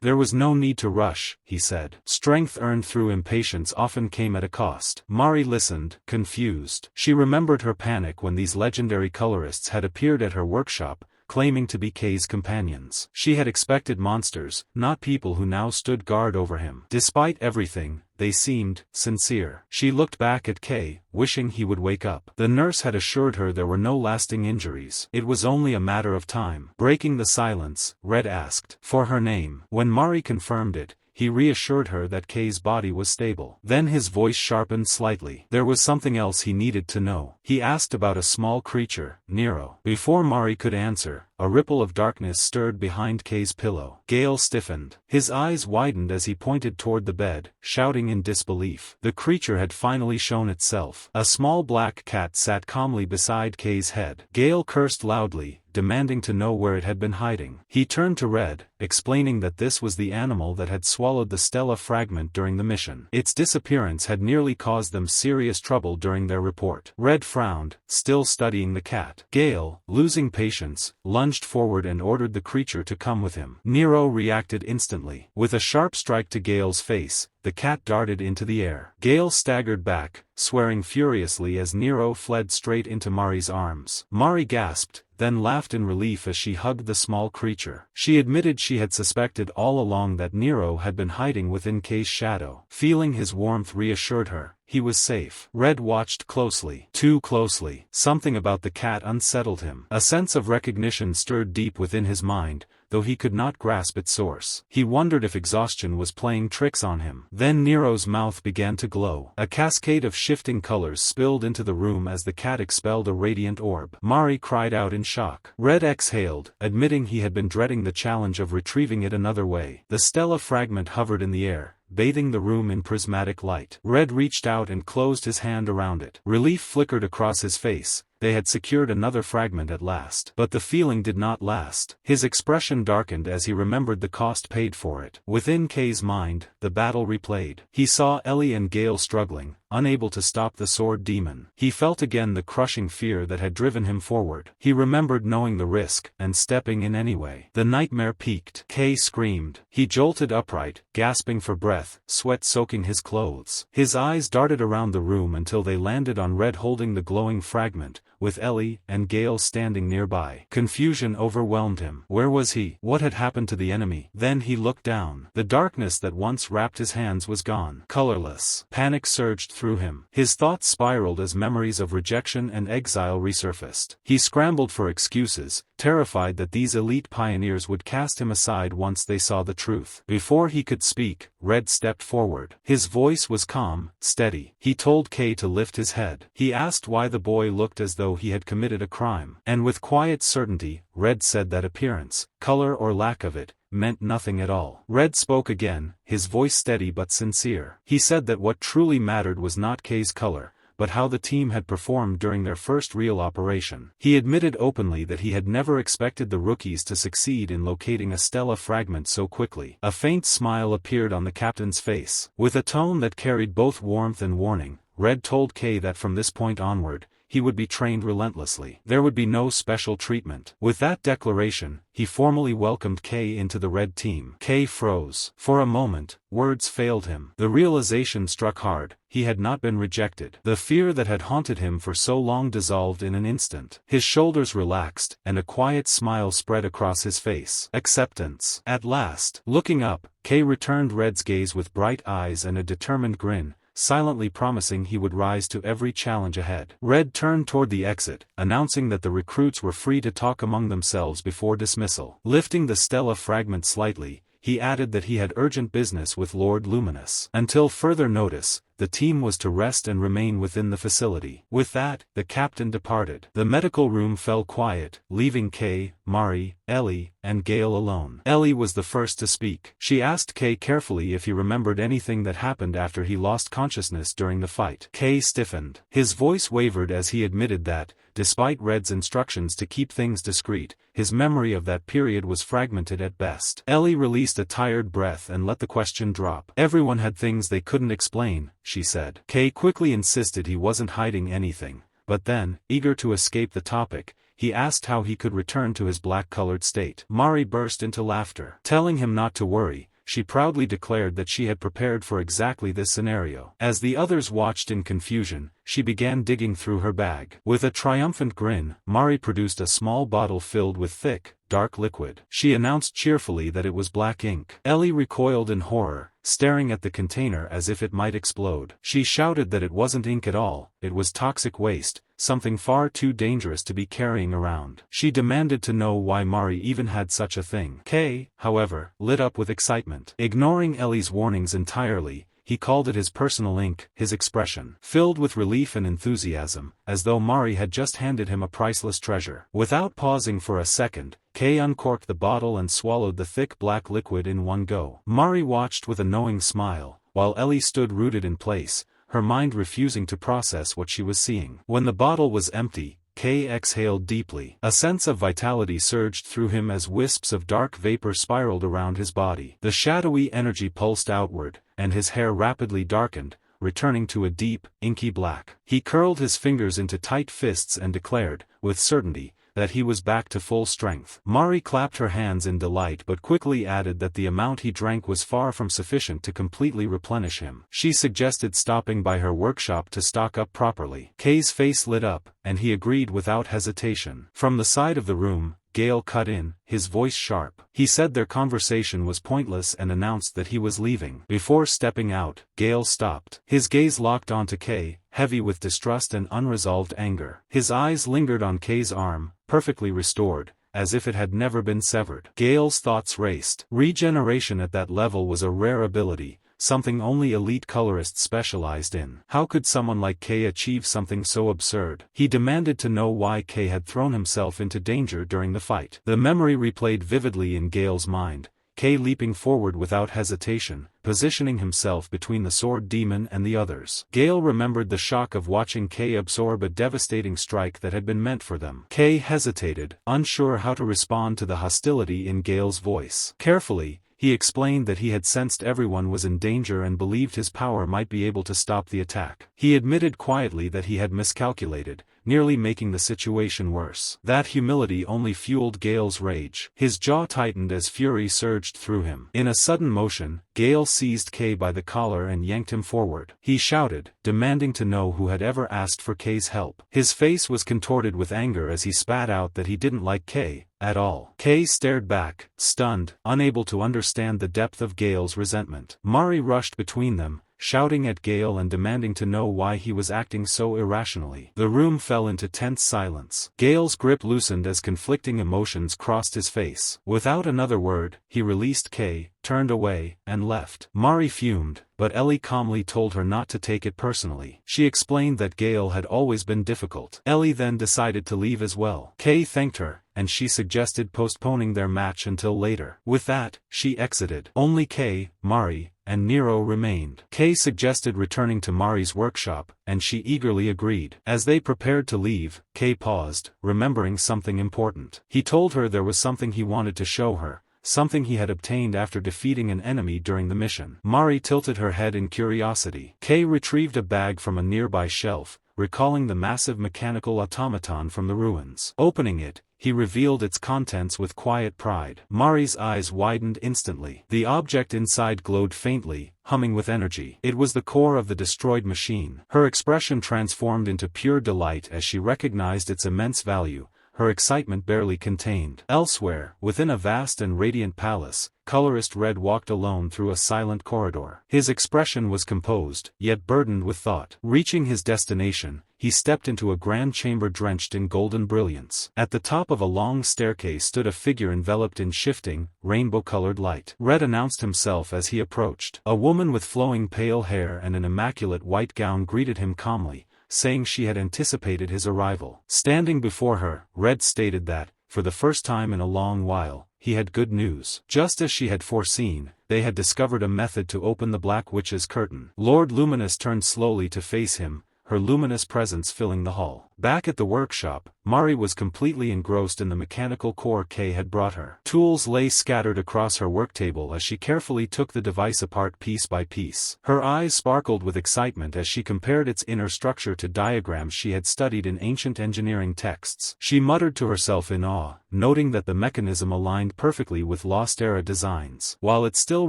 [SPEAKER 1] There was no need to rush, he said. Strength earned through impatience often came at a cost. Mari listened, confused. She remembered her panic when these legendary colorists had appeared at her workshop, claiming to be Kay's companions. She had expected monsters, not people who now stood guard over him. Despite everything, they seemed sincere. She looked back at Kay, wishing he would wake up. The nurse had assured her there were no lasting injuries. It was only a matter of time. Breaking the silence, Red asked for her name. When Mari confirmed it, he reassured her that Kay's body was stable. Then his voice sharpened slightly. There was something else he needed to know. He asked about a small creature, Nero. Before Mari could answer, a ripple of darkness stirred behind Kay's pillow. Gale stiffened. His eyes widened as he pointed toward the bed, shouting in disbelief. The creature had finally shown itself. A small black cat sat calmly beside Kay's head. Gale cursed loudly, demanding to know where it had been hiding. He turned to Red, explaining that this was the animal that had swallowed the Stella fragment during the mission. Its disappearance had nearly caused them serious trouble during their report. Red frowned, still studying the cat. Gale, losing patience, lunged forward and ordered the creature to come with him. Nero reacted instantly. With a sharp strike to Gale's face, the cat darted into the air. Gale staggered back, swearing furiously as Nero fled straight into Mari's arms. Mari gasped, then laughed in relief as she hugged the small creature. She admitted she had suspected all along that Nero had been hiding within Kay's shadow. Feeling his warmth reassured her. He was safe. Red watched closely. Too closely. Something about the cat unsettled him. A sense of recognition stirred deep within his mind, though he could not grasp its source. He wondered if exhaustion was playing tricks on him. Then Nero's mouth began to glow. A cascade of shifting colors spilled into the room as the cat expelled a radiant orb. Mari cried out in shock. Red exhaled, admitting he had been dreading the challenge of retrieving it another way. The Stella fragment hovered in the air, bathing the room in prismatic light. Red reached out and closed his hand around it. Relief flickered across his face. They had secured another fragment at last. But the feeling did not last. His expression darkened as he remembered the cost paid for it. Within Kay's mind, the battle replayed. He saw Ellie and Gale struggling, unable to stop the sword demon. He felt again the crushing fear that had driven him forward. He remembered knowing the risk, and stepping in anyway. The nightmare peaked. Kay screamed. He jolted upright, gasping for breath, sweat soaking his clothes. His eyes darted around the room until they landed on Red holding the glowing fragment, with Ellie and Gale standing nearby. Confusion overwhelmed him. Where was he? What had happened to the enemy? Then he looked down. The darkness that once wrapped his hands was gone. Colorless. Panic surged through him. His thoughts spiraled as memories of rejection and exile resurfaced. He scrambled for excuses, terrified that these elite pioneers would cast him aside once they saw the truth. Before he could speak, Red stepped forward. His voice was calm, steady. He told Kay to lift his head. He asked why the boy looked as though he had committed a crime. And with quiet certainty, Red said that appearance, color or lack of it, meant nothing at all. Red spoke again, his voice steady but sincere. He said that what truly mattered was not Kay's color, but how the team had performed during their first real operation. He admitted openly that he had never expected the rookies to succeed in locating a Stella fragment so quickly. A faint smile appeared on the captain's face. With a tone that carried both warmth and warning, Red told Kay that from this point onward, he would be trained relentlessly. There would be no special treatment. With that declaration, he formally welcomed Kay into the Red team. Kay froze. For a moment, words failed him. The realization struck hard. He had not been rejected. The fear that had haunted him for so long dissolved in an instant. His shoulders relaxed, and a quiet smile spread across his face. Acceptance. At last. Looking up, Kay returned Red's gaze with bright eyes and a determined grin, silently promising he would rise to every challenge ahead. Red turned toward the exit, announcing that the recruits were free to talk among themselves before dismissal. Lifting the Stella fragment slightly, he added that he had urgent business with Lord Luminous. Until further notice, the team was to rest and remain within the facility. With that, the captain departed. The medical room fell quiet, leaving Kay, Mari, Ellie, and Gale alone. Ellie was the first to speak. She asked Kay carefully if he remembered anything that happened after he lost consciousness during the fight. Kay stiffened. His voice wavered as he admitted that, despite Red's instructions to keep things discreet, his memory of that period was fragmented at best. Ellie released a tired breath and let the question drop. Everyone had things they couldn't explain, she said. Kay quickly insisted he wasn't hiding anything, but then, eager to escape the topic, he asked how he could return to his black-colored state. Mari burst into laughter. Telling him not to worry, she proudly declared that she had prepared for exactly this scenario. As the others watched in confusion, she began digging through her bag. With a triumphant grin, Mari produced a small bottle filled with thick, dark liquid. She announced cheerfully that it was black ink. Ellie recoiled in horror, staring at the container as if it might explode. She shouted that it wasn't ink at all, it was toxic waste, something far too dangerous to be carrying around. She demanded to know why Mari even had such a thing. Kay, however, lit up with excitement. Ignoring Ellie's warnings entirely, he called it his personal ink, his expression filled with relief and enthusiasm, as though Mari had just handed him a priceless treasure. Without pausing for a second, Kay uncorked the bottle and swallowed the thick black liquid in one go. Mari watched with a knowing smile, while Ellie stood rooted in place, her mind refusing to process what she was seeing. When the bottle was empty, Kay exhaled deeply. A sense of vitality surged through him as wisps of dark vapor spiraled around his body. The shadowy energy pulsed outward, and his hair rapidly darkened, returning to a deep, inky black. He curled his fingers into tight fists and declared, with certainty, that he was back to full strength. Mari clapped her hands in delight but quickly added that the amount he drank was far from sufficient to completely replenish him. She suggested stopping by her workshop to stock up properly. Kay's face lit up, and he agreed without hesitation. From the side of the room, Gale cut in, his voice sharp. He said their conversation was pointless and announced that he was leaving. Before stepping out, Gale stopped. His gaze locked onto Kay, heavy with distrust and unresolved anger. His eyes lingered on Kay's arm, perfectly restored, as if it had never been severed. Gale's thoughts raced. Regeneration at that level was a rare ability, something only elite colorists specialized in. How could someone like K achieve something so absurd? He demanded to know why K had thrown himself into danger during the fight. The memory replayed vividly in Gale's mind, K leaping forward without hesitation, positioning himself between the sword demon and the others. Gale remembered the shock of watching K absorb a devastating strike that had been meant for them. K hesitated, unsure how to respond to the hostility in Gale's voice. Carefully, he explained that he had sensed everyone was in danger and believed his power might be able to stop the attack. He admitted quietly that he had miscalculated, nearly making the situation worse. That humility only fueled Gale's rage. His jaw tightened as fury surged through him. In a sudden motion, Gale seized K by the collar and yanked him forward. He shouted, demanding to know who had ever asked for K's help. His face was contorted with anger as he spat out that he didn't like K at all. K stared back, stunned, unable to understand the depth of Gale's resentment. Mari rushed between them, shouting at Gale and demanding to know why he was acting so irrationally. The room fell into tense silence. Gale's grip loosened as conflicting emotions crossed his face. Without another word, he released K, turned away, and left. Mari fumed, but Ellie calmly told her not to take it personally. She explained that Gale had always been difficult. Ellie then decided to leave as well. K thanked her, and she suggested postponing their match until later. With that, she exited. Only K, Mari, and Nero remained. K suggested returning to Mari's workshop, and she eagerly agreed. As they prepared to leave, K paused, remembering something important. He told her there was something he wanted to show her, something he had obtained after defeating an enemy during the mission. Mari tilted her head in curiosity. K retrieved a bag from a nearby shelf, recalling the massive mechanical automaton from the ruins. Opening it, he revealed its contents with quiet pride. Mari's eyes widened instantly. The object inside glowed faintly, humming with energy. It was the core of the destroyed machine. Her expression transformed into pure delight as she recognized its immense value, her excitement barely contained. Elsewhere, within a vast and radiant palace, colorist Red walked alone through a silent corridor. His expression was composed, yet burdened with thought. Reaching his destination, he stepped into a grand chamber drenched in golden brilliance. At the top of a long staircase stood a figure enveloped in shifting, rainbow-colored light. Red announced himself as he approached. A woman with flowing pale hair and an immaculate white gown greeted him calmly, saying she had anticipated his arrival. Standing before her, Red stated that, for the first time in a long while, he had good news. Just as she had foreseen, they had discovered a method to open the Black Witch's curtain. Lord Luminous turned slowly to face him, her luminous presence filling the hall. Back at the workshop, Mari was completely engrossed in the mechanical core K had brought her. Tools lay scattered across her worktable as she carefully took the device apart piece by piece. Her eyes sparkled with excitement as she compared its inner structure to diagrams she had studied in ancient engineering texts. She muttered to herself in awe, noting that the mechanism aligned perfectly with Lost-era designs. While it still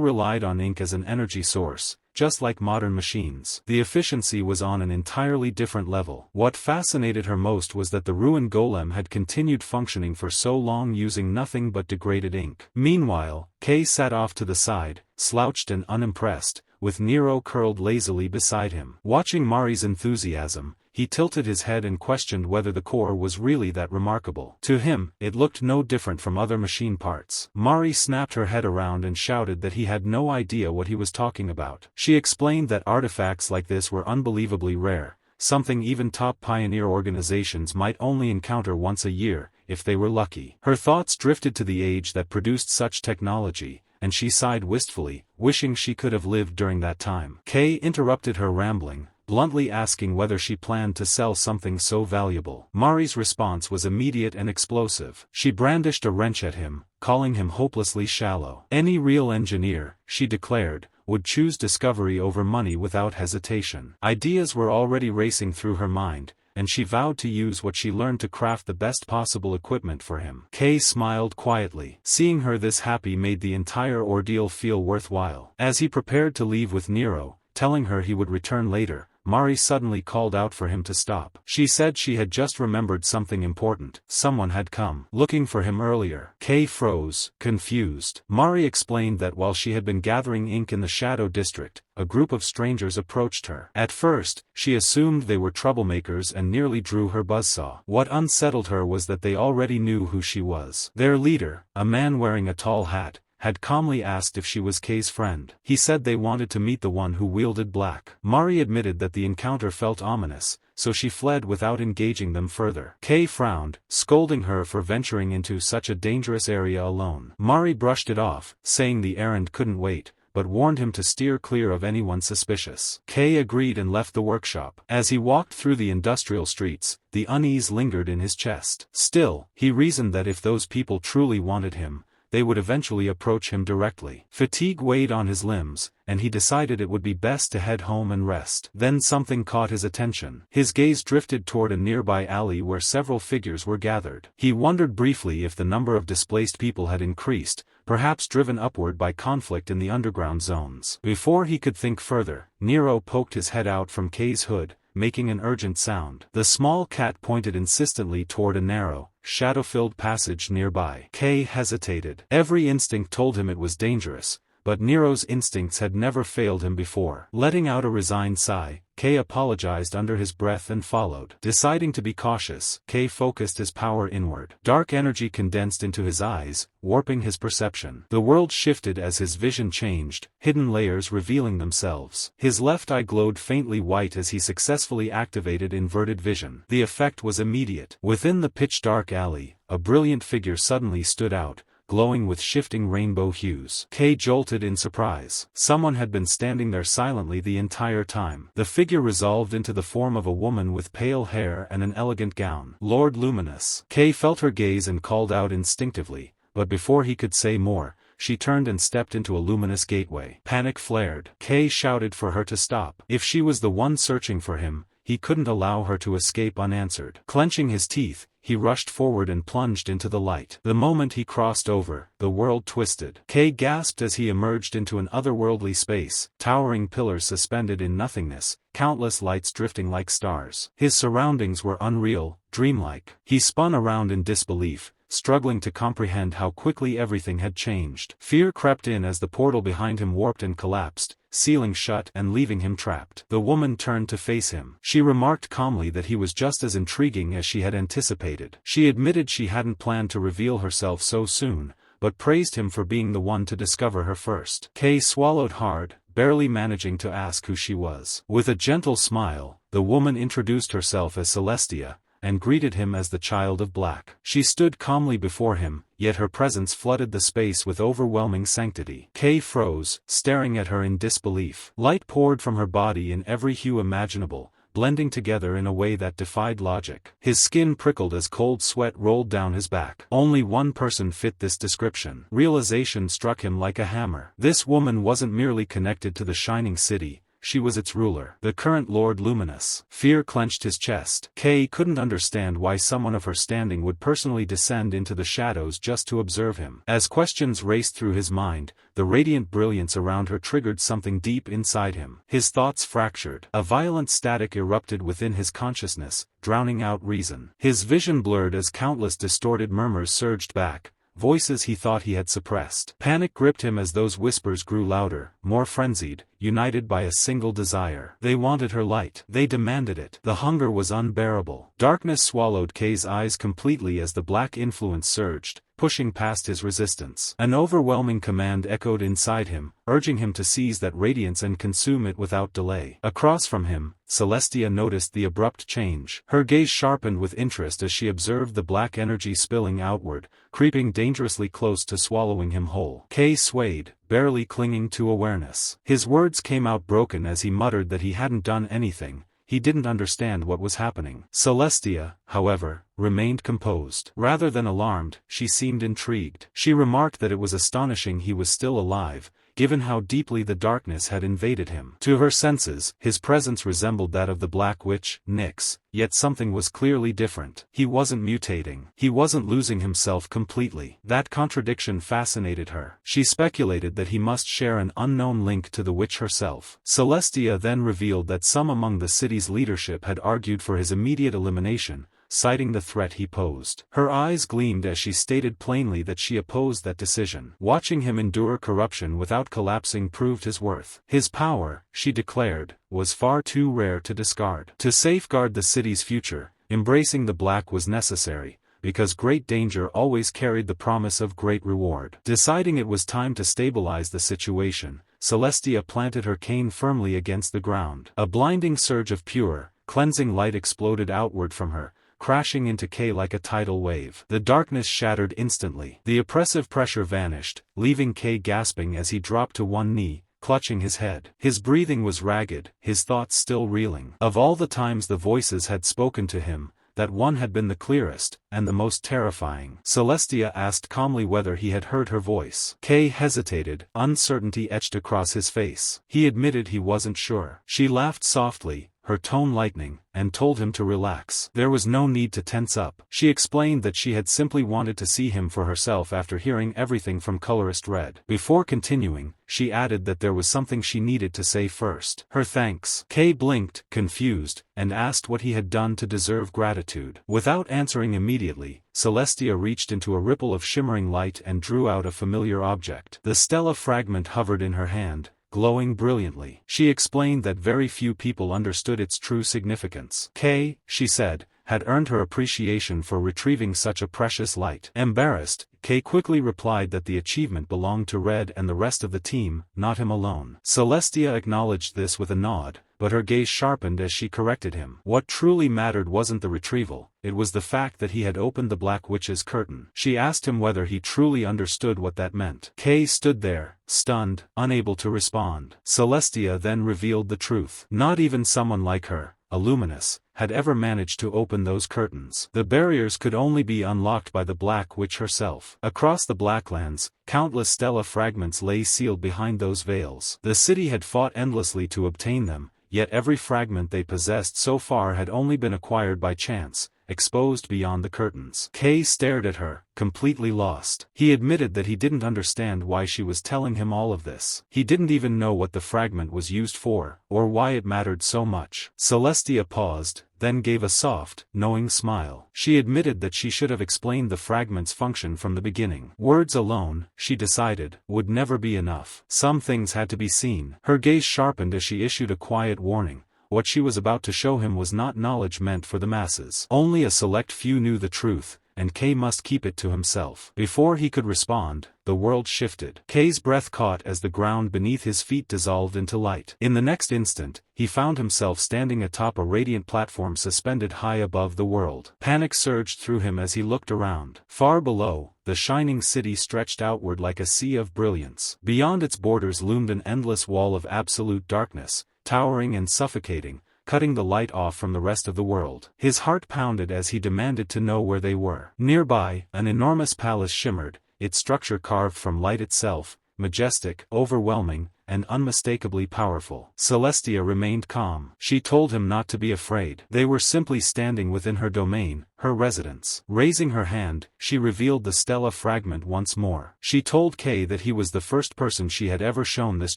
[SPEAKER 1] relied on ink as an energy source, just like modern machines, the efficiency was on an entirely different level. What fascinated her most was that the ruined golem had continued functioning for so long using nothing but degraded ink. Meanwhile, Kay sat off to the side, slouched and unimpressed, with Nero curled lazily beside him. Watching Mari's enthusiasm, he tilted his head and questioned whether the core was really that remarkable. To him, it looked no different from other machine parts. Mari snapped her head around and shouted that he had no idea what he was talking about. She explained that artifacts like this were unbelievably rare, something even top pioneer organizations might only encounter once a year, if they were lucky. Her thoughts drifted to the age that produced such technology, and she sighed wistfully, wishing she could have lived during that time. Kay interrupted her rambling, bluntly asking whether she planned to sell something so valuable. Mari's response was immediate and explosive. She brandished a wrench at him, calling him hopelessly shallow. Any real engineer, she declared, would choose discovery over money without hesitation. Ideas were already racing through her mind, and she vowed to use what she learned to craft the best possible equipment for him. Kay smiled quietly. Seeing her this happy made the entire ordeal feel worthwhile. As he prepared to leave with Nero, telling her he would return later, Mari suddenly called out for him to stop. She said she had just remembered something important. Someone had come looking for him earlier. Kei froze, confused. Mari explained that while she had been gathering ink in the Shadow District, a group of strangers approached her. At first, she assumed they were troublemakers and nearly drew her buzzsaw. What unsettled her was that they already knew who she was. Their leader, a man wearing a tall hat, had calmly asked if she was Kei's friend. He said they wanted to meet the one who wielded black. Mari admitted that the encounter felt ominous, so she fled without engaging them further. Kei frowned, scolding her for venturing into such a dangerous area alone. Mari brushed it off, saying the errand couldn't wait, but warned him to steer clear of anyone suspicious. Kei agreed and left the workshop. As he walked through the industrial streets, the unease lingered in his chest. Still, he reasoned that if those people truly wanted him, they would eventually approach him directly. Fatigue weighed on his limbs, and he decided it would be best to head home and rest. Then something caught his attention. His gaze drifted toward a nearby alley where several figures were gathered. He wondered briefly if the number of displaced people had increased, perhaps driven upward by conflict in the underground zones. Before he could think further, Nero poked his head out from Kei's hood, making an urgent sound. The small cat pointed insistently toward a narrow, shadow-filled passage nearby. Kei hesitated. Every instinct told him it was dangerous, but Nero's instincts had never failed him before. Letting out a resigned sigh, Kei apologized under his breath and followed. Deciding to be cautious, Kei focused his power inward. Dark energy condensed into his eyes, warping his perception. The world shifted as his vision changed, hidden layers revealing themselves. His left eye glowed faintly white as he successfully activated inverted vision. The effect was immediate. Within the pitch-dark alley, a brilliant figure suddenly stood out, glowing with shifting rainbow hues. Kei jolted in surprise. Someone had been standing there silently the entire time. The figure resolved into the form of a woman with pale hair and an elegant gown. Lord Luminous. Kei felt her gaze and called out instinctively, but before he could say more, she turned and stepped into a luminous gateway. Panic flared. Kei shouted for her to stop. If she was the one searching for him, he couldn't allow her to escape unanswered. Clenching his teeth, he rushed forward and plunged into the light. The moment he crossed over, the world twisted. Kei gasped as he emerged into an otherworldly space, towering pillars suspended in nothingness, countless lights drifting like stars. His surroundings were unreal, dreamlike. He spun around in disbelief, struggling to comprehend how quickly everything had changed. Fear crept in as the portal behind him warped and collapsed, sealing shut and leaving him trapped. The woman turned to face him. She remarked calmly that he was just as intriguing as she had anticipated. She admitted she hadn't planned to reveal herself so soon, but praised him for being the one to discover her first. Kei swallowed hard, barely managing to ask who she was. With a gentle smile, the woman introduced herself as Celestia, and greeted him as the Child of Black. She stood calmly before him, yet her presence flooded the space with overwhelming sanctity. Kei froze, staring at her in disbelief. Light poured from her body in every hue imaginable, blending together in a way that defied logic. His skin prickled as cold sweat rolled down his back. Only one person fit this description. Realization struck him like a hammer. This woman wasn't merely connected to the Shining City, she was its ruler, the current Lord Luminous. Fear clenched his chest. Kei couldn't understand why someone of her standing would personally descend into the shadows just to observe him. As questions raced through his mind, the radiant brilliance around her triggered something deep inside him. His thoughts fractured. A violent static erupted within his consciousness, drowning out reason. His vision blurred as countless distorted murmurs surged back, voices he thought he had suppressed. Panic gripped him as those whispers grew louder, more frenzied, united by a single desire. They wanted her light. They demanded it. The hunger was unbearable. Darkness swallowed Kei's eyes completely as the black influence surged, pushing past his resistance. An overwhelming command echoed inside him, urging him to seize that radiance and consume it without delay. Across from him, Celestia noticed the abrupt change. Her gaze sharpened with interest as she observed the black energy spilling outward, creeping dangerously close to swallowing him whole. Kei swayed, barely clinging to awareness. His words came out broken as he muttered that he hadn't done anything. He didn't understand what was happening. Celestia, however, remained composed. Rather than alarmed, she seemed intrigued. She remarked that it was astonishing he was still alive, given how deeply the darkness had invaded him. To her senses, his presence resembled that of the Black Witch, Nyx, yet something was clearly different. He wasn't mutating. He wasn't losing himself completely. That contradiction fascinated her. She speculated that he must share an unknown link to the witch herself. Celestia then revealed that some among the city's leadership had argued for his immediate elimination, citing the threat he posed. Her eyes gleamed as she stated plainly that she opposed that decision. Watching him endure corruption without collapsing proved his worth. His power, she declared, was far too rare to discard. To safeguard the city's future, embracing the Black was necessary, because great danger always carried the promise of great reward. Deciding it was time to stabilize the situation, Celestia planted her cane firmly against the ground. A blinding surge of pure, cleansing light exploded outward from her, crashing into Kay like a tidal wave. The darkness shattered instantly. The oppressive pressure vanished, leaving Kay gasping as he dropped to one knee, clutching his head. His breathing was ragged, his thoughts still reeling. Of all the times the voices had spoken to him, that one had been the clearest, and the most terrifying. Celestia asked calmly whether he had heard her voice. Kay hesitated, uncertainty etched across his face. He admitted he wasn't sure. She laughed softly, her tone lightening, and told him to relax. There was no need to tense up. She explained that she had simply wanted to see him for herself after hearing everything from Colorless Red. Before continuing, she added that there was something she needed to say first. Her thanks. Kay blinked, confused, and asked what he had done to deserve gratitude. Without answering immediately, Celestia reached into a ripple of shimmering light and drew out a familiar object. The Stella fragment hovered in her hand, glowing brilliantly. She explained that very few people understood its true significance. Kay, she said, had earned her appreciation for retrieving such a precious light. Embarrassed, Kay quickly replied that the achievement belonged to Red and the rest of the team, not him alone. Celestia acknowledged this with a nod, but her gaze sharpened as she corrected him. What truly mattered wasn't the retrieval, it was the fact that he had opened the Black Witch's curtain. She asked him whether he truly understood what that meant. Kay stood there, stunned, unable to respond. Celestia then revealed the truth. Not even someone like her, a luminous, had ever managed to open those curtains. The barriers could only be unlocked by the Black Witch herself. Across the Blacklands, countless Stella fragments lay sealed behind those veils. The city had fought endlessly to obtain them, yet every fragment they possessed so far had only been acquired by chance, exposed beyond the curtains. Kay stared at her, completely lost. He admitted that he didn't understand why she was telling him all of this. He didn't even know what the fragment was used for, or why it mattered so much. Celestia paused, then gave a soft, knowing smile. She admitted that she should have explained the fragment's function from the beginning. Words alone, she decided, would never be enough. Some things had to be seen. Her gaze sharpened as she issued a quiet warning. What she was about to show him was not knowledge meant for the masses. Only a select few knew the truth, and Kay must keep it to himself. Before he could respond, the world shifted. Kay's breath caught as the ground beneath his feet dissolved into light. In the next instant, he found himself standing atop a radiant platform suspended high above the world. Panic surged through him as he looked around. Far below, the shining city stretched outward like a sea of brilliance. Beyond its borders loomed an endless wall of absolute darkness, towering and suffocating, cutting the light off from the rest of the world. His heart pounded as he demanded to know where they were. Nearby, an enormous palace shimmered, its structure carved from light itself, majestic, overwhelming, and unmistakably powerful. Celestia remained calm. She told him not to be afraid. They were simply standing within her domain, her residence. Raising her hand, she revealed the Stella fragment once more. She told Kay that he was the first person she had ever shown this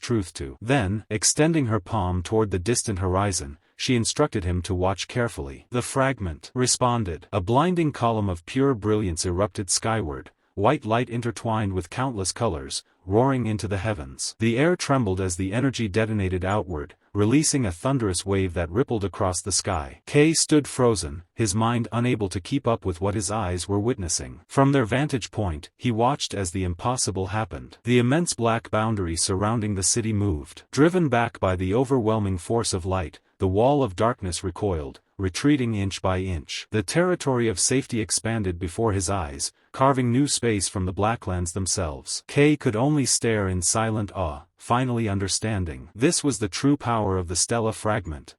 [SPEAKER 1] truth to. Then, extending her palm toward the distant horizon, she instructed him to watch carefully. The fragment responded. A blinding column of pure brilliance erupted skyward, white light intertwined with countless colors, roaring into the heavens. The air trembled as the energy detonated outward, releasing a thunderous wave that rippled across the sky. Kay stood frozen, his mind unable to keep up with what his eyes were witnessing. From their vantage point, he watched as the impossible happened. The immense black boundary surrounding the city moved. Driven back by the overwhelming force of light, the wall of darkness recoiled, retreating inch by inch. The territory of safety expanded before his eyes, carving new space from the Blacklands themselves. Kay could only stare in silent awe, finally understanding. This was the true power of the Stella fragment.